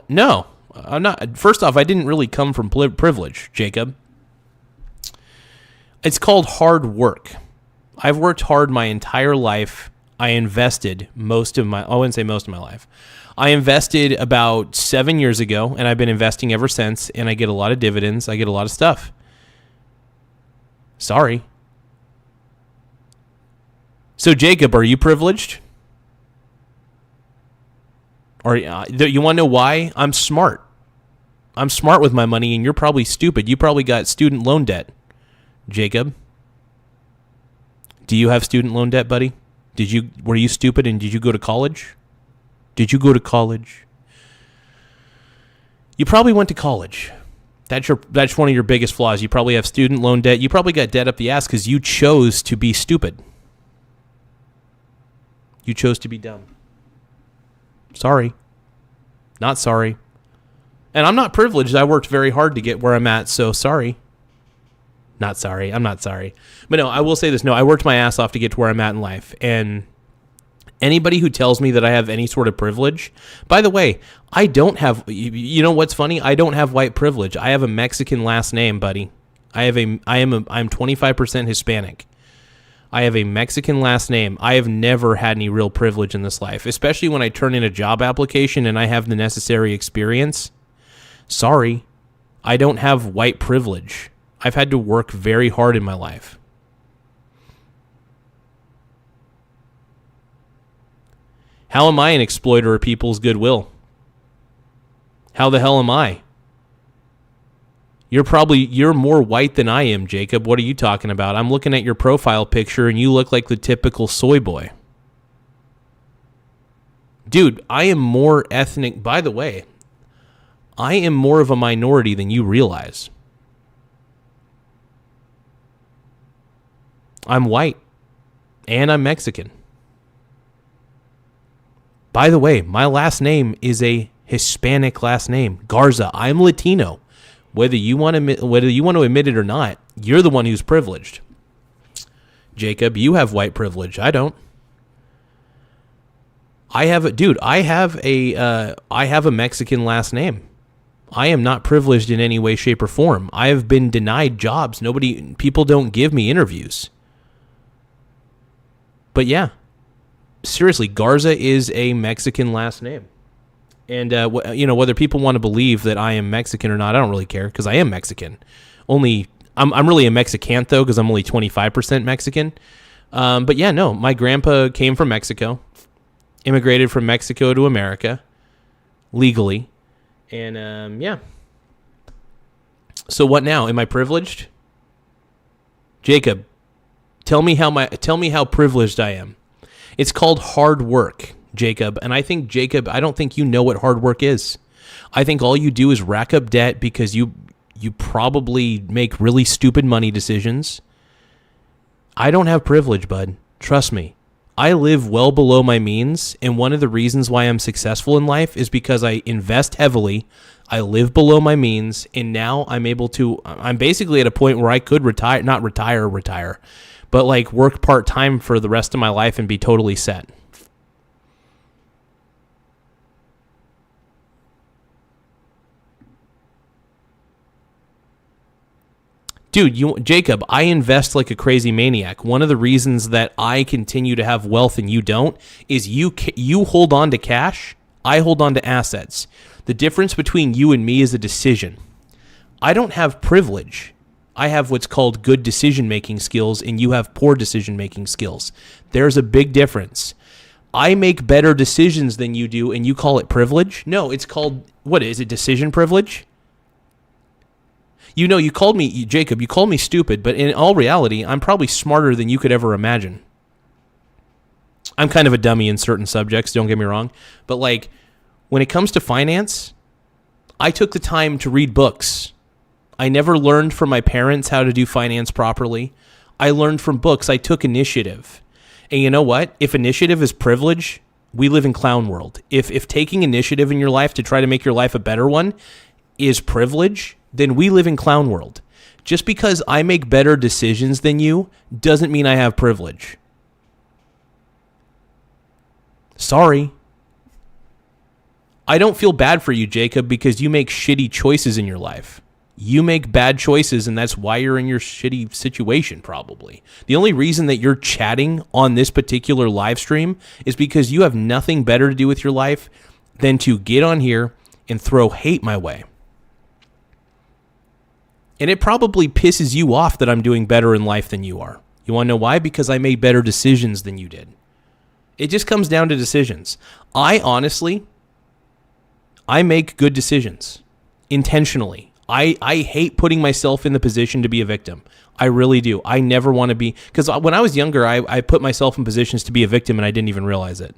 not. First off, I didn't really come from privilege, Jacob. It's called hard work. I've worked hard my entire life. I invested I wouldn't say most of my life. I invested about 7 years ago, and I've been investing ever since, and I get a lot of dividends. I get a lot of stuff. Sorry. So, Jacob, are you privileged? Or you want to know why? I'm smart. I'm smart with my money, and you're probably stupid. You probably got student loan debt, Jacob. Do you have student loan debt, buddy? Were you stupid and did you go to college? Did you go to college? You probably went to college. That's one of your biggest flaws. You probably have student loan debt. You probably got debt up the ass because you chose to be stupid. You chose to be dumb. Sorry. Not sorry. And I'm not privileged. I worked very hard to get where I'm at, so sorry. Not sorry. I'm not sorry. But no, I will say this. No, I worked my ass off to get to where I'm at in life. And anybody who tells me that I have any sort of privilege, by the way, I don't have, you know what's funny? I don't have white privilege. I have a Mexican last name, buddy. I'm 25% Hispanic. I have a Mexican last name. I have never had any real privilege in this life, especially when I turn in a job application and I have the necessary experience. Sorry, I don't have white privilege. I've had to work very hard in my life. How am I an exploiter of people's goodwill? How the hell am I? You're more white than I am, Jacob. What are you talking about? I'm looking at your profile picture and you look like the typical soy boy. Dude, I am more ethnic. By the way, I am more of a minority than you realize. I'm white and I'm Mexican. By the way, my last name is a Hispanic last name, Garza. I'm Latino. Whether you want to admit it or not, you're the one who's privileged. Jacob, you have white privilege. I don't. I have a Mexican last name. I am not privileged in any way, shape, or form. I have been denied jobs. People don't give me interviews. But yeah, seriously, Garza is a Mexican last name. And, whether people want to believe that I am Mexican or not, I don't really care because I am Mexican. I'm really a Mexicant, though, because I'm only 25% Mexican. But yeah, no, my grandpa came from Mexico, immigrated from Mexico to America legally. And yeah. So what now? Am I privileged? Jacob, tell me how privileged I am. It's called hard work, Jacob. And I think, Jacob, I don't think you know what hard work is. I think all you do is rack up debt because you probably make really stupid money decisions. I don't have privilege, bud. Trust me. I live well below my means, and one of the reasons why I'm successful in life is because I invest heavily, I live below my means, and now I'm basically at a point where I could not retire, but like work part-time for the rest of my life and be totally set. Dude, Jacob, I invest like a crazy maniac. One of the reasons that I continue to have wealth and you don't is you hold on to cash, I hold on to assets. The difference between you and me is a decision. I don't have privilege. I have what's called good decision-making skills, and you have poor decision-making skills. There's a big difference. I make better decisions than you do, and you call it privilege? No, it's called, what is it, decision privilege? You called me, Jacob, you called me stupid, but in all reality, I'm probably smarter than you could ever imagine. I'm kind of a dummy in certain subjects, don't get me wrong. But like, when it comes to finance, I took the time to read books. I never learned from my parents how to do finance properly. I learned from books. I took initiative. And you know what? If initiative is privilege, we live in clown world. If taking initiative in your life to try to make your life a better one is privilege, then we live in clown world. Just because I make better decisions than you doesn't mean I have privilege. Sorry. I don't feel bad for you, Jacob, because you make shitty choices in your life. You make bad choices, and that's why you're in your shitty situation, probably. The only reason that you're chatting on this particular live stream is because you have nothing better to do with your life than to get on here and throw hate my way. And it probably pisses you off that I'm doing better in life than you are. You want to know why? Because I made better decisions than you did. It just comes down to decisions. I make good decisions intentionally. I hate putting myself in the position to be a victim. I really do. I never want to be, because when I was younger, I put myself in positions to be a victim and I didn't even realize it.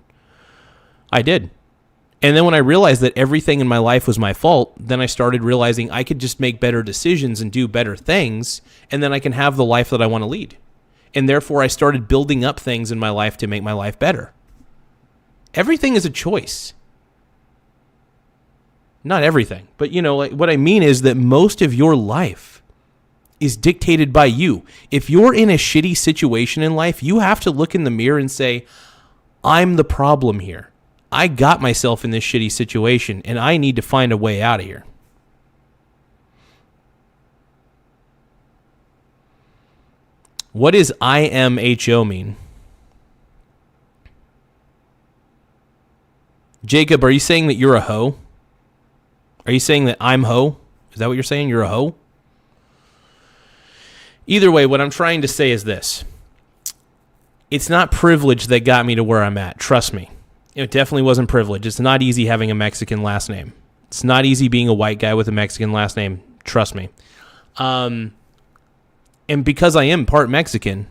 I did. And then when I realized that everything in my life was my fault, then I started realizing I could just make better decisions and do better things, and then I can have the life that I want to lead. And therefore, I started building up things in my life to make my life better. Everything is a choice. Not everything, but like what I mean is that most of your life is dictated by you. If you're in a shitty situation in life, you have to look in the mirror and say, I'm the problem here. I got myself in this shitty situation, and I need to find a way out of here. What does IMHO mean? Jacob, are you saying that you're a hoe? Are you saying that I'm hoe? Is that what you're saying? You're a hoe? Either way, what I'm trying to say is this. It's not privilege that got me to where I'm at. Trust me. It definitely wasn't privilege. It's not easy having a Mexican last name. It's not easy being a white guy with a Mexican last name. Trust me. And because I am part Mexican.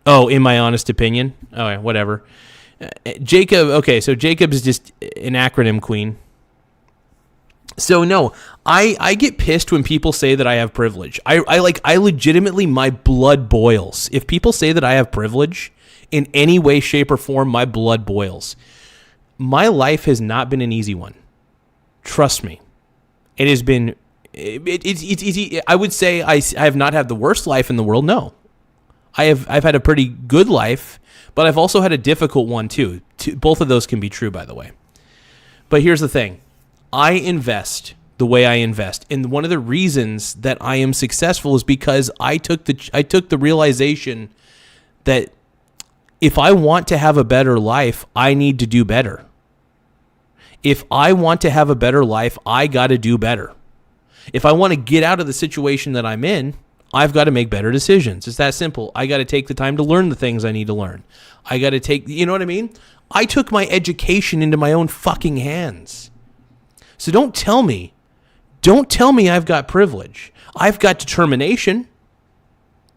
Oh, in my honest opinion. Oh, yeah, whatever. Jacob. Okay, so Jacob is just an acronym queen. So no, I get pissed when people say that I have privilege. I legitimately, my blood boils. If people say that I have privilege in any way, shape, or form, my blood boils. My life has not been an easy one. Trust me. It has been, it's easy. I would say I have not had the worst life in the world. No. I've had a pretty good life, but I've also had a difficult one too. Both of those can be true, by the way. But here's the thing. I invest the way I invest. And one of the reasons that I am successful is because I took the realization that if I want to have a better life, I need to do better. If I want to have a better life, I got to do better. If I want to get out of the situation that I'm in, I've got to make better decisions. It's that simple. I got to take the time to learn the things I need to learn. I got to take, you know what I mean? I took my education into my own fucking hands. So don't tell me I've got privilege. I've got determination.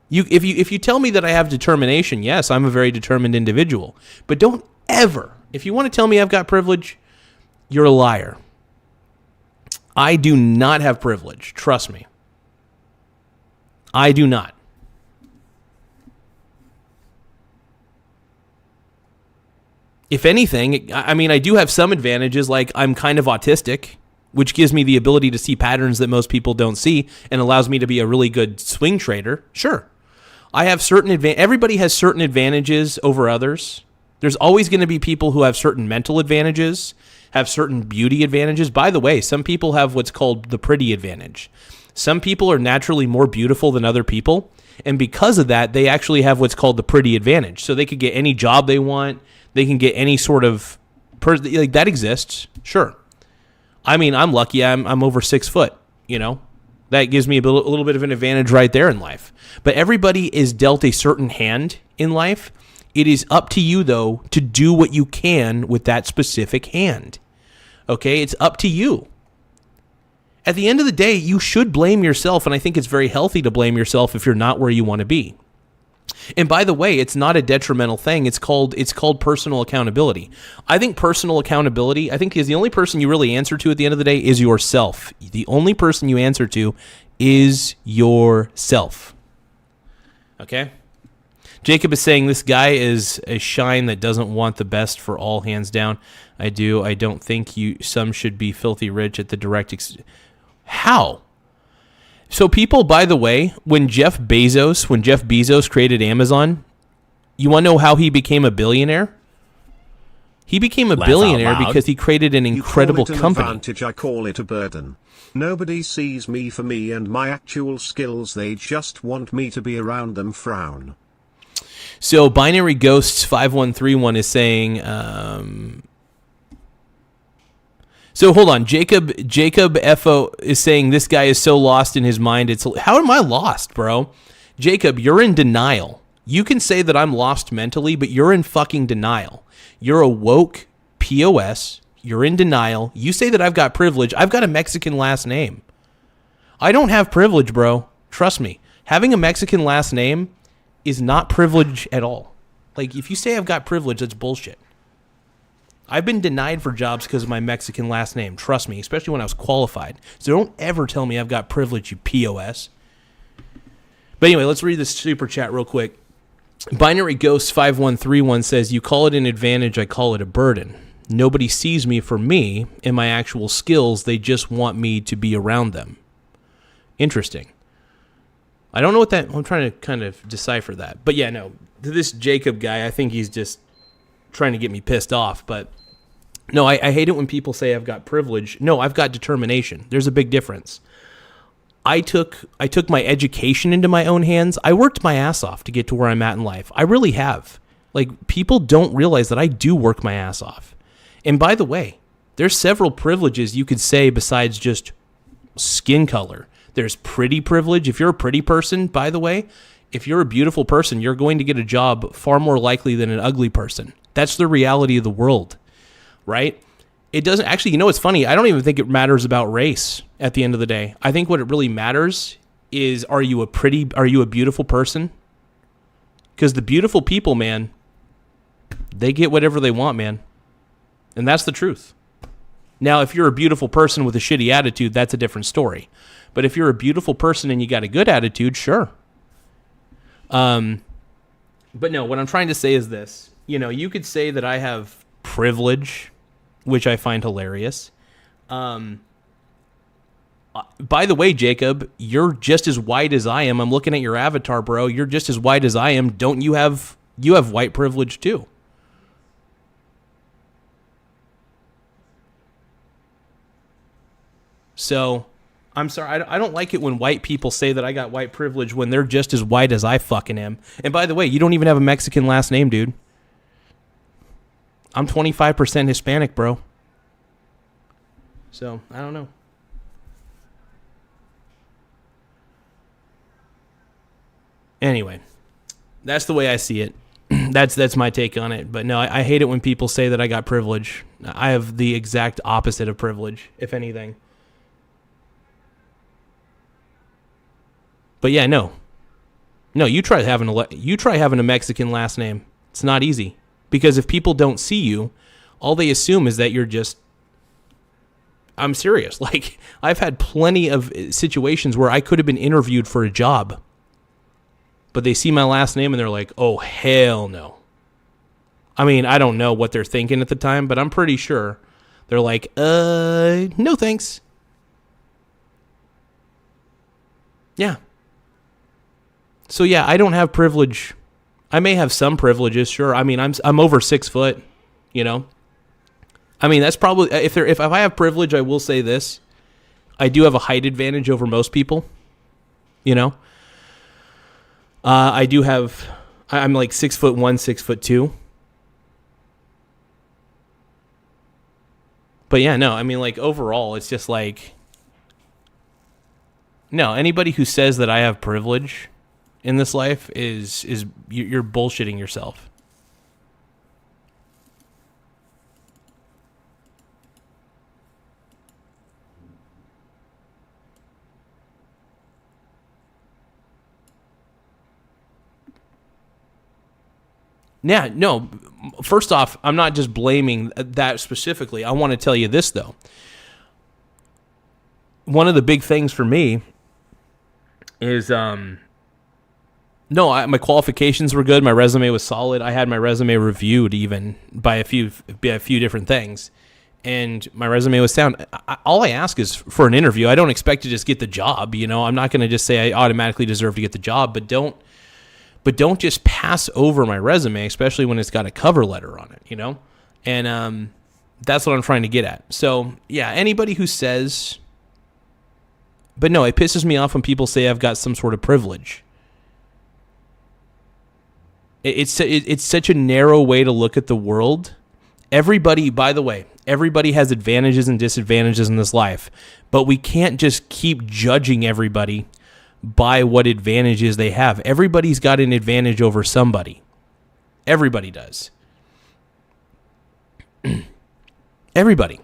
If you tell me that I have determination, yes, I'm a very determined individual. But don't ever, if you want to tell me I've got privilege, you're a liar. I do not have privilege. Trust me. I do not. If anything, I mean, I do have some advantages, like I'm kind of autistic, which gives me the ability to see patterns that most people don't see and allows me to be a really good swing trader. Sure. I have everybody has certain advantages over others. There's always going to be people who have certain mental advantages, have certain beauty advantages. By the way, some people have what's called the pretty advantage. Some people are naturally more beautiful than other people, and because of that, they actually have what's called the pretty advantage. So they could get any job they want. They can get any sort of like that exists. Sure. I mean, I'm lucky. I'm over 6 foot, you know. That gives me a little bit of an advantage right there in life. But everybody is dealt a certain hand in life. It is up to you, though, to do what you can with that specific hand. Okay? It's up to you. At the end of the day, you should blame yourself, and I think it's very healthy to blame yourself if you're not where you want to be. And by the way, it's not a detrimental thing. It's called personal accountability. I think personal accountability, I think is the only person you really answer to at the end of the day is yourself. The only person you answer to is yourself. Okay? Jacob is saying this guy is a shine that doesn't want the best for all, hands down. I do. I don't think some should be filthy rich at the direct. How? So people, by the way, when Jeff Bezos created Amazon, you want to know how he became a billionaire? He became a billionaire because he created an incredible company. Advantage, I call it a burden. Nobody sees me for me and my actual skills. They just want me to be around them. Frown. So Binary Ghosts 5131 is saying. So hold on, Jacob FO is saying this guy is so lost in his mind. How am I lost, bro? Jacob, you're in denial. You can say that I'm lost mentally, but you're in fucking denial. You're a woke POS. You're in denial. You say that I've got privilege. I've got a Mexican last name. I don't have privilege, bro. Trust me. Having a Mexican last name is not privilege at all. Like, if you say I've got privilege, that's bullshit. I've been denied for jobs because of my Mexican last name. Trust me, especially when I was qualified. So don't ever tell me I've got privilege, you POS. But anyway, let's read this super chat real quick. Binary Ghost 5131 says, you call it an advantage, I call it a burden. Nobody sees me for me and my actual skills. They just want me to be around them. Interesting. I don't know what that... I'm trying to kind of decipher that. But yeah, no. This Jacob guy, I think he's just trying to get me pissed off, but... No, I hate it when people say I've got privilege. No, I've got determination. There's a big difference. I took my education into my own hands. I worked my ass off to get to where I'm at in life. I really have. Like, people don't realize that I do work my ass off. And by the way, there's several privileges you could say besides just skin color. There's pretty privilege. If you're a pretty person, by the way, if you're a beautiful person, you're going to get a job far more likely than an ugly person. That's the reality of the world. Right? It doesn't actually, you know, it's funny. I don't even think it matters about race at the end of the day. I think what it really matters is, are you a beautiful person? Because the beautiful people, man, they get whatever they want, man. And that's the truth. Now, if you're a beautiful person with a shitty attitude, that's a different story. But if you're a beautiful person and you got a good attitude, sure. But no, what I'm trying to say is this. You know, you could say that I have privilege, which I find hilarious. By the way, Jacob, you're just as white as I am. I'm looking at your avatar, bro. You're just as white as I am. Don't you have white privilege too? So, I'm sorry. I don't like it when white people say that I got white privilege when they're just as white as I fucking am. And by the way, you don't even have a Mexican last name, dude. I'm 25% Hispanic, bro. So, I don't know. Anyway, that's the way I see it. That's my take on it. But no, I hate it when people say that I got privilege. I have the exact opposite of privilege, if anything. But yeah, no, you try having a Mexican last name. It's not easy, because if people don't see you, all they assume is that you're just. I'm serious. Like, I've had plenty of situations where I could have been interviewed for a job, but they see my last name and they're like, "Oh, hell no." I mean, I don't know what they're thinking at the time, but I'm pretty sure they're like, no thanks. Yeah. So yeah, I don't have privilege. I may have some privileges, sure. I mean, I'm over 6 foot, you know. I mean, that's probably if I have privilege, I will say this: I do have a height advantage over most people, you know. I do have. I'm like 6'1", 6'2". But yeah, no. I mean, like overall, it's just like no. Anybody who says that I have privilege in this life is you're bullshitting yourself. Yeah, no. First off, I'm not just blaming that specifically. I want to tell you this, though. One of the big things for me is, my qualifications were good. My resume was solid. I had my resume reviewed even by a few different things, and my resume was sound. All I ask is for an interview. I don't expect to just get the job. You know, I'm not going to just say I automatically deserve to get the job, but don't just pass over my resume, especially when it's got a cover letter on it, you know? And that's what I'm trying to get at. So, yeah, anybody who says... But no, it pisses me off when people say I've got some sort of privilege. It's such a narrow way to look at the world. Everybody, by the way, everybody has advantages and disadvantages in this life. But we can't just keep judging everybody by what advantages they have. Everybody's got an advantage over somebody. Everybody does. Everybody.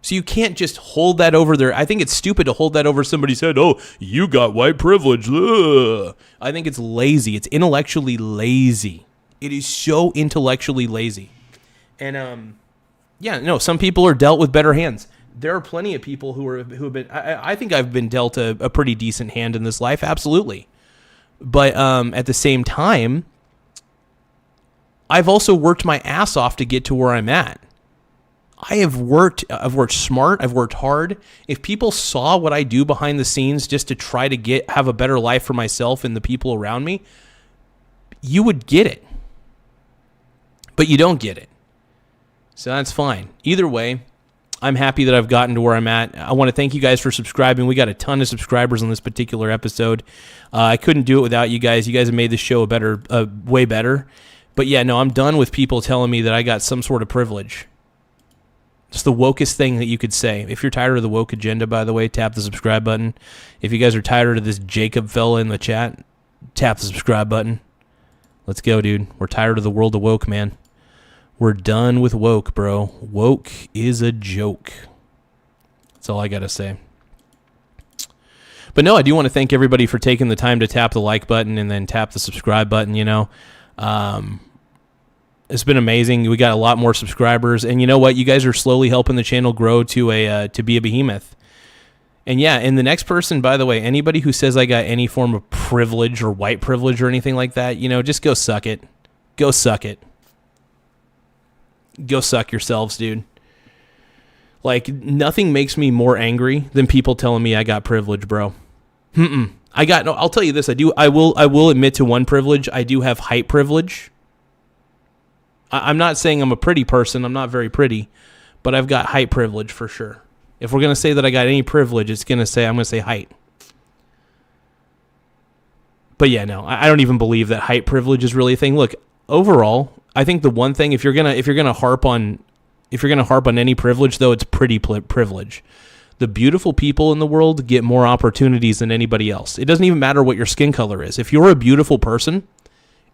So you can't just hold that over there. I think it's stupid to hold that over somebody's head. Oh, you got white privilege. Ugh. I think it's lazy. It's intellectually lazy. It is so intellectually lazy. And some people are dealt with better hands. There are plenty of people who have been. I think I've been dealt a pretty decent hand in this life, absolutely. But at the same time, I've also worked my ass off to get to where I'm at. I've worked smart. I've worked hard. If people saw what I do behind the scenes just to try to have a better life for myself and the people around me, you would get it. But you don't get it. So that's fine. Either way, I'm happy that I've gotten to where I'm at. I want to thank you guys for subscribing. We got a ton of subscribers on this particular episode. I couldn't do it without you guys. You guys have made the show way better. But yeah, no, I'm done with people telling me that I got some sort of privilege. It's the wokest thing that you could say. If you're tired of the woke agenda, by the way, tap the subscribe button. If you guys are tired of this Jacob fella in the chat, tap the subscribe button. Let's go, dude. We're tired of the world of woke, man. We're done with woke, bro. Woke is a joke. That's all I got to say. But no, I do want to thank everybody for taking the time to tap the like button and then tap the subscribe button, you know. It's been amazing. We got a lot more subscribers. And you know what? You guys are slowly helping the channel grow to be a behemoth. And yeah, and the next person, by the way, anybody who says I got any form of privilege or white privilege or anything like that, you know, just go suck it. Go suck it. Go suck yourselves, dude. Like, nothing makes me more angry than people telling me I got privilege, bro. I'll tell you this. I will admit to one privilege. I do have height privilege. I'm not saying I'm a pretty person. I'm not very pretty, but I've got height privilege for sure. If we're going to say that I got any privilege, I'm going to say height. But yeah, no, I don't even believe that height privilege is really a thing. Look, overall, I think the one thing, if you're gonna harp on any privilege, though, it's pretty privilege. The beautiful people in the world get more opportunities than anybody else. It doesn't even matter what your skin color is. If you're a beautiful person,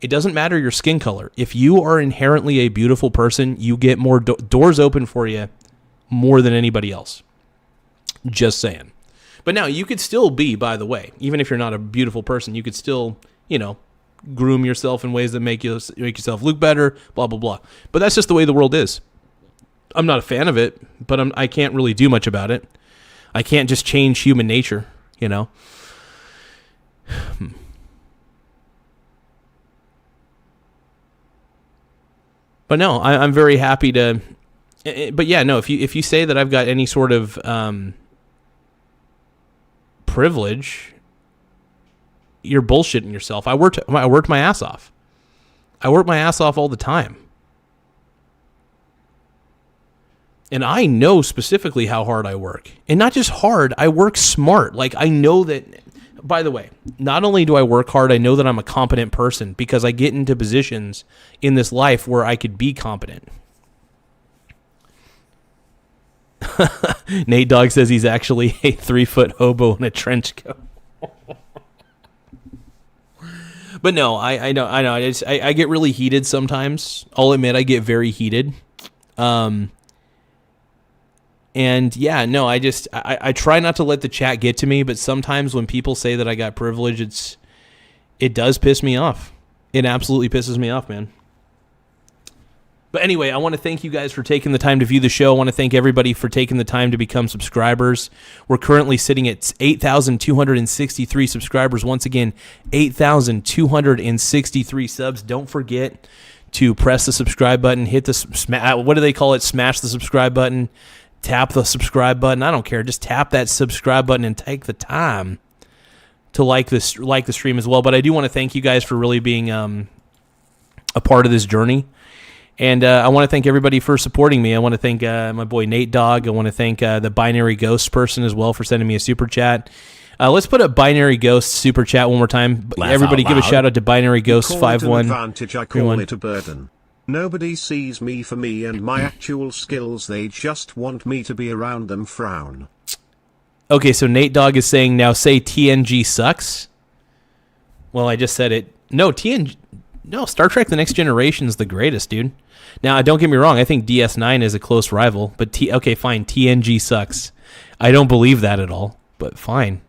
it doesn't matter your skin color. If you are inherently a beautiful person, you get more doors open for you more than anybody else. Just saying. But now you could still be, by the way, even if you're not a beautiful person, you could still, groom yourself in ways that make yourself look better, blah, blah, blah. But that's just the way the world is. I'm not a fan of it, but I can't really do much about it. I can't just change human nature, But no, I'm very happy to. But yeah, no. If you say that I've got any sort of privilege, you're bullshitting yourself. I worked my ass off. I work my ass off all the time. And I know specifically how hard I work. And not just hard, I work smart. Like, I know that, by the way, not only do I work hard, I know that I'm a competent person because I get into positions in this life where I could be competent. Nate Dogg says he's actually a 3-foot hobo in a trench coat. But no, I know. I get really heated sometimes. I'll admit I get very heated. And yeah, no, I try not to let the chat get to me, but sometimes when people say that I got privilege, it does piss me off. It absolutely pisses me off, man. But anyway, I want to thank you guys for taking the time to view the show. I want to thank everybody for taking the time to become subscribers. We're currently sitting at 8,263 subscribers. Once again, 8,263 subs. Don't forget to press the subscribe button, hit the, what do they call it? Smash the subscribe button. Tap the subscribe button. I don't care. Just tap that subscribe button and take the time to like the stream as well. But I do want to thank you guys for really being a part of this journey. And I want to thank everybody for supporting me. I want to thank my boy Nate Dogg. I want to thank the Binary Ghost person as well for sending me a super chat. Let's put a Binary Ghost super chat one more time. Everybody give a shout out to Binary Ghost 51. Advantage, I call it a burden. Nobody sees me for me and my actual skills. They just want me to be around them. Frown. Okay, so Nate Dogg is saying now say TNG sucks. Well, I just said it. No, Star Trek The Next Generation is the greatest, dude. Now, don't get me wrong. I think DS9 is a close rival, but okay, fine. TNG sucks. I don't believe that at all, but fine.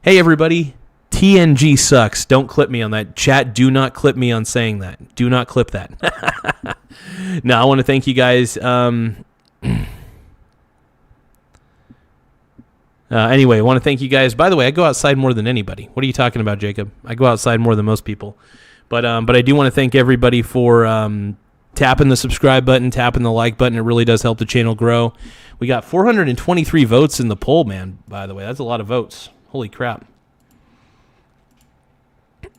Hey, everybody. TNG sucks. Don't clip me on that. Chat, do not clip me on saying that. Do not clip that. No, I want to thank you guys. Anyway, I want to thank you guys. By the way, I go outside more than anybody. What are you talking about, Jacob? I go outside more than most people. But I do want to thank everybody for tapping the subscribe button, tapping the like button. It really does help the channel grow. We got 423 votes in the poll, man, by the way. That's a lot of votes. Holy crap.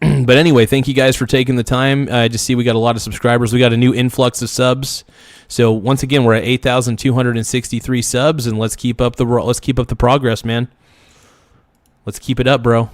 But anyway, thank you guys for taking the time. I just see we got a lot of subscribers. We got a new influx of subs. So once again, we're at 8,263 subs, and let's keep up the progress, man. Let's keep it up, bro.